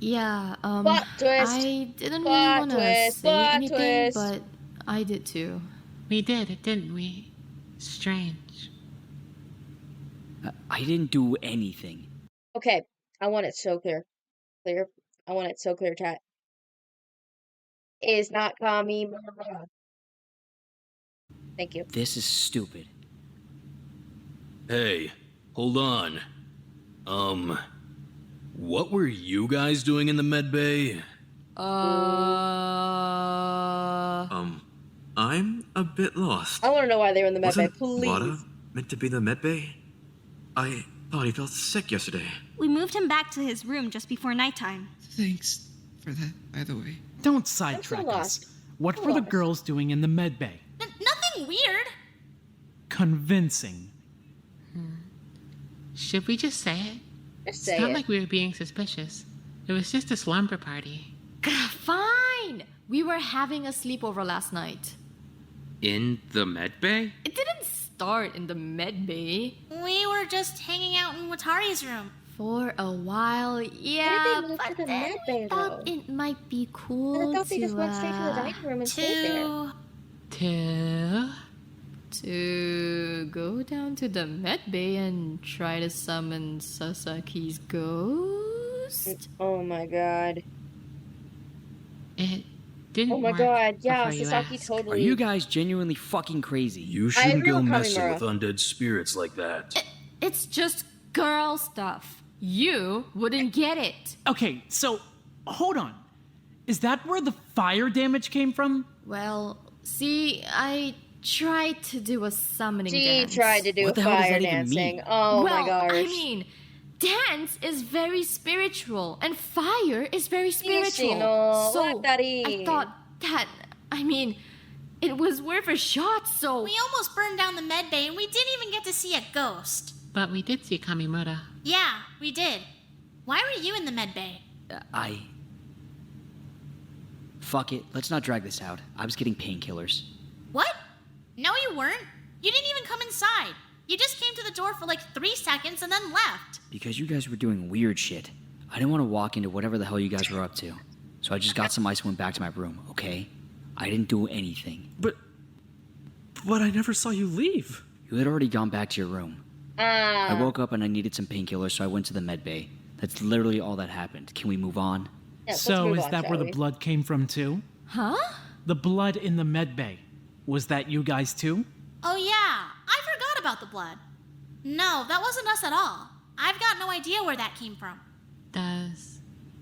Yeah, Plot twist. I didn't really Plot want to twist. say Plot anything, twist. but I did too. We did, didn't we? Strange. I didn't do anything. Okay, I want it so clear. I want it so clear, chat. Is not Kamimura. Thank you. This is stupid. Hey, hold on. What were you guys doing in the med bay? I'm a bit lost. I want to know why they were in the med bay, Wasn't please. Wada meant to be the med bay? I thought he felt sick yesterday. We moved him back to his room just before nighttime. Thanks for that, by the way. Don't sidetrack us. lost. What I'm were the lost. girls doing in the med bay? Nothing weird. Convincing. Should we just say it? Just It's say not it. like we were being suspicious. It was just a slumber party. Fine! We were having a sleepover last night. In the med bay? It didn't start in the med bay. We were just hanging out in Watari's room. For a while, yeah, move but to the then med bay, we thought though? it might be I cool thought they just went straight to the to, dining room and stayed there. Two. go down to the med bay and try to summon Sasaki's ghost. Oh my god. It didn't Oh my work god, yeah, before you Sasaki asked. totally. Are you guys genuinely fucking crazy? You I shouldn't agree go with messing Kamimura. with undead spirits like that. It's just girl stuff. You wouldn't get it. Okay, so hold on. Is that where the fire damage came from? Well, see, I tried to do a summoning She dance. tried to do What the hell does fire that even dancing. mean? Oh well, my gosh. I mean, dance is very spiritual, and fire is very spiritual. no, So what that I is. thought that, it was worth a shot. So We almost burned down the medbay and we didn't even get to see a ghost. But we did see Kamimura. Yeah, we did. Why were you in the medbay? Fuck it, let's not drag this out. I was getting painkillers. What? No, you weren't. You didn't even come inside. You just came to the door for like 3 seconds and then left. Because you guys were doing weird shit. I didn't want to walk into whatever the hell you guys were up to. So I just got some ice and went back to my room, okay? I didn't do anything. But I never saw you leave. You had already gone back to your room. I woke up and I needed some painkillers, so I went to the med bay. That's literally all that happened. Can we move on? Yes, let's So move is on, that where shall the we? blood came from too? huh? The blood in the med bay. Was that you guys too? Oh yeah, I forgot about the blood. No, that wasn't us at all. I've got no idea where that came from. Does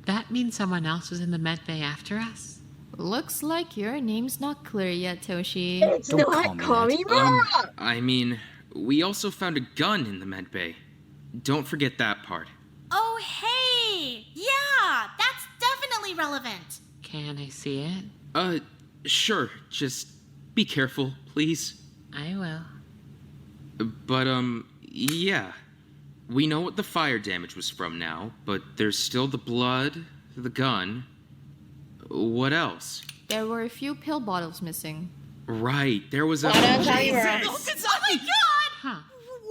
that mean someone else was in the med bay after us? Looks like your name's not clear yet, Toshi. It's Don't not call me that. Kamimura! I mean, we also found a gun in the med bay. Don't forget that part. Oh hey! Yeah, that's definitely relevant. Can I see it? Sure, just be careful, please. I will. But, yeah. We know what the fire damage was from now, but there's still the blood, the gun. What else? There were a few pill bottles missing. Right, there was a. Wada Kamimura. Oh my god! Huh.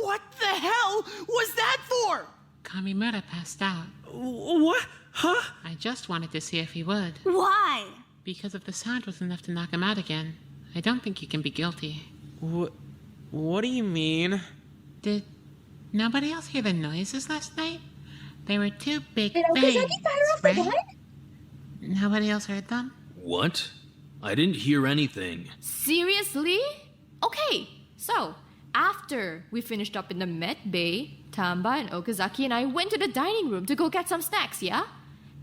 What the hell was that for? Kamimura passed out. What? Huh? I just wanted to see if he would. Why? Because if the sound was enough to knock him out again, I don't think you can be guilty. What do you mean? Did nobody else hear the noises last night? There were two big Did bangs, Okazaki fire off the right? gun? Nobody else heard them? What? I didn't hear anything. Seriously? Okay, so after we finished up in the Met Bay, Tamba and Okazaki and I went to the dining room to go get some snacks, yeah?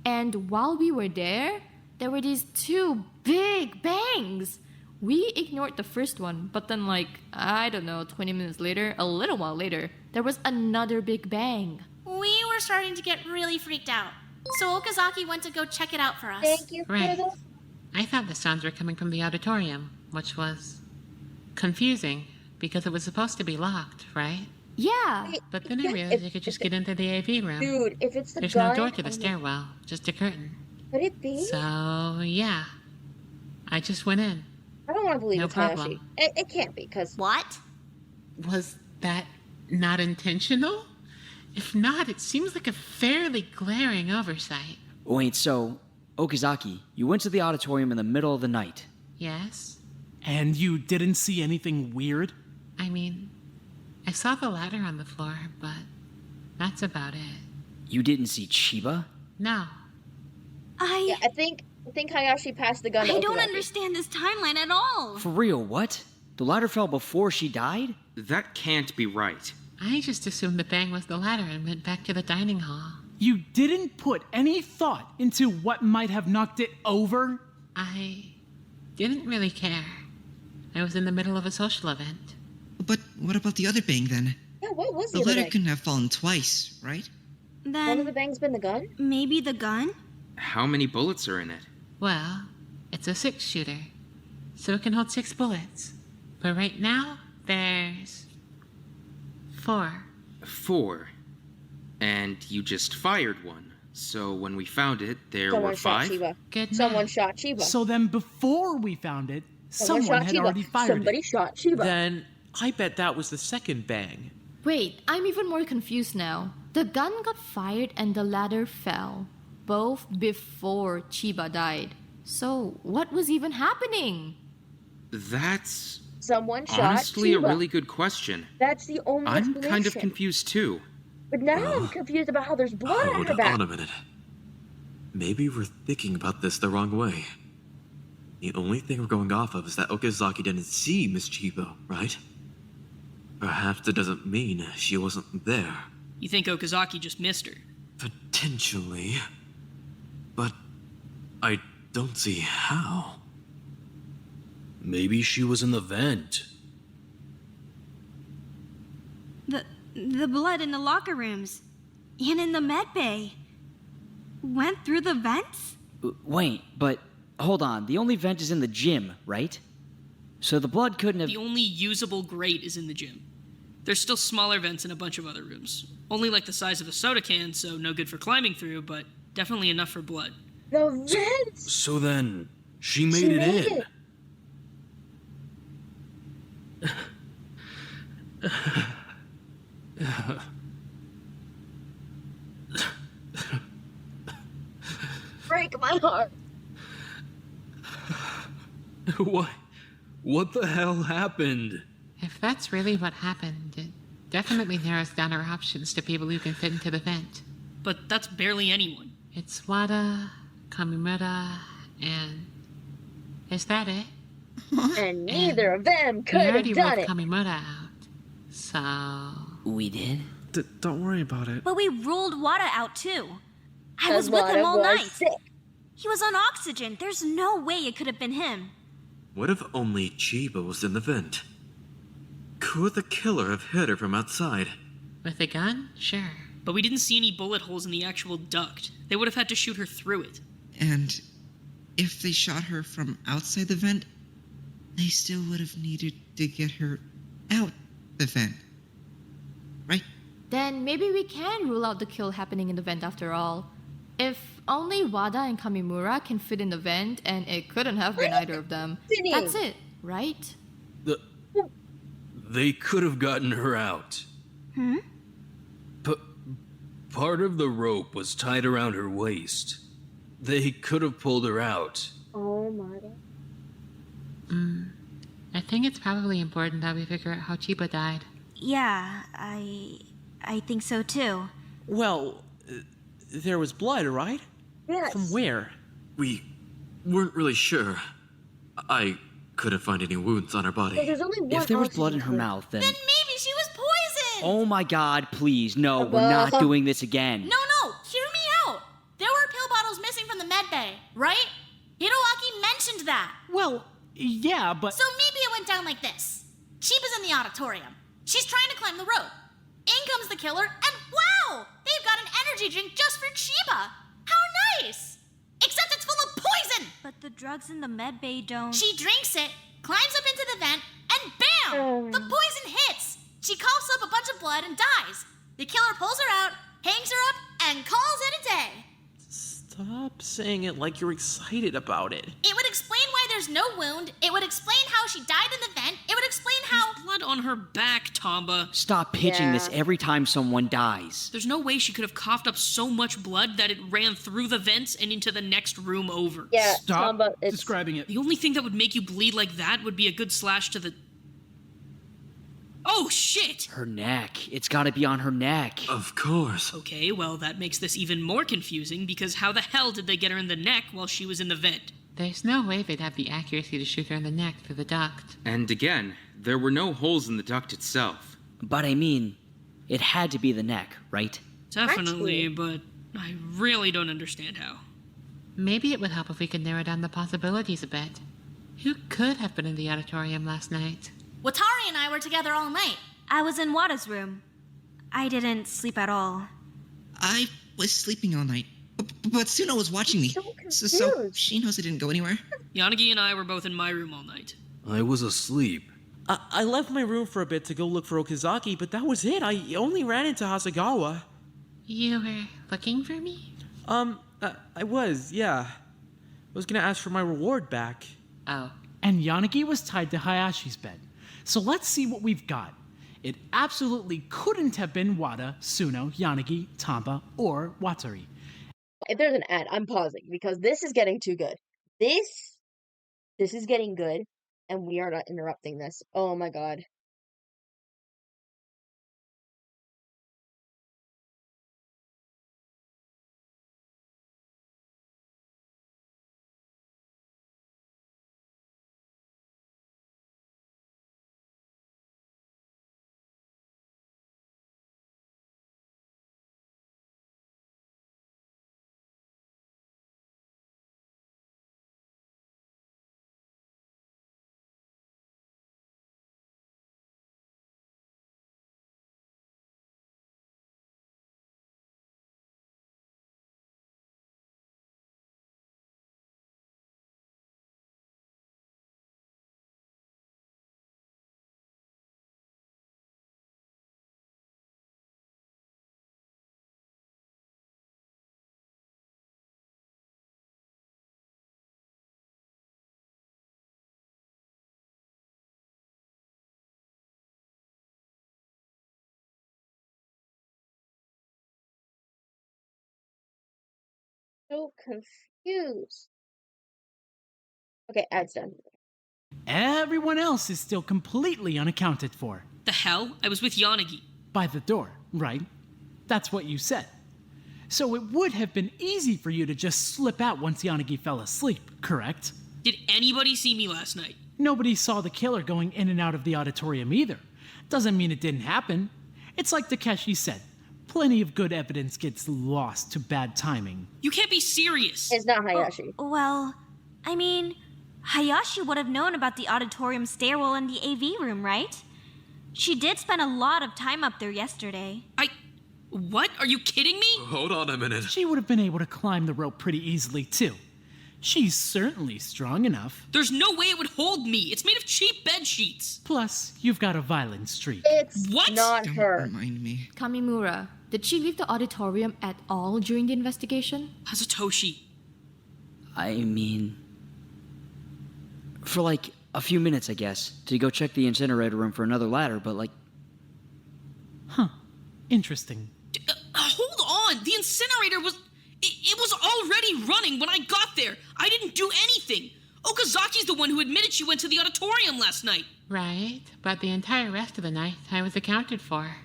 And while we were there were these two big bangs. We ignored the first one, but then I don't know, 20 minutes later, a little while later, there was another big bang. We were starting to get really freaked out. So Okazaki went to go check it out for us. Thank you Right. for the... I thought the sounds were coming from the auditorium, which was confusing because it was supposed to be locked, right? Yeah. But then I realized you could just get into the AV room. Dude, if it's the There's gun... no door to the stairwell, just a curtain. Could it be? So, yeah. I just went in. I don't want to believe No it's Hayashi. problem. It can't be, because... What? Was that not intentional? If not, it seems like a fairly glaring oversight. Wait, so, Okazaki, you went to the auditorium in the middle of the night. Yes? And you didn't see anything weird? I mean, I saw the ladder on the floor, but that's about it. You didn't see Chiba? No. Yeah, I think Hayashi passed the gun to I don't Okazaki. understand this timeline at all. For real, what? The ladder fell before she died? That can't be right. I just assumed the bang was the ladder and went back to the dining hall. You didn't put any thought into what might have knocked it over? I didn't really care. I was in the middle of a social event. But what about the other bang then? Yeah, what was The the other ladder bang? couldn't have fallen twice, right? One of the Then bangs been the gun? maybe the gun? How many bullets are in it? Well, it's a 6-shooter, so it can hold 6 bullets. But right now, there's 4. 4. And you just fired one. So when we found it, there Someone were shot 5? Chiba. Good Someone math. shot Chiba. So then before we found it, Someone someone shot had Chiba. already fired Somebody it. shot Chiba. Then I bet that was the second bang. Wait, I'm even more confused now. The gun got fired and the ladder fell, both before Chiba died. So, what was even happening? That's Someone shot honestly a Chiba. really good question. That's the only I'm explanation. kind of confused too. But now I'm confused about how there's blood on her Hold back. on a minute. Maybe we're thinking about this the wrong way. The only thing we're going off of is that Okazaki didn't see Miss Chiba, right? Perhaps that doesn't mean she wasn't there. You think Okazaki just missed her? Potentially. But I don't see how. Maybe she was in the vent. The blood in the locker rooms and in the med bay went through the vents? Wait, but hold on. The only vent is in the gym, right? So the blood couldn't have... The only usable grate is in the gym. There's still smaller vents in a bunch of other rooms. Only like the size of a soda can, so no good for climbing through, but definitely enough for blood. The vents! So then, she made it in. Break my heart. What the hell happened? If that's really what happened, it definitely narrows down our options to people who can fit into the vent. But that's barely anyone. It's Wada, Kamimura, and... Is that it? And neither of them We could have already done ruled it. Kamimura out. So... We did? Don't worry about it. But we ruled Wada out too. I Cause was with Wada him all was night. sick. He was on oxygen. There's no way it could have been him. What if only Chiba was in the vent? Could the killer have hit her from outside? With a gun? Sure. But we didn't see any bullet holes in the actual duct. They would have had to shoot her through it. And if they shot her from outside the vent, they still would have needed to get her out the vent. Right? Then maybe we can rule out the kill happening in the vent after all. If only Wada and Kamimura can fit in the vent, and it couldn't have been either of them, that's it, right? They could have gotten her out. But part of the rope was tied around her waist. They could have pulled her out. Oh my god. think it's probably important that we figure out how Chiba died. Yeah, I think so too. Well, there was blood, right? Yes. From where? We weren't really sure. I couldn't find any wounds on her body. So there's only one If there was blood in oxygen her tank. mouth, then... Then maybe she was poisoned! Oh my god, please, no, we're not doing this again. No, hear me out! There were pill bottles missing from the med bay, right? Hiroaki mentioned that. Well, yeah, but... So maybe it went down like this. Chiba's in the auditorium. She's trying to climb the rope. In comes the killer, and wow! They've got an energy drink just for Chiba! How nice! Except it's full of poison! But the drugs in the med bay don't... She drinks it, climbs up into the vent, and bam! The poison hits! She coughs up a bunch of blood and dies. The killer pulls her out, hangs her up, and calls it a day. Stop saying it like you're excited about it. It would explain why there's no wound. It would explain how she died in the vent. It would explain how... There's blood on her back, Tamba. Stop pitching this every time someone dies. There's no way she could have coughed up so much blood that it ran through the vents and into the next room over. Yeah, Stop Tamba, describing it. The only thing that would make you bleed like that would be a good slash to the... Oh, shit! Her neck. It's gotta be on her neck. Of course. Okay, well, that makes this even more confusing because how the hell did they get her in the neck while she was in the vent? There's no way they'd have the accuracy to shoot her in the neck through the duct. And again, there were no holes in the duct itself. But I mean, it had to be the neck, right? Definitely, but I really don't understand how. Maybe it would help if we could narrow down the possibilities a bit. Who could have been in the auditorium last night? Watari and I were together all night. I was in Wada's room. I didn't sleep at all. I was sleeping all night, but Suno was watching me, so she knows I didn't go anywhere. Yanagi and I were both in my room all night. I was asleep. I left my room for a bit to go look for Okazaki, but that was it. I only ran into Hasegawa. You were looking for me? I was, yeah. I was gonna ask for my reward back. Oh. And Yanagi was tied to Hayashi's bed. So let's see what we've got. It absolutely couldn't have been Wada, Suno, Yanagi, Tamba, or Watari. If there's an ad, I'm pausing because this is getting too good. This is getting good, and we are not interrupting this. Oh my god. So confused. Okay, ad's done. Everyone else is still completely unaccounted for. The hell? I was with Yanagi. By the door, right? That's what you said. So it would have been easy for you to just slip out once Yanagi fell asleep, correct? Did anybody see me last night? Nobody saw the killer going in and out of the auditorium either. Doesn't mean it didn't happen. It's like Takeshi said, plenty of good evidence gets lost to bad timing. You can't be serious. It's not Hayashi. Well, I mean, Hayashi would have known about the auditorium stairwell in the AV room, right? She did spend a lot of time up there yesterday. What? Are you kidding me? Hold on a minute. She would have been able to climb the rope pretty easily, too. She's certainly strong enough. There's no way it would hold me. It's made of cheap bed sheets. Plus, you've got a violent streak. It's What? not her. Remind me. Kamimura, did she leave the auditorium at all during the investigation? Hazutoshi. I mean... for like a few minutes, I guess, to go check the incinerator room for another ladder, but like... Huh. Interesting. Hold on. The incinerator was... It was already running when I got there. I didn't do anything. Okazaki's the one who admitted she went to the auditorium last night. Right, but the entire rest of the night I was accounted for.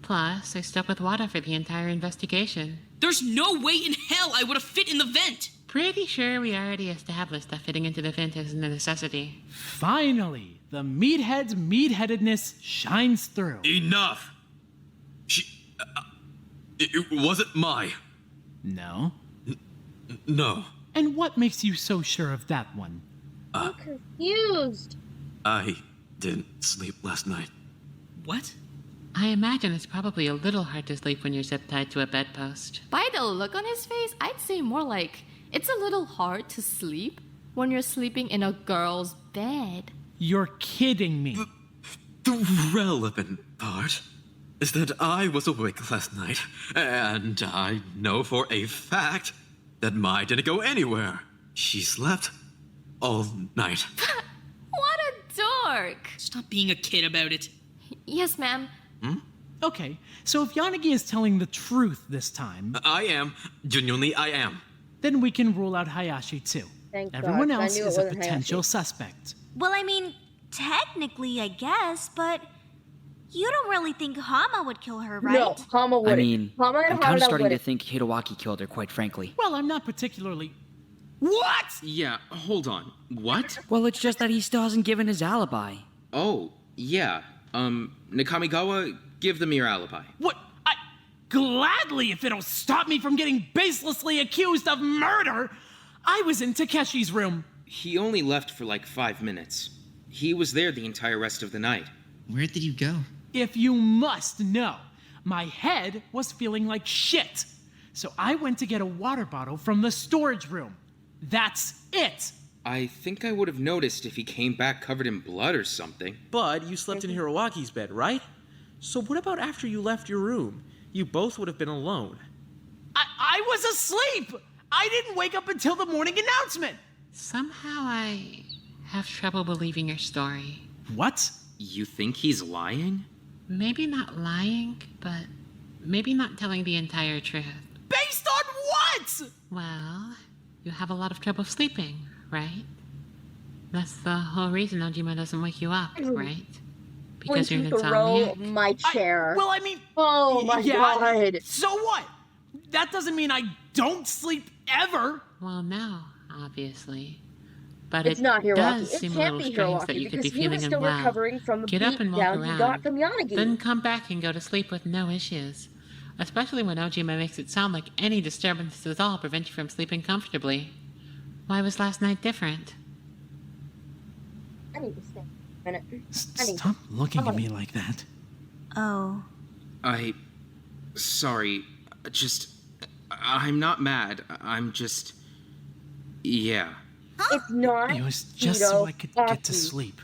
Plus, I stuck with Wada for the entire investigation. There's no way in hell I would have fit in the vent. Pretty sure we already established that fitting into the vent isn't a necessity. Finally, the meathead's meatheadedness shines through. Enough! It wasn't my... No? No. And what makes you so sure of that one? I'm confused. I didn't sleep last night. What? I imagine it's probably a little hard to sleep when you're zip-tied to a bedpost. By the look on his face, I'd say more like it's a little hard to sleep when you're sleeping in a girl's bed. You're kidding me. The relevant part is that I was awake last night, and I know for a fact that Mai didn't go anywhere. She slept all night. What a dork! Stop being a kid about it. Yes, ma'am. Okay, so if Yanagi is telling the truth this time... I am. Genuinely, I am. Then we can rule out Hayashi too. Thank Everyone God, 'cause I else knew it is a wasn't potential Hayashi. suspect. Well, I mean, technically, I guess, but you don't really think Hama would kill her, right? No, Hama would. I mean, Hama and I'm kind of Harada starting to wouldn't. think Hitowaki killed her, quite frankly. Well, I'm not particularly... What? Yeah, hold on. What? Well, it's just that he still hasn't given his alibi. Oh, yeah. Nakamigawa, give them your alibi. What? Gladly, if it'll stop me from getting baselessly accused of murder! I was in Takeshi's room. He only left for like 5 minutes. He was there the entire rest of the night. Where did you go? If you must know, my head was feeling like shit. So I went to get a water bottle from the storage room. That's it. I think I would have noticed if he came back covered in blood or something. But you slept in Hirowaki's bed, right? So what about after you left your room? You both would have been alone. I was asleep! I didn't wake up until the morning announcement! Somehow I have trouble believing your story. What? You think he's lying? Maybe not lying, but maybe not telling the entire truth. Based on what? Well, you have a lot of trouble sleeping, right? That's the whole reason Ojima doesn't wake you up, right? Because you're an throw insomniac. my chair. Well, I mean... Oh my God. So what? That doesn't mean I don't sleep ever. Well, no, obviously. But It's it not Hiroaki. does It seem a can't little be strange that Hiroaki you could be because he was feeling still unwell. recovering from the Get up and walk beatdown he around. got from Yanagi. Then come back and go to sleep with no issues. Especially when Ojima makes it sound like any disturbances at all prevent you from sleeping comfortably. Why was last night different? I need to stay a minute. Stop looking at me like that. Oh. Sorry. I'm not mad. I'm just... Yeah. It's not. It was just so I could get to sleep.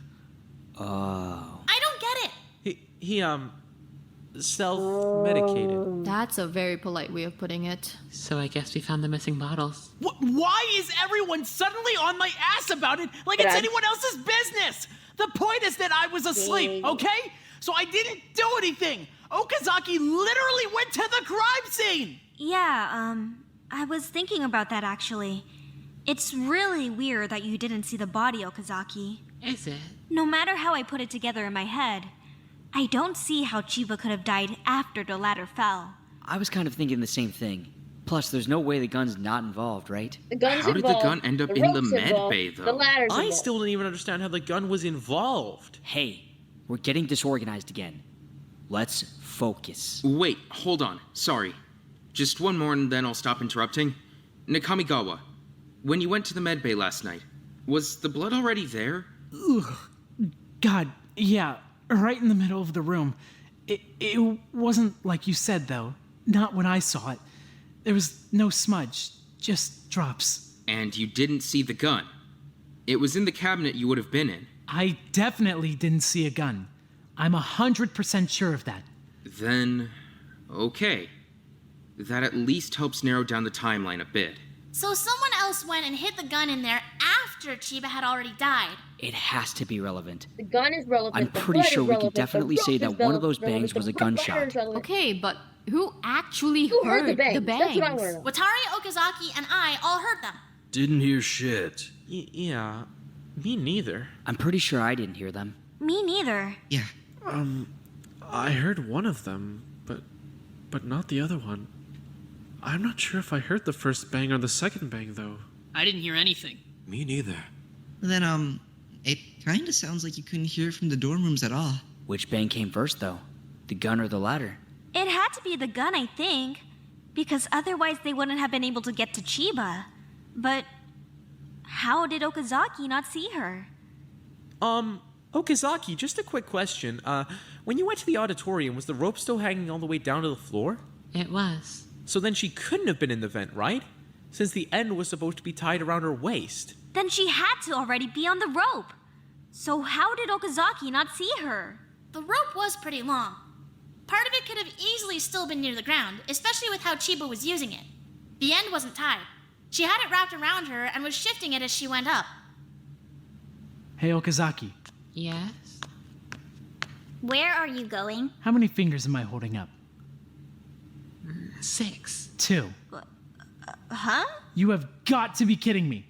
Oh. I don't get it. He self-medicated. That's a very polite way of putting it. So I guess we found the missing bottles. Why is everyone suddenly on my ass about it like it's anyone else's business? The point is that I was asleep, okay? So I didn't do anything. Okazaki literally went to the crime scene. Yeah, I was thinking about that actually. It's really weird that you didn't see the body, Okazaki. Is it? No matter how I put it together in my head, I don't see how Chiba could have died after the ladder fell. I was kind of thinking the same thing. Plus, there's no way the gun's not involved, right? The gun's How did the involved, gun end up the in the rope's med involved, bay, though? The ladder's I involved. still don't even understand how the gun was involved. Hey, we're getting disorganized again. Let's focus. Wait, hold on. Sorry. Just one more and then I'll stop interrupting. Nakamigawa, when you went to the med bay last night, was the blood already there? Ugh. God, yeah, right in the middle of the room. It wasn't like you said, though. Not when I saw it. There was no smudge, just drops. And you didn't see the gun. It was in the cabinet you would have been in. I definitely didn't see a gun. I'm 100% sure of that. Then, okay. That at least helps narrow down the timeline a bit. So someone else went and hid the gun in there after Chiba had already died. It has to be relevant. The gun is relevant. I'm the pretty blood sure is we relevant, could definitely the say rope that is one of those relevant, bangs was a the ladder gunshot. is relevant. Okay, but who actually Who heard the bangs? the That's what I bangs? wanna know. Wataru, Okazaki, and I all heard them. Didn't hear shit. Yeah, me neither. I'm pretty sure I didn't hear them. Me neither. Yeah. I heard one of them, but not the other one. I'm not sure if I heard the first bang or the second bang, though. I didn't hear anything. Me neither. Then, it kinda sounds like you couldn't hear it from the dorm rooms at all. Which bang came first, though? The gun or the ladder? It had to be the gun, I think. Because otherwise they wouldn't have been able to get to Chiba. But how did Okazaki not see her? Okazaki, just a quick question. When you went to the auditorium, was the rope still hanging all the way down to the floor? It was. So then she couldn't have been in the vent, right? Since the end was supposed to be tied around her waist. Then she had to already be on the rope. So how did Okazaki not see her? The rope was pretty long. Part of it could have easily still been near the ground, especially with how Chiba was using it. The end wasn't tied. She had it wrapped around her and was shifting it as she went up. Hey, Okazaki. Yes? Where are you going? How many fingers am I holding up? 6. 2. Huh? You have got to be kidding me.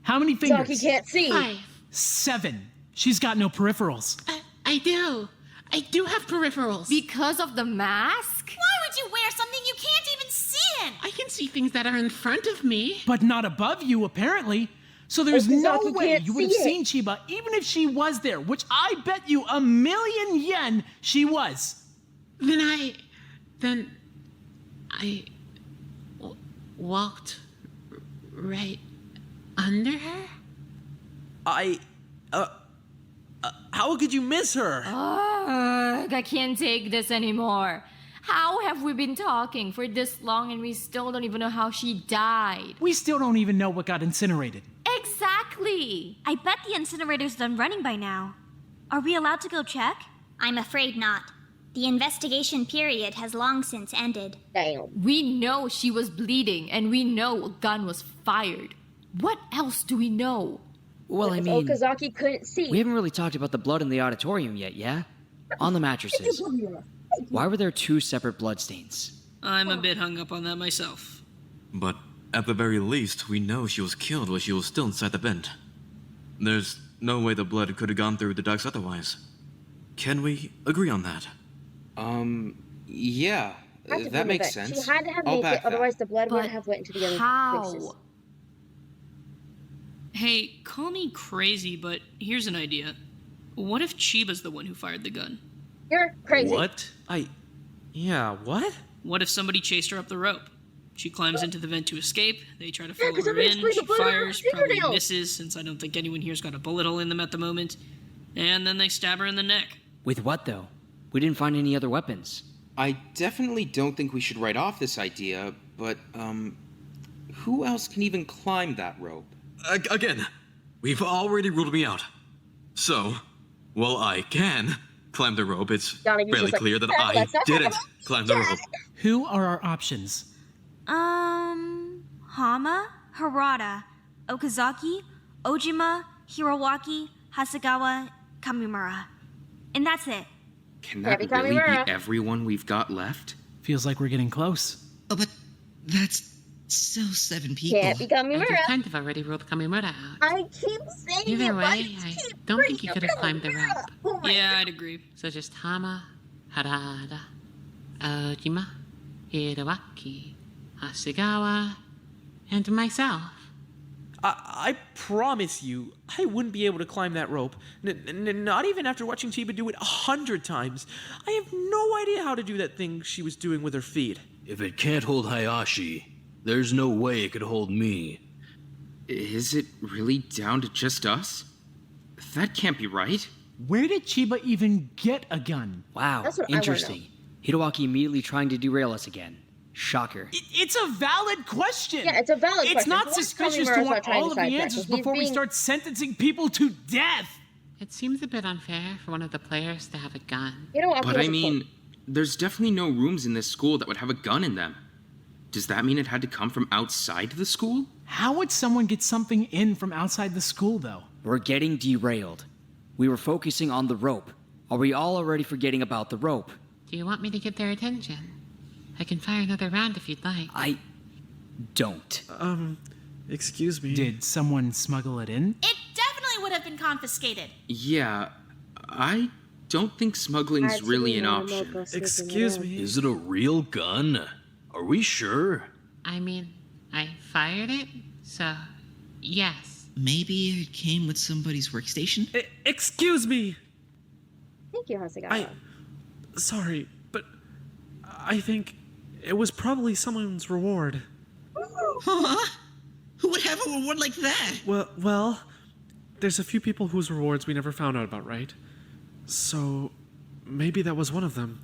How many fingers? Saki can't see. 5. 7. She's got no peripherals. I do. I do have peripherals. Because of the mask? Why would you wear something you can't even see in? I can see things that are in front of me. But not above you, apparently. So there's no Okazaki way can't you would have see it. seen Chiba, even if she was there, which I bet you 1,000,000 yen she was. Then I walked right under her? How could you miss her? Ugh, I can't take this anymore. How have we been talking for this long and we still don't even know how she died? We still don't even know what got incinerated. Exactly! I bet the incinerator's done running by now. Are we allowed to go check? I'm afraid not. The investigation period has long since ended. Damn. We know she was bleeding and we know a gun was fired. What else do we know? Well, I Because mean, Okazaki couldn't see. we haven't really talked about the blood in the auditorium yet, yeah? On the mattresses. Why were there 2 separate bloodstains? I'm a bit hung up on that myself. But at the very least, we know she was killed while she was still inside the vent. There's no way the blood could have gone through the ducts otherwise. Can we agree on that? Yeah, Had to be that in the makes vent. sense. She had to have I'll made back it, that. otherwise the blood But wouldn't have went into the other places. how? Hey, call me crazy, but here's an idea. What if Chiba's the one who fired the gun? You're crazy. What? Yeah, what? What if somebody chased her up the rope? She climbs into the vent to escape, they try to follow 'cause her somebody in, sprayed the she blood on her fires, probably fingernails. misses, since I don't think anyone here's got a bullet hole in them at the moment, and then they stab her in the neck. With what, though? We didn't find any other weapons. I definitely don't think we should write off this idea, but, who else can even climb that rope? Again, we've already ruled me out. So, while I can climb the rope, it's Yanagi's fairly just like, clear that "Let's I not talk didn't about climb the rope. Who are our options? Hama, Harada, Okazaki, Ojima, Hirowaki, Hasegawa, Kamimura. And that's it. Can that Happy really Kamimura. be everyone we've got left? Feels like we're getting close. Oh, but that's still 7 people. Can't be I just Kamimura. kind of already ruled Kamimura out. I keep saying Either it, but way, you I keep don't think you bringing could have up climbed the Kamimura. rope. Oh my Yeah, I'd agree. So just Hama, Harada, Ojima, Hiroaki, Hasegawa, and myself. I promise you, I wouldn't be able to climb that rope. Not even after watching Chiba do it 100 times. I have no idea how to do that thing she was doing with her feet. If it can't hold Hayashi, there's no way it could hold me. Is it really down to just us? That can't be right. Where did Chiba even get a gun? Wow, That's what I wanna interesting. Hiroaki immediately trying to derail us again. Shocker. It's a valid question. Yeah, it's a valid It's question. not Why is suspicious to Kamimura want trying to all of the sidetrack? answers He's before we being- start sentencing people to death. It seems a bit unfair for one of the players to have a gun. You know what? But I mean, there's definitely no rooms in this school that would have a gun in them. Does that mean it had to come from outside the school? How would someone get something in from outside the school, though? We're getting derailed. We were focusing on the rope. Are we all already forgetting about the rope? Do you want me to get their attention? I can fire another round if you'd like. I don't. Excuse me. Did someone smuggle it in? It definitely would have been confiscated. Yeah, I don't think smuggling's really an option. Excuse me. Is it a real gun? Are we sure? I mean, I fired it, so yes. Maybe it came with somebody's workstation? Excuse me! Thank you, Hasegawa. Sorry, but I think it was probably someone's reward. Huh? Who would have a reward like that? Well, there's a few people whose rewards we never found out about, right? So, maybe that was one of them.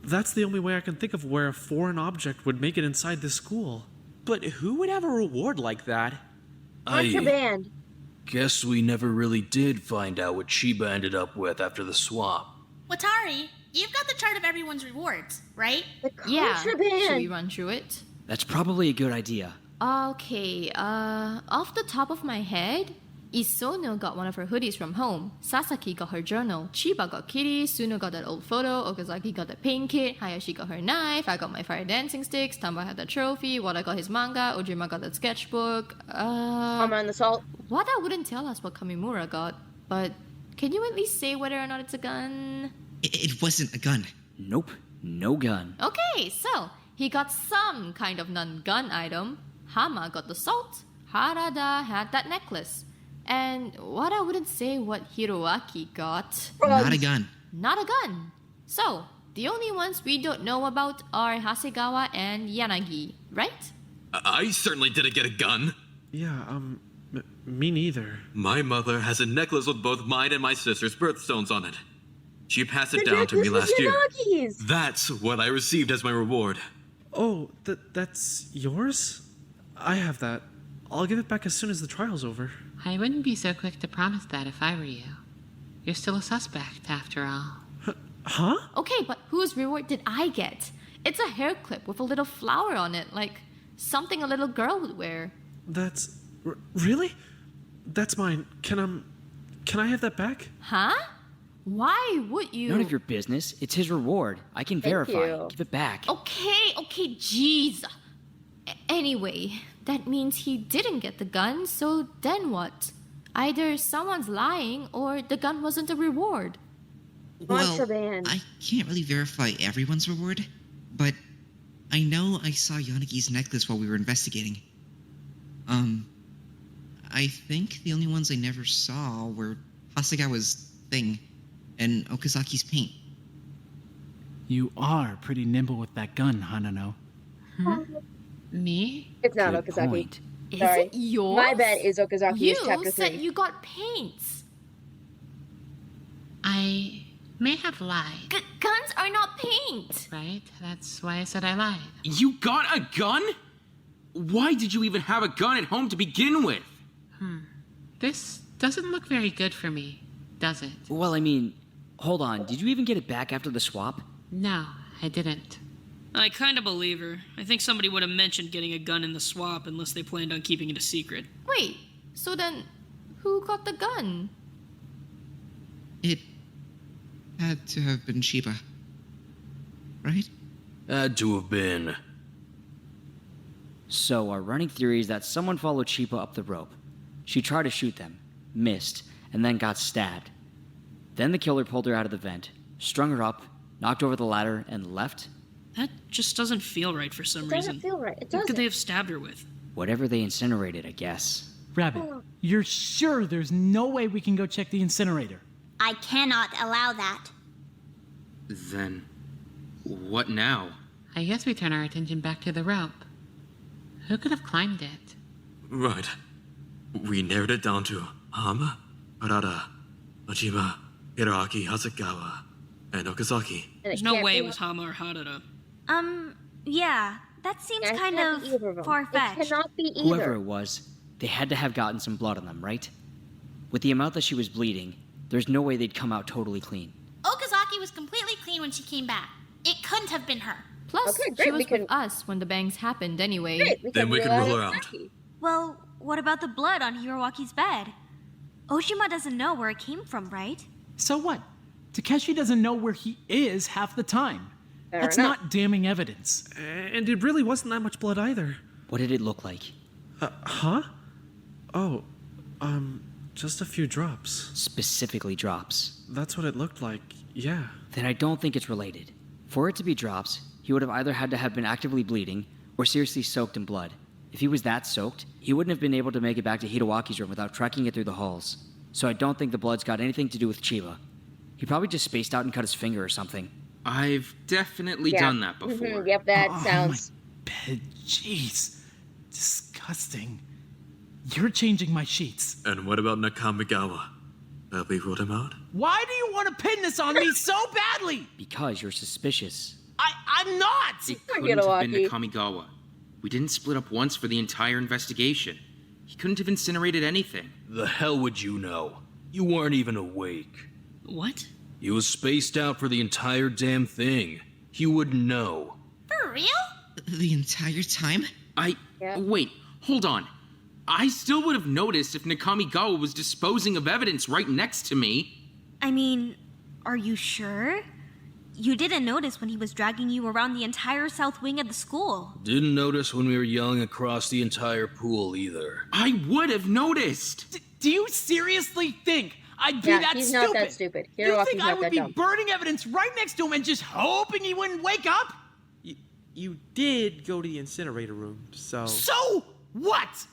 That's the only way I can think of where a foreign object would make it inside this school. But who would have a reward like that? Contraband. Guess we never really did find out what Chiba ended up with after the swap. Watari, you've got the chart of everyone's rewards, right? The Yeah. contraband. Should we run through it? That's probably a good idea. Okay, off the top of my head, Isono got one of her hoodies from home, Sasaki got her journal, Chiba got Kitty, Suno got that old photo, Okazaki got the paint kit, Hayashi got her knife, I got my fire dancing sticks, Tamba had the trophy, Wada got his manga, Ojima got that sketchbook, Armor and the salt. Wada wouldn't tell us what Kamimura got, but can you at least say whether or not it's a gun? It wasn't a gun. Nope, no gun. Okay, so he got some kind of non-gun item. Hama got the salt. Harada had that necklace. And Wada wouldn't say what Hiroaki got. Not a gun. Not a gun. So, the only ones we don't know about are Hasegawa and Yanagi, right? I certainly didn't get a gun. Yeah, me neither. My mother has a necklace with both mine and my sister's birthstones on it. She passed it down to me last year. Yanagi's. That's what I received as my reward. Oh, that's yours? I have that. I'll give it back as soon as the trial's over. I wouldn't be so quick to promise that if I were you. You're still a suspect, after all. Huh? Okay, but whose reward did I get? It's a hair clip with a little flower on it, like something a little girl would wear. That's... really? That's mine. Can I have that back? Huh? Why would you? None of your business. It's his reward. I can verify. you. Give it back. Okay, jeez. Anyway, that means he didn't get the gun, so then what? Either someone's lying or the gun wasn't a reward. Well, Contraband. I can't really verify everyone's reward, but I know I saw Yanagi's necklace while we were investigating. I think the only ones I never saw were Hasegawa's thing and Okazaki's paint. You are pretty nimble with that gun, Hanano. Me? It's not Good Okazaki. point. Is Sorry. it yours? My bet is Okazaki's You chapter said 3. you got paints. I may have lied, Guns are not paint. right? That's why I said I lied. You got a gun? Why did you even have a gun at home to begin with? This doesn't look very good for me, does it? Well, I mean, hold on. Did you even get it back after the swap? No, I didn't. I kinda believe her. I think somebody would have mentioned getting a gun in the swap unless they planned on keeping it a secret. Wait, so then who got the gun? It had to have been Chiba. Right? Had to have been. So, our running theory is that someone followed Chiba up the rope. She tried to shoot them, missed, and then got stabbed. Then the killer pulled her out of the vent, strung her up, knocked over the ladder, and left? That just doesn't feel right for some It doesn't reason. feel right. It What doesn't. could they have stabbed her with? Whatever they incinerated, I guess. Rabbit, you're sure there's no way we can go check the incinerator? I cannot allow that. Then, what now? I guess we turn our attention back to the rope. Who could have climbed it? Right. We narrowed it down to Hama, Harada, Ojima, Hiroaki, Hasegawa, and Okazaki. There's no way it was Hama or Harada. Yeah, that seems Yeah, it kind can't be either of them. far-fetched. It cannot be either. Whoever it was, they had to have gotten some blood on them, right? With the amount that she was bleeding, there's no way they'd come out totally clean. Okazaki was completely clean when she came back. It couldn't have been her. Plus, Okay, great, she we was can- with us when the bangs happened anyway. Great, Then we can rule her out. Well, what about the blood on Hirowaki's bed? Oshima doesn't know where it came from, right? So what? Takeshi doesn't know where he is half the time. Fair That's enough. not damning evidence. And it really wasn't that much blood either. What did it look like? Huh? Oh, just a few drops. Specifically drops. That's what it looked like, yeah. Then I don't think it's related. For it to be drops, he would have either had to have been actively bleeding or seriously soaked in blood. If he was that soaked, he wouldn't have been able to make it back to Hidewaki's room without trekking it through the halls. So I don't think the blood's got anything to do with Chiba. He probably just spaced out and cut his finger or something. I've definitely done that before. Yep, that sounds... Bed, jeez. Disgusting. You're changing my sheets. And what about Nakamigawa? Have we ruled him out? Why do you want to pin this on me so badly? Because you're suspicious. I'm not! It couldn't have been Nakamigawa. We didn't split up once for the entire investigation. He couldn't have incinerated anything. The hell would you know? You weren't even awake. What? He was spaced out for the entire damn thing. He wouldn't know. For real? The entire time? Wait, hold on. I still would have noticed if Nakamigawa was disposing of evidence right next to me. I mean, are you sure? You didn't notice when he was dragging you around the entire south wing of the school. Didn't notice when we were yelling across the entire pool either. I would have noticed. Do you seriously think I'd be that stupid? He's not that stupid. You think I would be burning evidence right next to him and just hoping he wouldn't wake up? You did go to the incinerator room, so... So what?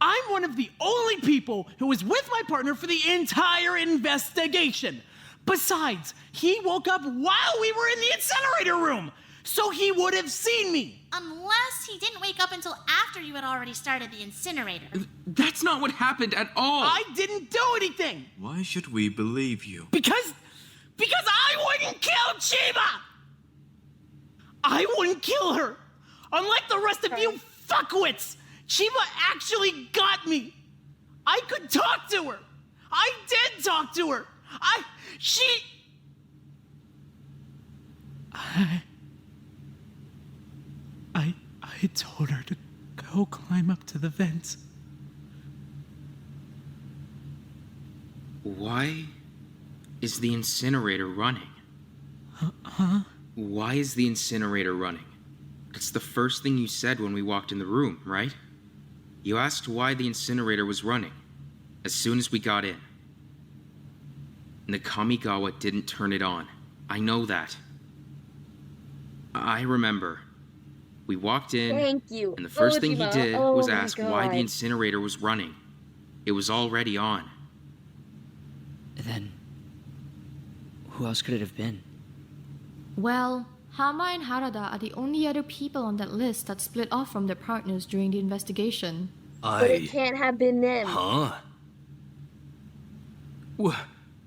I'm one of the only people who was with my partner for the entire investigation. Besides, he woke up while we were in the incinerator room, so he would have seen me. Unless he didn't wake up until after you had already started the incinerator. That's not what happened at all. I didn't do anything. Why should we believe you? Because I wouldn't kill Chiba! I wouldn't kill her! Unlike the rest of you fuckwits! Chiba actually got me! I could talk to her! I did talk to her! I told her to go climb up to the vents. Why is the incinerator running? Huh? Why is the incinerator running? It's the first thing you said when we walked in the room, right? You asked why the incinerator was running, as soon as we got in. Nakamigawa didn't turn it on. I know that. I remember. We walked in, Thank you. and the first thing he did was my ask why the God. incinerator was running. It was already on. Then, who else could it have been? Well, Hama and Harada are the only other people on that list that split off from their partners during the investigation. But it can't have been them. Huh?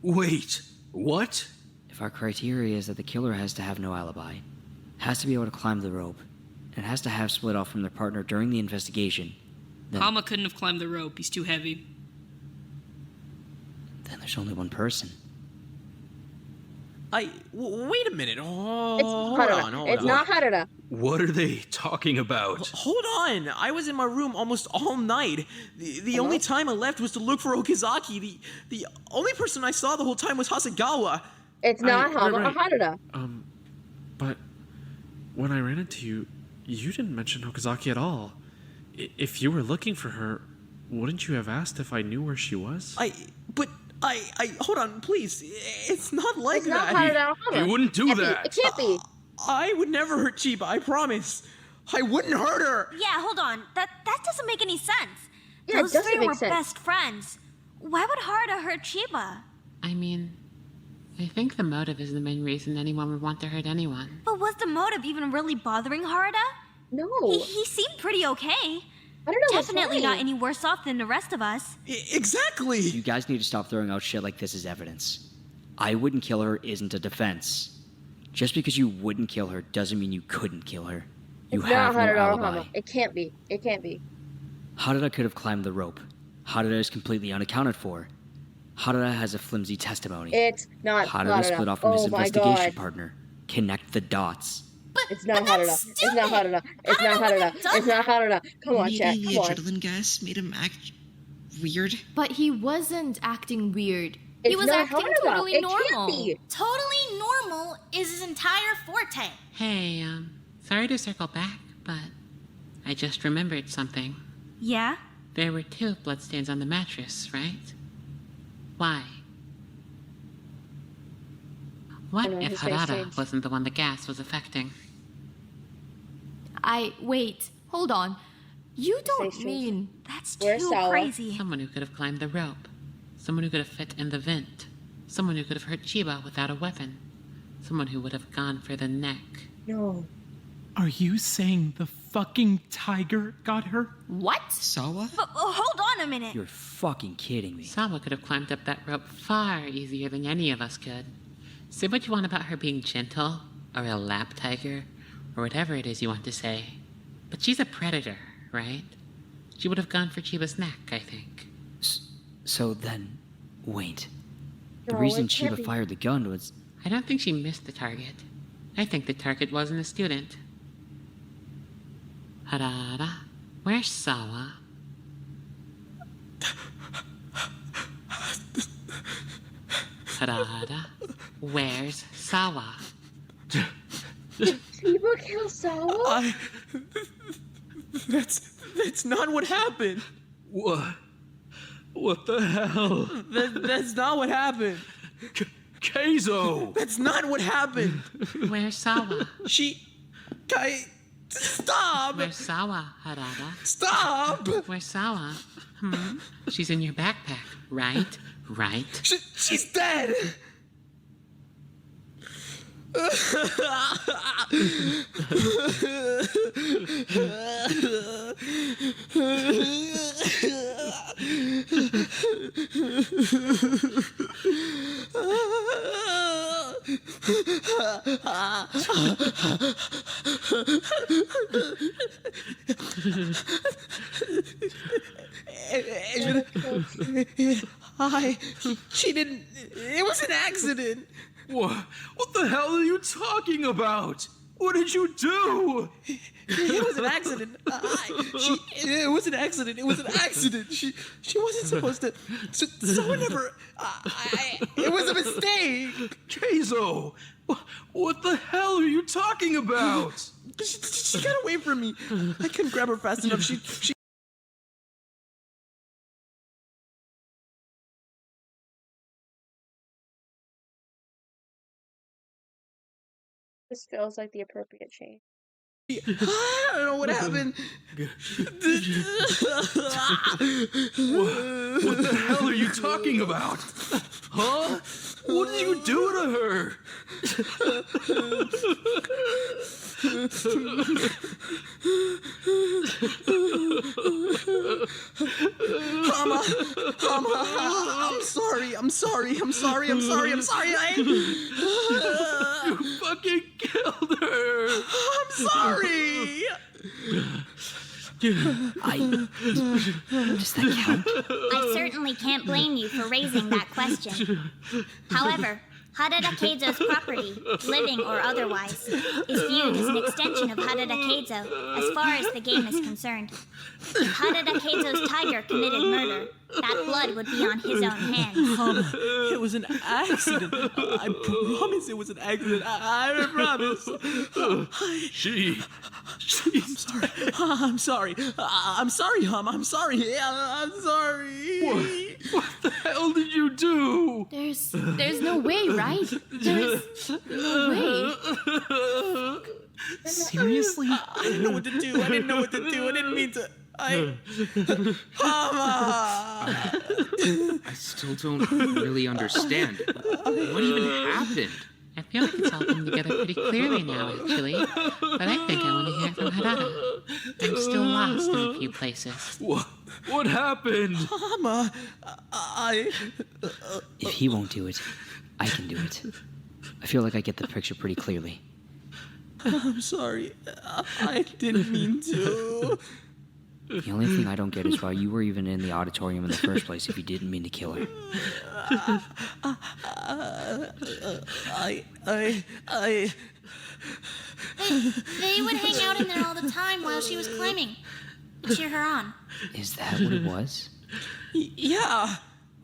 Wait, what? If our criteria is that the killer has to have no alibi, has to be able to climb the rope, and has to have split off from their partner during the investigation, then... Hama couldn't have climbed the rope. He's too heavy. Then there's only one person. Wait a minute. Oh, It's hold Harada. on. It's not Harada. What are they talking about? Hold on. I was in my room almost all night. The only time I left was to look for Okazaki. The only person I saw the whole time was Hasegawa. It's not Hama or Harada. But when I ran into you, you didn't mention Okazaki at all. If you were looking for her, wouldn't you have asked if I knew where she was? Hold on, please. It's not like It's not that. Harada or Hama. You wouldn't do It that. can't be. I would never hurt Chiba, I promise. I wouldn't hurt her. Yeah, hold on. That doesn't make any sense. Yeah, it Those doesn't three make were sense. best friends. Why would Harada hurt Chiba? I mean, I think the motive is the main reason anyone would want to hurt anyone. But was the motive even really bothering Harada? No. He seemed pretty okay. I don't know. Definitely not any worse off than the rest of us. Exactly. You guys need to stop throwing out shit like this as evidence. I wouldn't kill her isn't a defense. Just because you wouldn't kill her doesn't mean you couldn't kill her. You It's have not no Harada or alibi. Hama. It can't be. It can't be. Harada could have climbed the rope. Harada is completely unaccounted for. Harada has a flimsy testimony. It's not Harada Harada. split off from his Oh my investigation God. partner. Connect the dots. It's not Harada. It's not Harada. It's not Harada. It's not Harada. Come on, Maybe chat. the Come on. adrenaline gas made him act weird. But he wasn't acting weird. He It's was not acting Harada. totally It can't normal. be. Totally normal is his entire forte. Hey, sorry to circle back, but I just remembered something. Yeah? There were 2 bloodstains on the mattress, right? Why? What know, if his face Harada changed. wasn't the one the gas was affecting? Wait, hold on. You don't changed. mean... That's Where's too Sawa? crazy. Someone who could have climbed the rope. Someone who could have fit in the vent. Someone who could have hurt Chiba without a weapon. Someone who would have gone for the neck. No. Are you saying the fucking tiger got her? What? Sawa? Hold on a minute. You're fucking kidding me. Sawa could have climbed up that rope far easier than any of us could. Say what you want about her being gentle, or a lap tiger, or whatever it is you want to say. But she's a predator, right? She would have gone for Chiba's neck, I think. So then, wait. The No, reason it can't Chiba be. fired the gun was... I don't think she missed the target. I think the target wasn't a student. Harada, where's Sawa? Harada, where's Sawa? Chiba kill Sawa? That's not what happened. What? What the hell? That's not what happened. Keizo! That's not what happened. Where's Sawa? Stop! Where's Sawa, Harada? Stop! Where's Sawa? She's in your backpack, right? Right? She's dead! She didn't. It was an accident. What the hell are you talking about? What did you do? It was an accident. It was an accident. It was an accident. She wasn't supposed to. Someone never. It was a mistake. Keizo, what the hell are you talking about? She got away from me. I couldn't grab her fast enough. She. This feels like the appropriate change. I don't know what happened. What the hell are you talking about? Huh? What did you do to her? Mama, I'm sorry. You fucking killed her. I'm sorry. Does that count? I certainly can't blame you for raising that question. However, Harada Keizo's property, living or otherwise, is viewed as an extension of Harada Keizo as far as the game is concerned. If Harada Keizo's tiger committed murder, that blood would be on his own hands. It was an accident. I promise it was an accident. I promise. I'm sorry. I'm sorry, Hum. I'm sorry. I'm sorry. What the hell did you do? There's no way, right? There's no way. Seriously? I didn't know what to do. I didn't mean to. Mama! I still don't really understand. What even happened? I feel like it's all coming together pretty clearly now, actually. But I think I want to hear from Harada. I'm still lost in a few places. What happened? Mama, If he won't do it, I can do it. I feel like I get the picture pretty clearly. I'm sorry. I didn't mean to. The only thing I don't get is why you were even in the auditorium in the first place if you didn't mean to kill her. They would hang out in there all the time while she was climbing and cheer her on. Is that what it was? Yeah.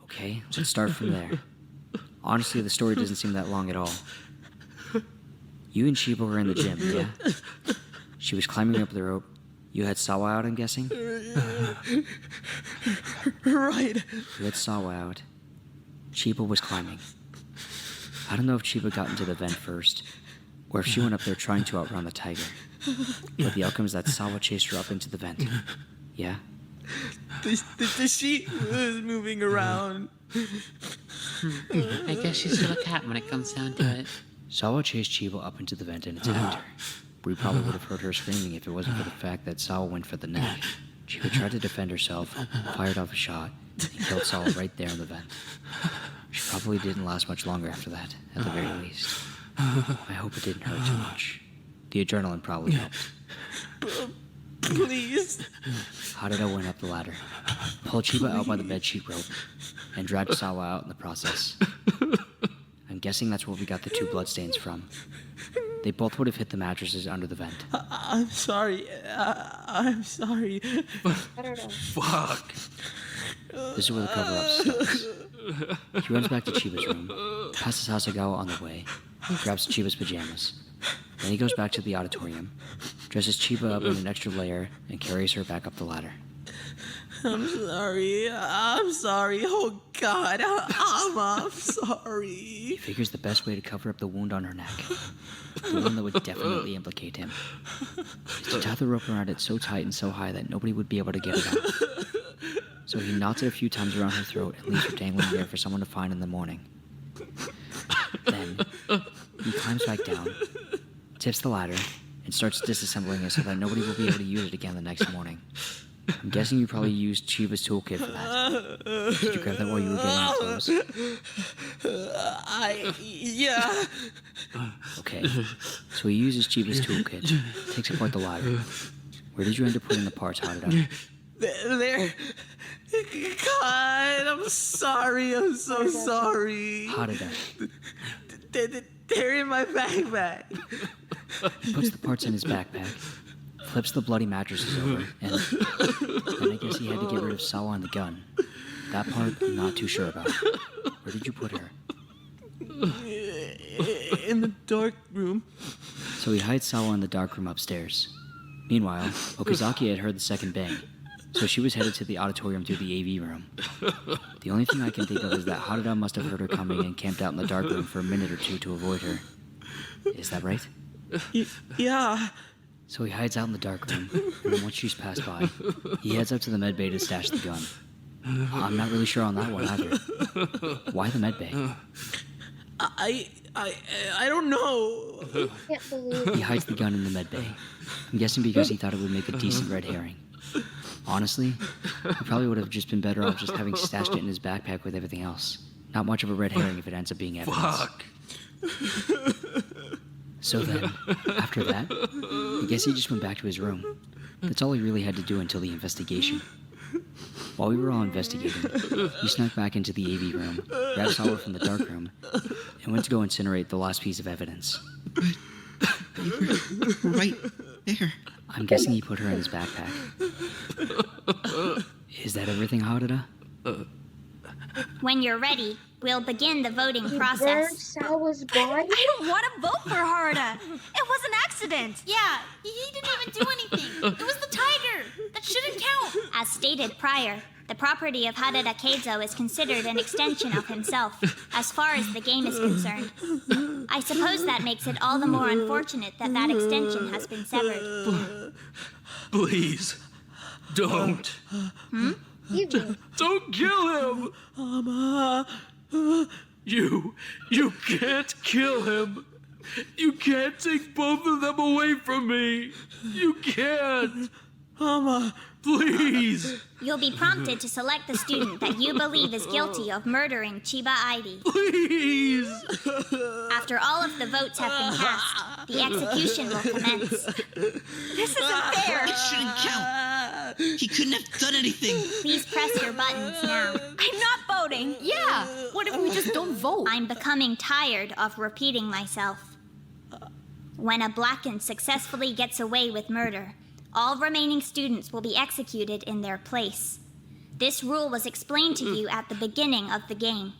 Okay, let's start from there. Honestly, the story doesn't seem that long at all. You and Chiba were in the gym, yeah? She was climbing up the rope. You had Sawa out, I'm guessing? Right. You had Sawa out. Chiba was climbing. I don't know if Chiba got into the vent first, or if she went up there trying to outrun the tiger. But the outcome is that Sawa chased her up into the vent. Yeah? The sheet was moving around. I guess she's still a cat when it comes down to it. Sawa chased Chiba up into the vent and attacked her. We probably would have heard her screaming if it wasn't for the fact that Sawa went for the neck. Chiba tried to defend herself, fired off a shot, and killed Sawa right there in the vent. She probably didn't last much longer after that, at the very least. I hope it didn't hurt too much. The adrenaline probably helped. Please. Harada went up the ladder, pulled Chiba out by the bedsheet rope, and dragged Sawa out in the process. I'm guessing that's where we got the 2 bloodstains from. They both would have hit the mattresses under the vent. I'm sorry. I'm sorry. I don't know. Fuck. This is where the cover-up starts. He runs back to Chiba's room, passes Hasagawa on the way, grabs Chiba's pajamas. Then he goes back to the auditorium, dresses Chiba up in an extra layer, and carries her back up the ladder. I'm sorry. I'm sorry. Oh, God. I'm sorry. He figures the best way to cover up the wound on her neck, the one that would definitely implicate him, is to tie the rope around it so tight and so high that nobody would be able to get it out. So he knots it a few times around her throat and leaves her dangling there for someone to find in the morning. Then, he climbs back down, tips the ladder, and starts disassembling it so that nobody will be able to use it again the next morning. I'm guessing you probably used Chiba's toolkit for that. Did you grab that while you were getting clothes? Yeah. Okay, so he uses Chiba's toolkit, takes apart the ladder. Where did you end up putting the parts, Harada? There. God, I'm sorry. I'm so sorry. Harada. They're in my backpack. He puts the parts in his backpack, flips the bloody mattresses over, and then I guess he had to get rid of Sawa and the gun. That part, I'm not too sure about. Where did you put her? In the dark room. So he hides Sawa in the dark room upstairs. Meanwhile, Okazaki had heard the second bang, so she was headed to the auditorium through the AV room. The only thing I can think of is that Harada must have heard her coming and camped out in the dark room for a minute or two to avoid her. Is that right? Yeah. So he hides out in the dark room, and then once she's passed by, he heads up to the medbay to stash the gun. I'm not really sure on that one either. Why the medbay? I don't know. He hides the gun in the medbay. I'm guessing because he thought it would make a decent red herring. Honestly, he probably would have just been better off just having stashed it in his backpack with everything else. Not much of a red herring if it ends up being evidence. Fuck. So then, after that, I guess he just went back to his room. That's all he really had to do until the investigation. While we were all investigating, he snuck back into the AV room, grabbed Sawa from the dark room, and went to go incinerate the last piece of evidence. Right there. I'm guessing he put her in his backpack. Is that everything, Harada? When you're ready, we'll begin the voting process. Sawa's body? I don't want to vote for Harada. It was an accident. Yeah, he didn't even do anything. It was the tiger. That shouldn't count. As stated prior, the property of Harada Keizo is considered an extension of himself, as far as the game is concerned. I suppose that makes it all the more unfortunate that that extension has been severed. Please, don't. Don't kill him! You can't kill him. You can't take both of them away from me. You can't. Please. You'll be prompted to select the student that you believe is guilty of murdering Chiba Airi. Please. After all of the votes have been cast, the execution will commence. This isn't fair. It shouldn't count. He couldn't have done anything. Please press your buttons now. I'm not voting. Yeah. What if we just don't vote? I'm becoming tired of repeating myself. When a Blackened successfully gets away with murder, all remaining students will be executed in their place. This rule was explained to you at the beginning of the game.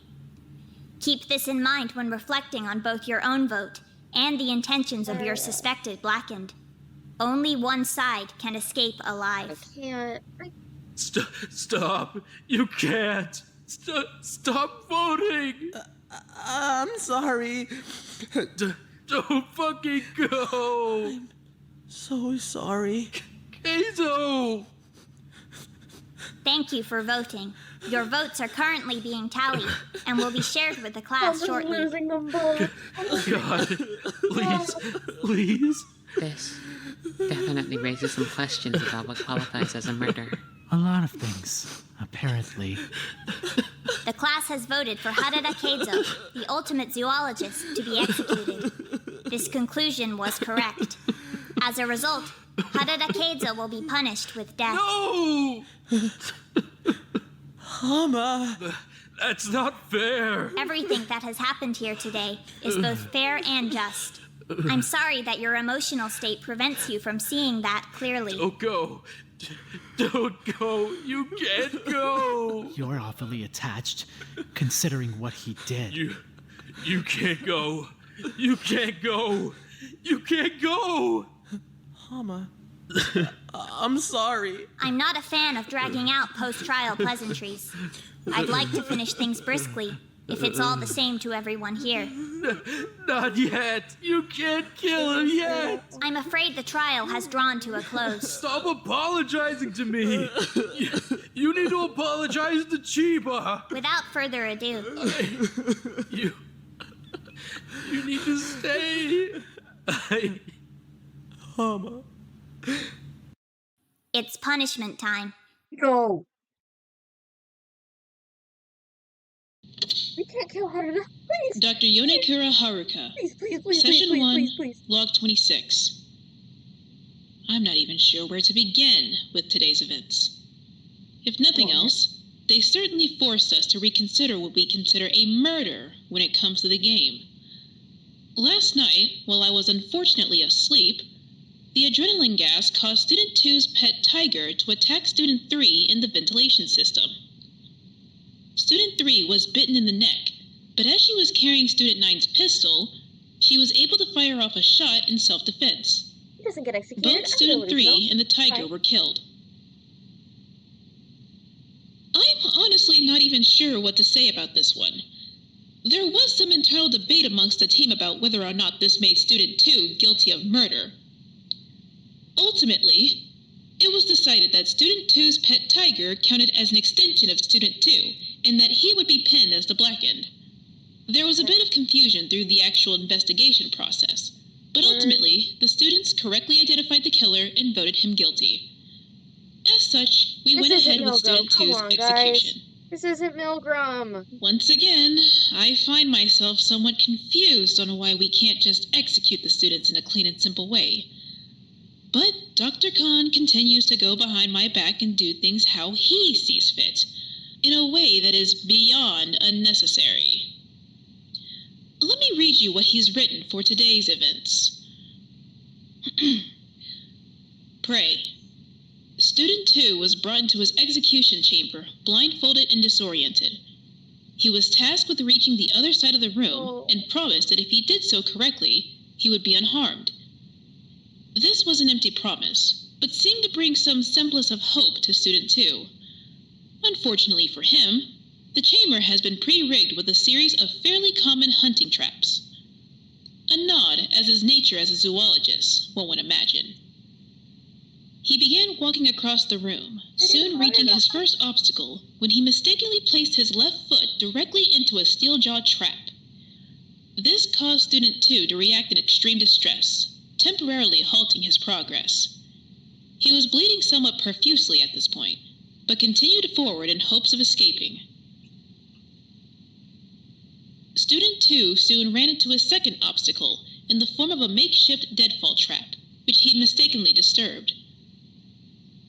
Keep this in mind when reflecting on both your own vote and the intentions of your suspected Blackened. Only one side can escape alive. I can't. Stop! You can't! Stop voting! I'm sorry. Don't fucking go! I'm so sorry. Keizo! Thank you for voting. Your votes are currently being tallied and will be shared with the class shortly. Losing them both. God, please. This definitely raises some questions about what qualifies as a murder. A lot of things, apparently. The class has voted for Harada Keizo, the ultimate zoologist, to be executed. This conclusion was correct. As a result, Harada Keizo will be punished with death. No! Hama! That's not fair! Everything that has happened here today is both fair and just. I'm sorry that your emotional state prevents you from seeing that clearly. Don't go! Don't go! You can't go! You're awfully attached, considering what he did. You can't go! You can't go! You can't go! Hama, I'm sorry. I'm not a fan of dragging out post-trial pleasantries. I'd like to finish things briskly, if it's all the same to everyone here. Not yet! You can't kill him yet! I'm afraid the trial has drawn to a close. Stop apologizing to me! You need to apologize to Chiba! Without further ado. You need to stay! Hama. It's punishment time. Go! We can't kill Haruka. Please! Dr. Yonekura Haruka. Please, Session 1, please. Log 26. I'm not even sure where to begin with today's events. If nothing else, they certainly force us to reconsider what we consider a murder when it comes to the game. Last night, while I was unfortunately asleep, the adrenaline gas caused Student 2's pet tiger to attack Student 3 in the ventilation system. Student 3 was bitten in the neck, but as she was carrying Student 9's pistol, she was able to fire off a shot in self-defense. He doesn't get executed. Both Student 3 and the tiger were killed. I'm honestly not even sure what to say about this one. There was some internal debate amongst the team about whether or not this made Student 2 guilty of murder. Ultimately, it was decided that Student 2's pet tiger counted as an extension of Student 2, and that he would be pinned as the black end. There was a bit of confusion through the actual investigation process, but ultimately, the students correctly identified the killer and voted him guilty. As such, we went ahead with Student 2's execution. This isn't Milgram. Once again, I find myself somewhat confused on why we can't just execute the students in a clean and simple way. But Dr. Khan continues to go behind my back and do things how he sees fit, in a way that is beyond unnecessary. Let me read you what he's written for today's events. Pray. Student 2 was brought into his execution chamber, blindfolded and disoriented. He was tasked with reaching the other side of the room and promised that if he did so correctly, he would be unharmed. This was an empty promise, but seemed to bring some semblance of hope to Student 2. Unfortunately for him, the chamber has been pre-rigged with a series of fairly common hunting traps. A nod as his nature as a zoologist, one would imagine. He began walking across the room, soon reaching his first obstacle when he mistakenly placed his left foot directly into a steel-jawed trap. This caused Student 2 to react in extreme distress, temporarily halting his progress. He was bleeding somewhat profusely at this point, but continued forward in hopes of escaping. Student 2 soon ran into a second obstacle in the form of a makeshift deadfall trap, which he mistakenly disturbed.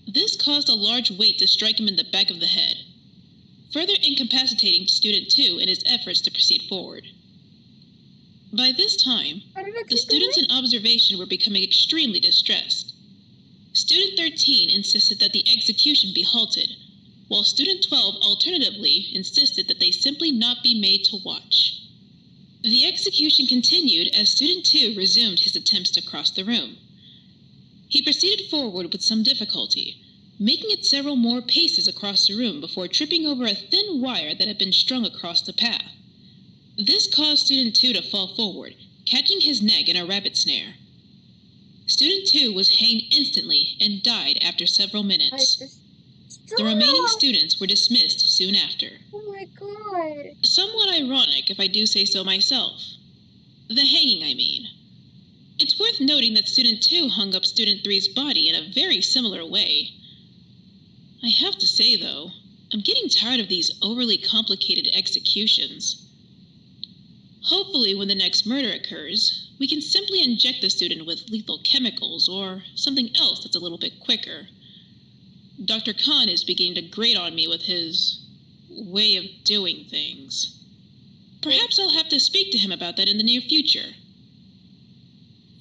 This caused a large weight to strike him in the back of the head, further incapacitating Student 2 in his efforts to proceed forward. By this time, the students in observation were becoming extremely distressed. Student 13 insisted that the execution be halted, while Student 12 alternatively insisted that they simply not be made to watch. The execution continued as Student 2 resumed his attempts to cross the room. He proceeded forward with some difficulty, making it several more paces across the room before tripping over a thin wire that had been strung across the path. This caused Student 2 to fall forward, catching his neck in a rabbit snare. Student 2 was hanged instantly and died after several minutes. The remaining students were dismissed soon after. Oh my god. Somewhat ironic, if I do say so myself. The hanging, I mean. It's worth noting that Student 2 hung up Student 3's body in a very similar way. I have to say, though, I'm getting tired of these overly complicated executions. Hopefully, when the next murder occurs, we can simply inject the student with lethal chemicals or something else that's a little bit quicker. Dr. Khan is beginning to grate on me with his way of doing things. Perhaps I'll have to speak to him about that in the near future.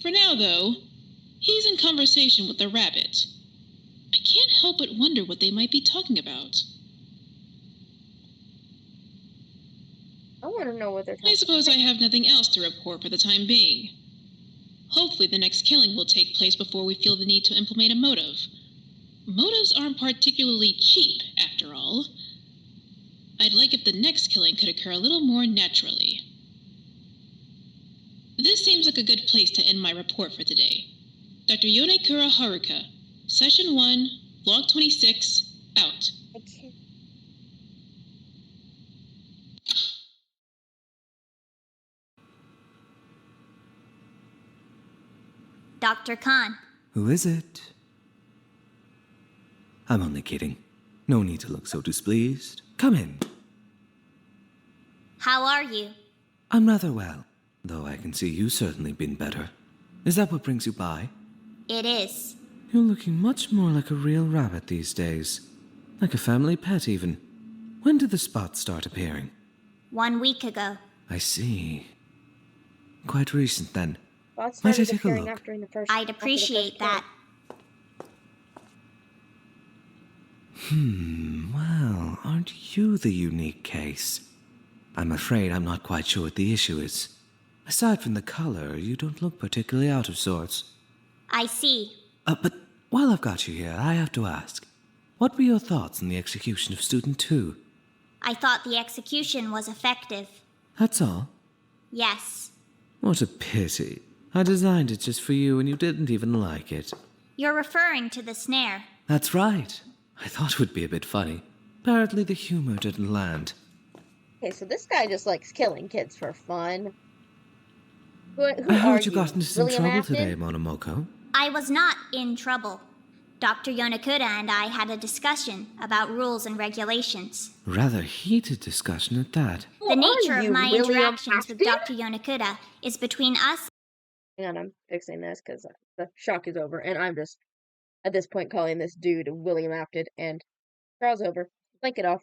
For now, though, he's in conversation with the rabbit. I can't help but wonder what they might be talking about. I want to know what they're talking about. I suppose I have nothing else to report for the time being. Hopefully the next killing will take place before we feel the need to implement a motive. Motives aren't particularly cheap, after all. I'd like if the next killing could occur a little more naturally. This seems like a good place to end my report for today. Dr. Yonekura Haruka, Session 1, Log 26, out. Dr. Khan. Who is it? I'm only kidding. No need to look so displeased. Come in. How are you? I'm rather well, though I can see you've certainly been better. Is that what brings you by? It is. You're looking much more like a real rabbit these days. Like a family pet, even. When did the spots start appearing? 1 week ago. I see. Quite recent, then. Spots Might I started take a appearing look? after in the first- I'd after the appreciate first that. Well, aren't you the unique case? I'm afraid I'm not quite sure what the issue is. Aside from the color, you don't look particularly out of sorts. I see. But while I've got you here, I have to ask. What were your thoughts on the execution of Student 2? I thought the execution was effective. That's all? Yes. What a pity. I designed it just for you and you didn't even like it. You're referring to the snare. That's right. I thought it would be a bit funny. Apparently the humor didn't land. Okay, so this guy just likes killing kids for fun. Who I are heard you got into some William trouble Afton? today, Monomoko. I was not in trouble. Dr. Yonekura and I had a discussion about rules and regulations. Rather heated discussion at that. The nature of my William interactions with Dr. Yonekura is between us. Hang on, I'm fixing this because the shock is over, and I'm just, at this point, calling this dude William Afton, and trial's over. Blink it off.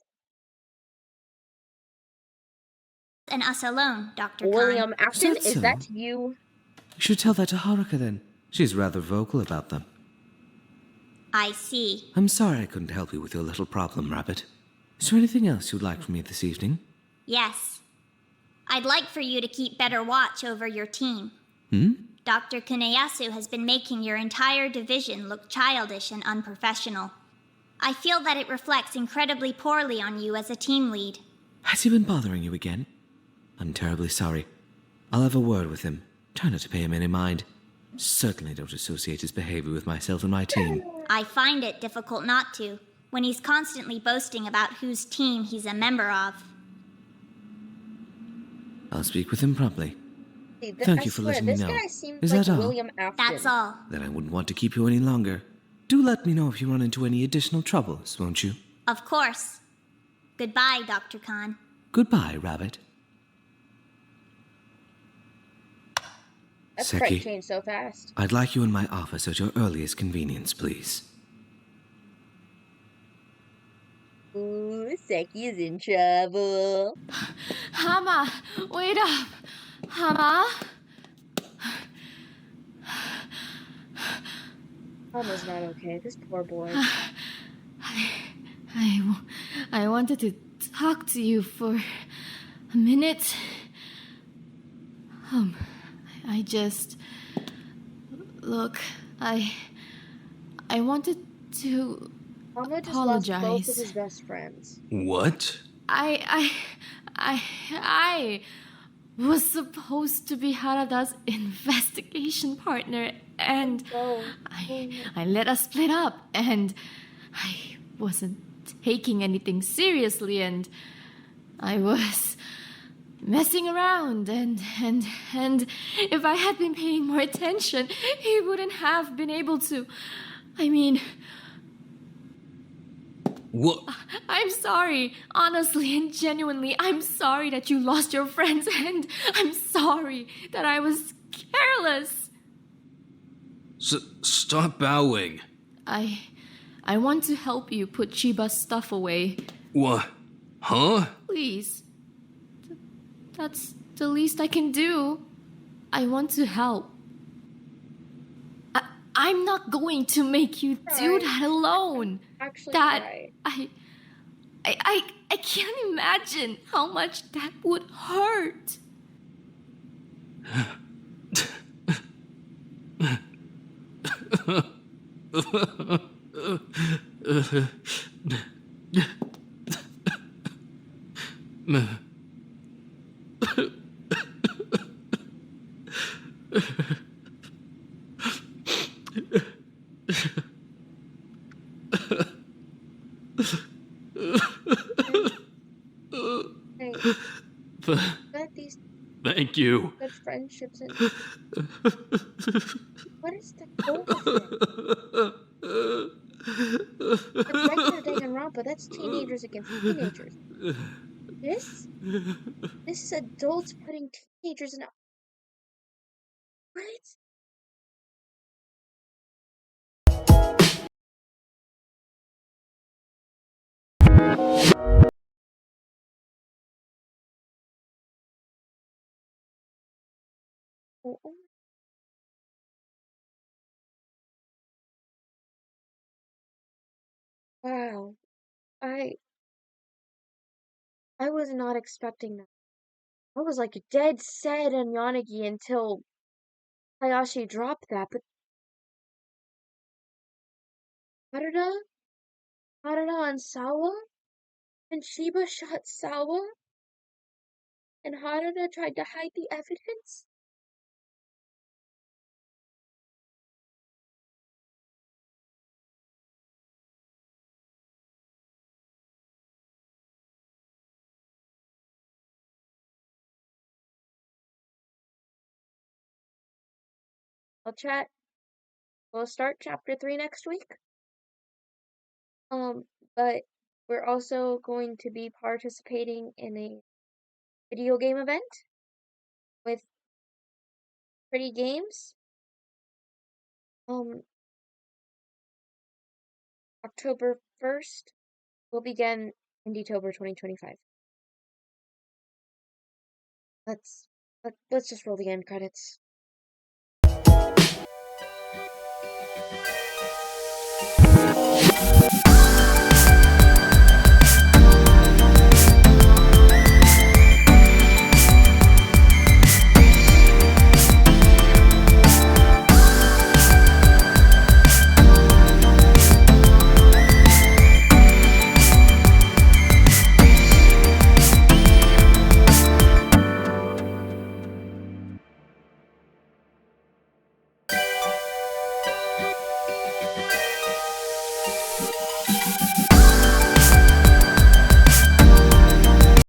And us alone, Dr. William Khan. Afton, that is so? that you? You should tell that to Haruka then. She's rather vocal about them. I see. I'm sorry I couldn't help you with your little problem, Rabbit. Is there anything else you'd like from me this evening? Yes. I'd like for you to keep better watch over your team. Dr. Kuneyasu has been making your entire division look childish and unprofessional. I feel that it reflects incredibly poorly on you as a team lead. Has he been bothering you again? I'm terribly sorry. I'll have a word with him. Try not to pay him any mind. Certainly don't associate his behavior with myself and my team. I find it difficult not to, when he's constantly boasting about whose team he's a member of. I'll speak with him promptly. See, Thank you for letting me know. This guy seems Is like that all? William Afton. That's all. Then I wouldn't want to keep you any longer. Do let me know if you run into any additional troubles, won't you? Of course. Goodbye, Dr. Khan. Goodbye, Rabbit. That Seki, sprite changed so fast. I'd like you in my office at your earliest convenience, please. Ooh, Seki's in trouble. Hama, wait up. Hama? Almost not okay. This poor boy. I wanted to talk to you for a minute. I just... Look, I I wanted to Mama just lost both of apologize. his best friends. What? I was supposed to be Harada's investigation partner, and I let us split up, and I wasn't taking anything seriously, and I was messing around, and if I had been paying more attention, he wouldn't have been able to. I mean, what? I'm sorry. Honestly and genuinely, I'm sorry that you lost your friends, and I'm sorry that I was careless. Stop bowing. I want to help you put Chiba's stuff away. What? Huh? Please. That's the least I can do. I want to help. I'm not going to make you do that alone. Actually, that I can't imagine how much that would hurt. Thank you. Good friendships and what is the goal of it? Like regular Danganronpa, that's teenagers against teenagers. This is adults putting teenagers in a what? Oh. Wow. I was not expecting that. I was like dead set on Yanagi until Hayashi dropped that, but Harada and Sawa? And Chiba shot Sawa? And Harada tried to hide the evidence? We'll start chapter 3 next week. But we're also going to be participating in a video game event with pretty games. October 1st will begin Indie-tober 2025. Let's just roll the end credits.